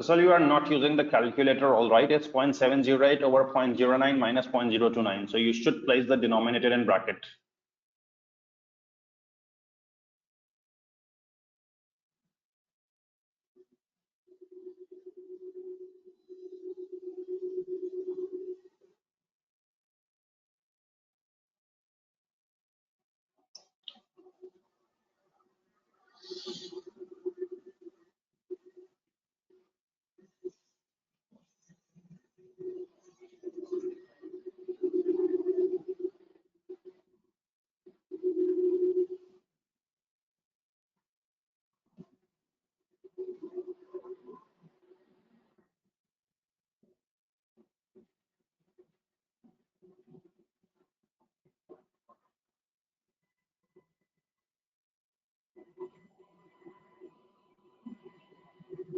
S1: So you are not using the calculator, all right? It's 0.708 over 0.09 minus 0.029. So you should place the denominator in bracket.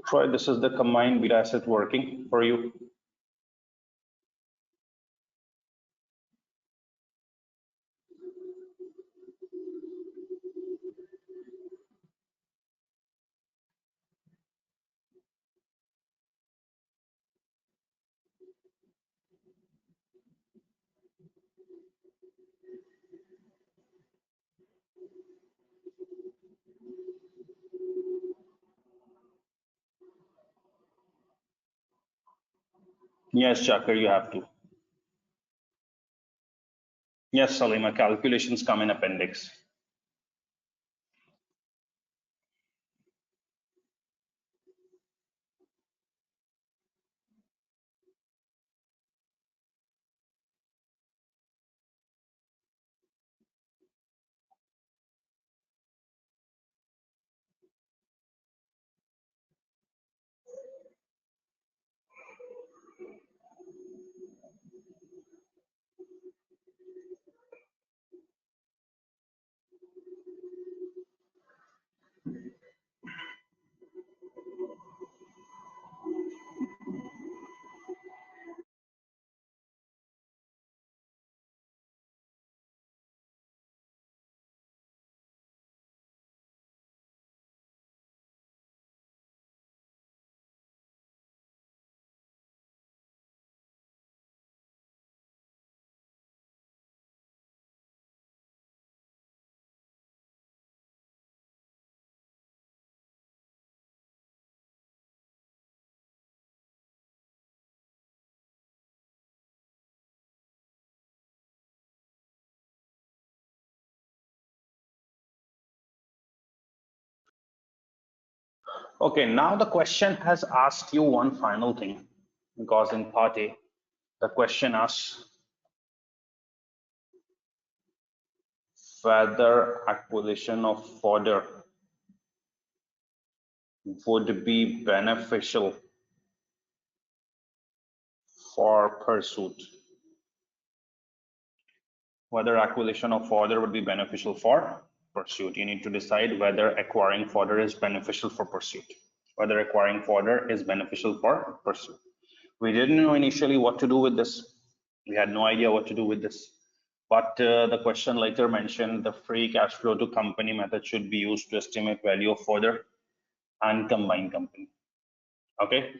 S1: Troy, this is the combined beta asset working for you. Yes, Chakra, you have to. Yes, Salima, calculations come in appendix. Okay, now the question has asked you one final thing, because in part A, the question asks whether acquisition of fodder would be beneficial for pursuit. Whether acquisition of fodder would be beneficial for pursuit. You need to decide whether acquiring fodder is beneficial for pursuit. Whether acquiring fodder is beneficial for pursuit. We didn't know initially what to do with this. We had no idea what to do with this. But the question later mentioned the free cash flow to company method should be used to estimate value of fodder and combined company. Okay.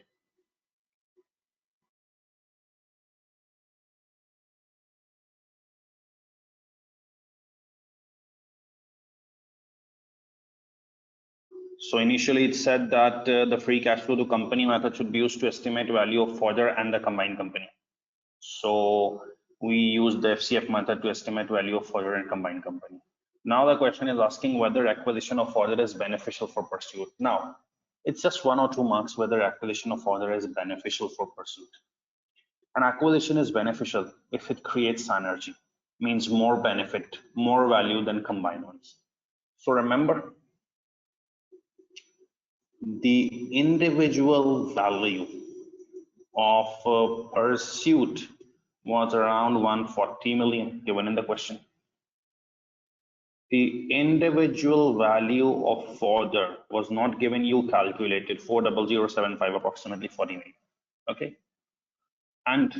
S1: So initially it said that the free cash flow to company method should be used to estimate value of fodder and the combined company. So we use the FCF method to estimate value of fodder and combined company. Now the question is asking whether acquisition of fodder is beneficial for pursuit. Now it's just 1 or 2 marks whether acquisition of fodder is beneficial for pursuit. An acquisition is beneficial if it creates synergy, means more benefit, more value than combined ones. So remember, the individual value of pursuit was around 140 million given in the question. The individual value of fodder was not given, you calculated 40075 approximately 49. Okay, and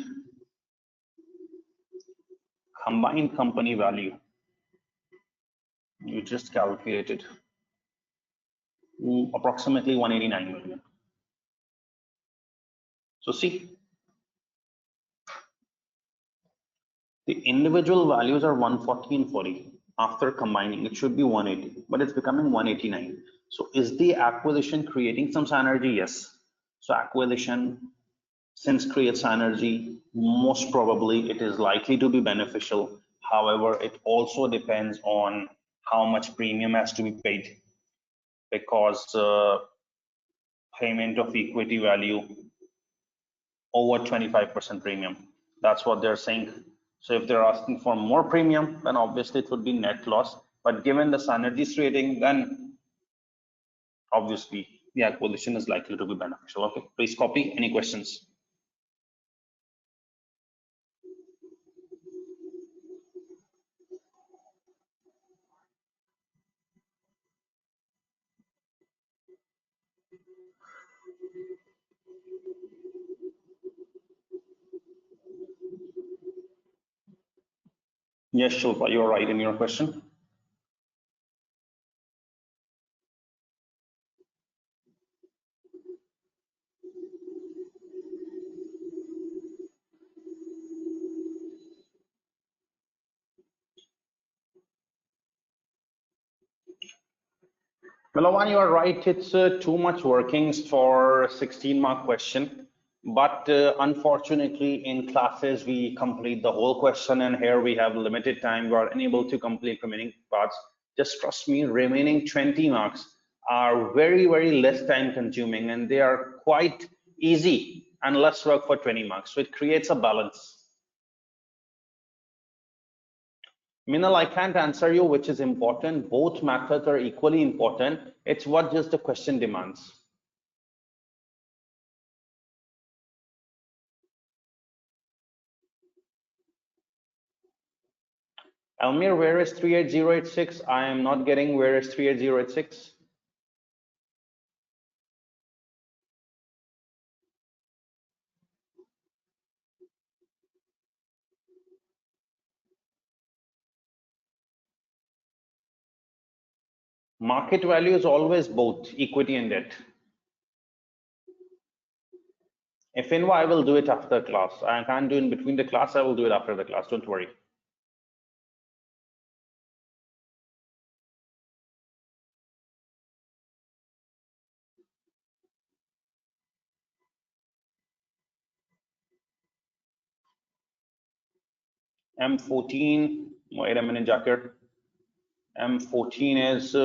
S1: combined company value you just calculated approximately 189 million. So see, the individual values are 140 and 40. After combining, it should be 180, but it's becoming 189. So is the acquisition creating some synergy? Yes. So acquisition, since creates synergy, most probably it is likely to be beneficial. However, it also depends on how much premium has to be paid, because payment of equity value over 25% premium. That's what they're saying. So if they're asking for more premium, then obviously it would be net loss. But given the synergies rating, then obviously the acquisition is likely to be beneficial. Okay, please copy. Any questions? Yes, Shilpa, you're right in your question. Milovan, you are right. It's too much workings for 16-mark question. But unfortunately, in classes, we complete the whole question, and here we have limited time. We are unable to complete remaining parts. Just trust me, remaining 20 marks are very, very less time consuming, and they are quite easy and less work for 20 marks. So it creates a balance. Minal, I can't answer you which is important. Both methods are equally important. It's what just the question demands. Almir, where is 38086? I am not getting where is 38086. Market value is always both equity and debt. If in, I will do it after class. I can't do in between the class. I will do it after the class. Don't worry. M14. Wait a minute, Jacker. M14 is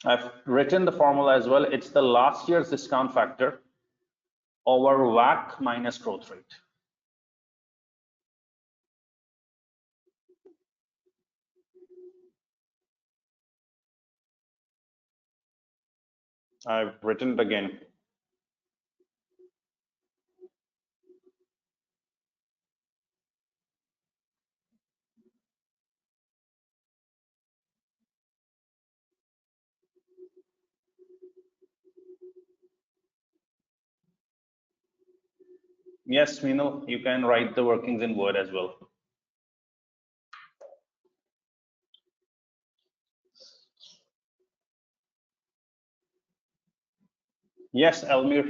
S1: I've written the formula as well. It's the last year's discount factor over WACC minus growth rate. I've written it again. Yes, Mino, you can write the workings in Word as well. Yes, Elmir.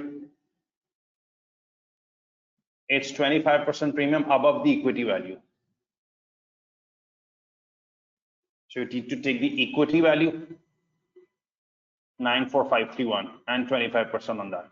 S1: It's 25% premium above the equity value. So you need to take the equity value, 94531, and 25% on that.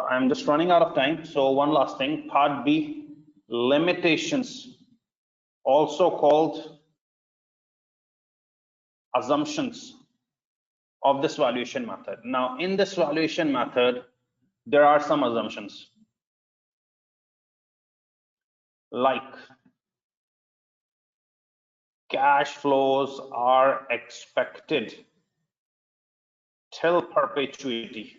S1: I'm just running out of time. So one last thing, part B, limitations, also called assumptions of this valuation method. Now, in this valuation method, there are some assumptions like cash flows are expected till perpetuity.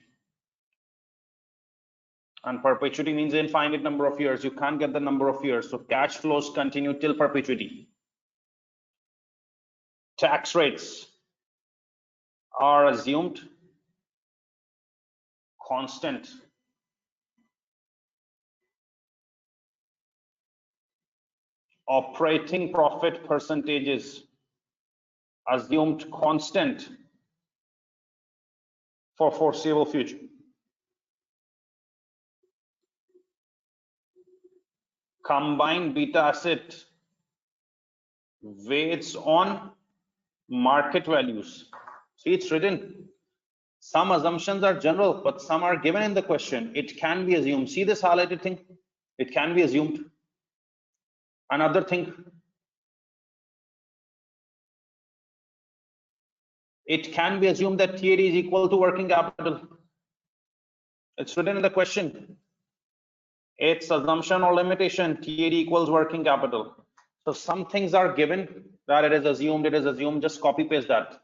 S1: And perpetuity means infinite number of years. You can't get the number of years. So cash flows continue till perpetuity. Tax rates are assumed constant. Operating profit percentages assumed constant for foreseeable future. Combined beta asset weights on market values. See, it's written. Some assumptions are general, but some are given in the question. It can be assumed. See this highlighted thing? It can be assumed. Another thing, it can be assumed that TAD is equal to working capital. It's written in the question. It's assumption or limitation, TAD equals working capital. So some things are given, that it is assumed, just copy paste that.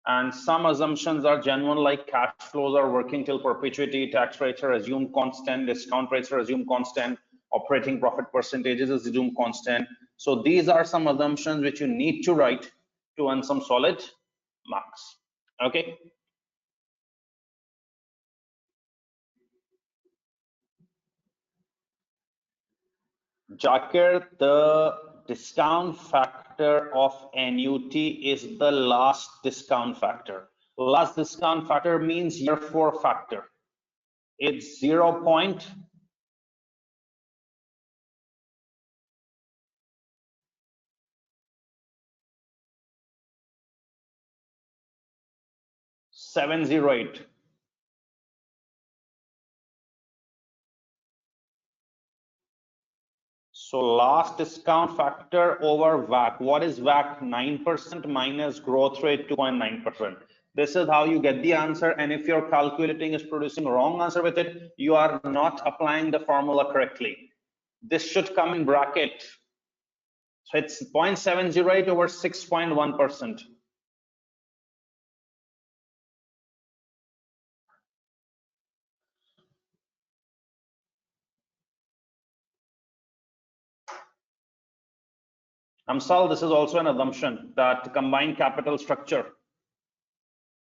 S1: And some assumptions are genuine, like cash flows are working till perpetuity, tax rates are assumed constant, discount rates are assumed constant, operating profit percentages is assumed constant. So these are some assumptions which you need to write to earn some solid marks. Okay. Jakir, the discount factor of annuity is the last discount factor. Last discount factor means year 4 factor. It's 0.70. So last discount factor over WACC. What is WACC? 9% minus growth rate 2.9%. This is how you get the answer. And if your calculating is producing wrong answer with it, you are not applying the formula correctly. This should come in bracket. So it's 0.708 over 6.1%. Amsal, this is also an assumption that combined capital structure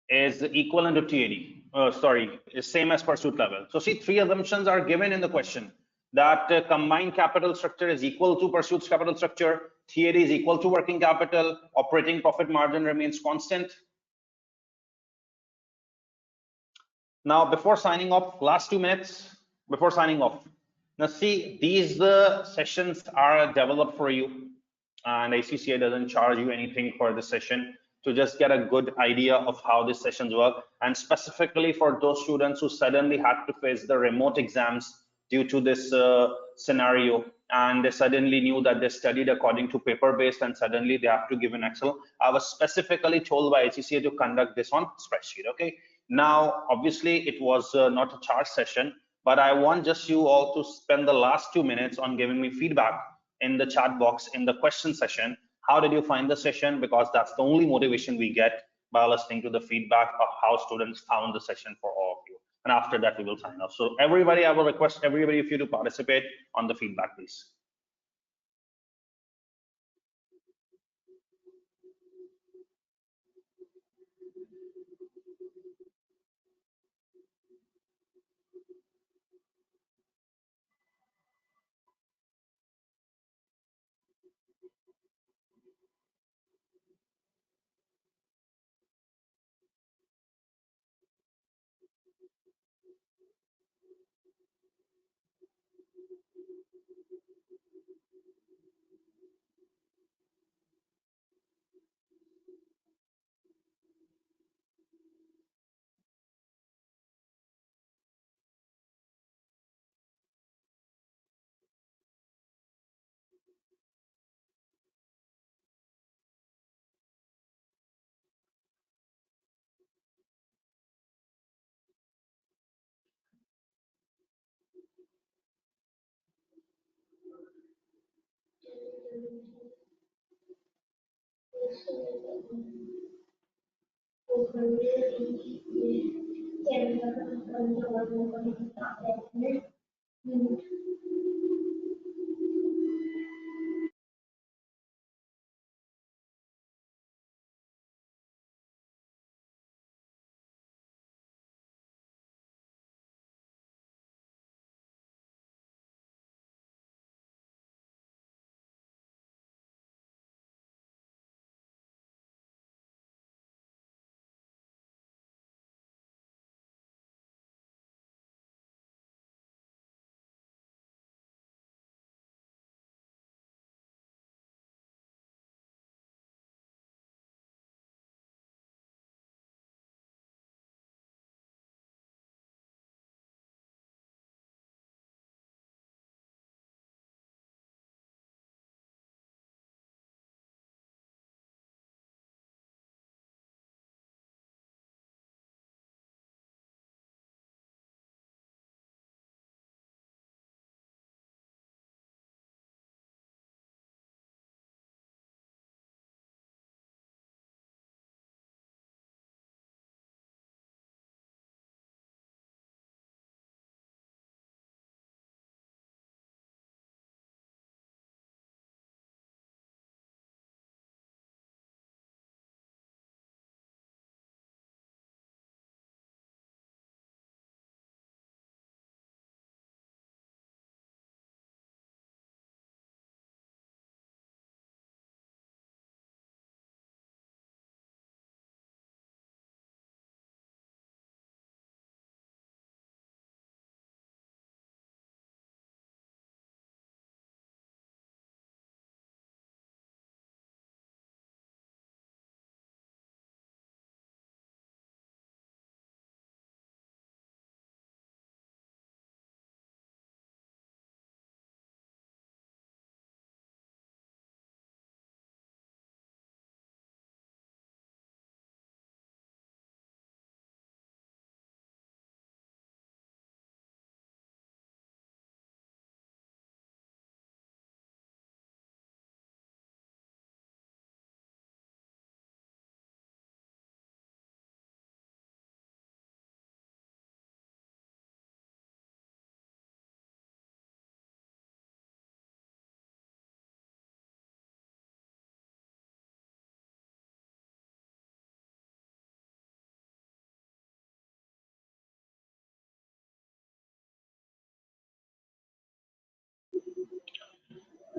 S1: is equivalent to TAD. Sorry, is same as pursuit level. So see, 3 assumptions are given in the question, that combined capital structure is equal to pursuit's capital structure, TAD is equal to working capital, operating profit margin remains constant. Now, before signing off, last 2 minutes before signing off. Now see, these sessions are developed for you, and ACCA doesn't charge you anything for the session, to just get a good idea of how these sessions work, and specifically for those students who suddenly had to face the remote exams due to this scenario, and they suddenly knew that they studied according to paper based and suddenly they have to give an Excel. I was specifically told by ACCA to conduct this on spreadsheet. Okay, now obviously it was not a charge session, but I want just you all to spend the last 2 minutes on giving me feedback in the chat box in the question session. How did you find the session? Because that's the only motivation we get by listening to the feedback of how students found the session for all of you. And after that, we will sign off. So everybody, I will request everybody of you to participate on the feedback, please.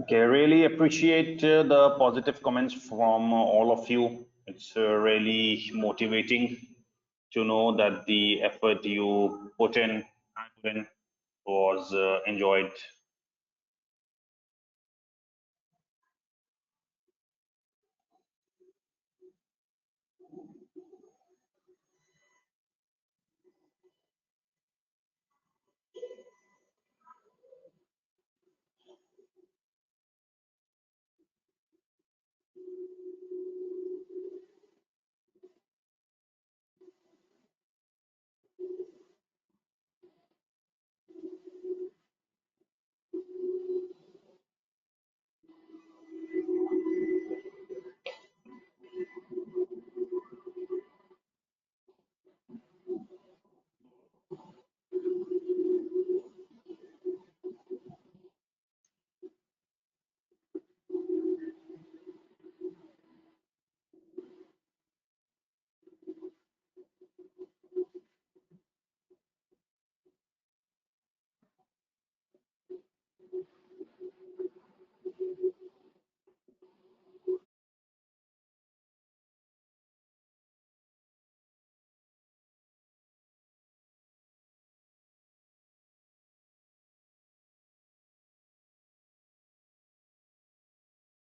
S1: Okay, really appreciate the positive comments from all of you. It's really motivating to know that the effort you put in was enjoyed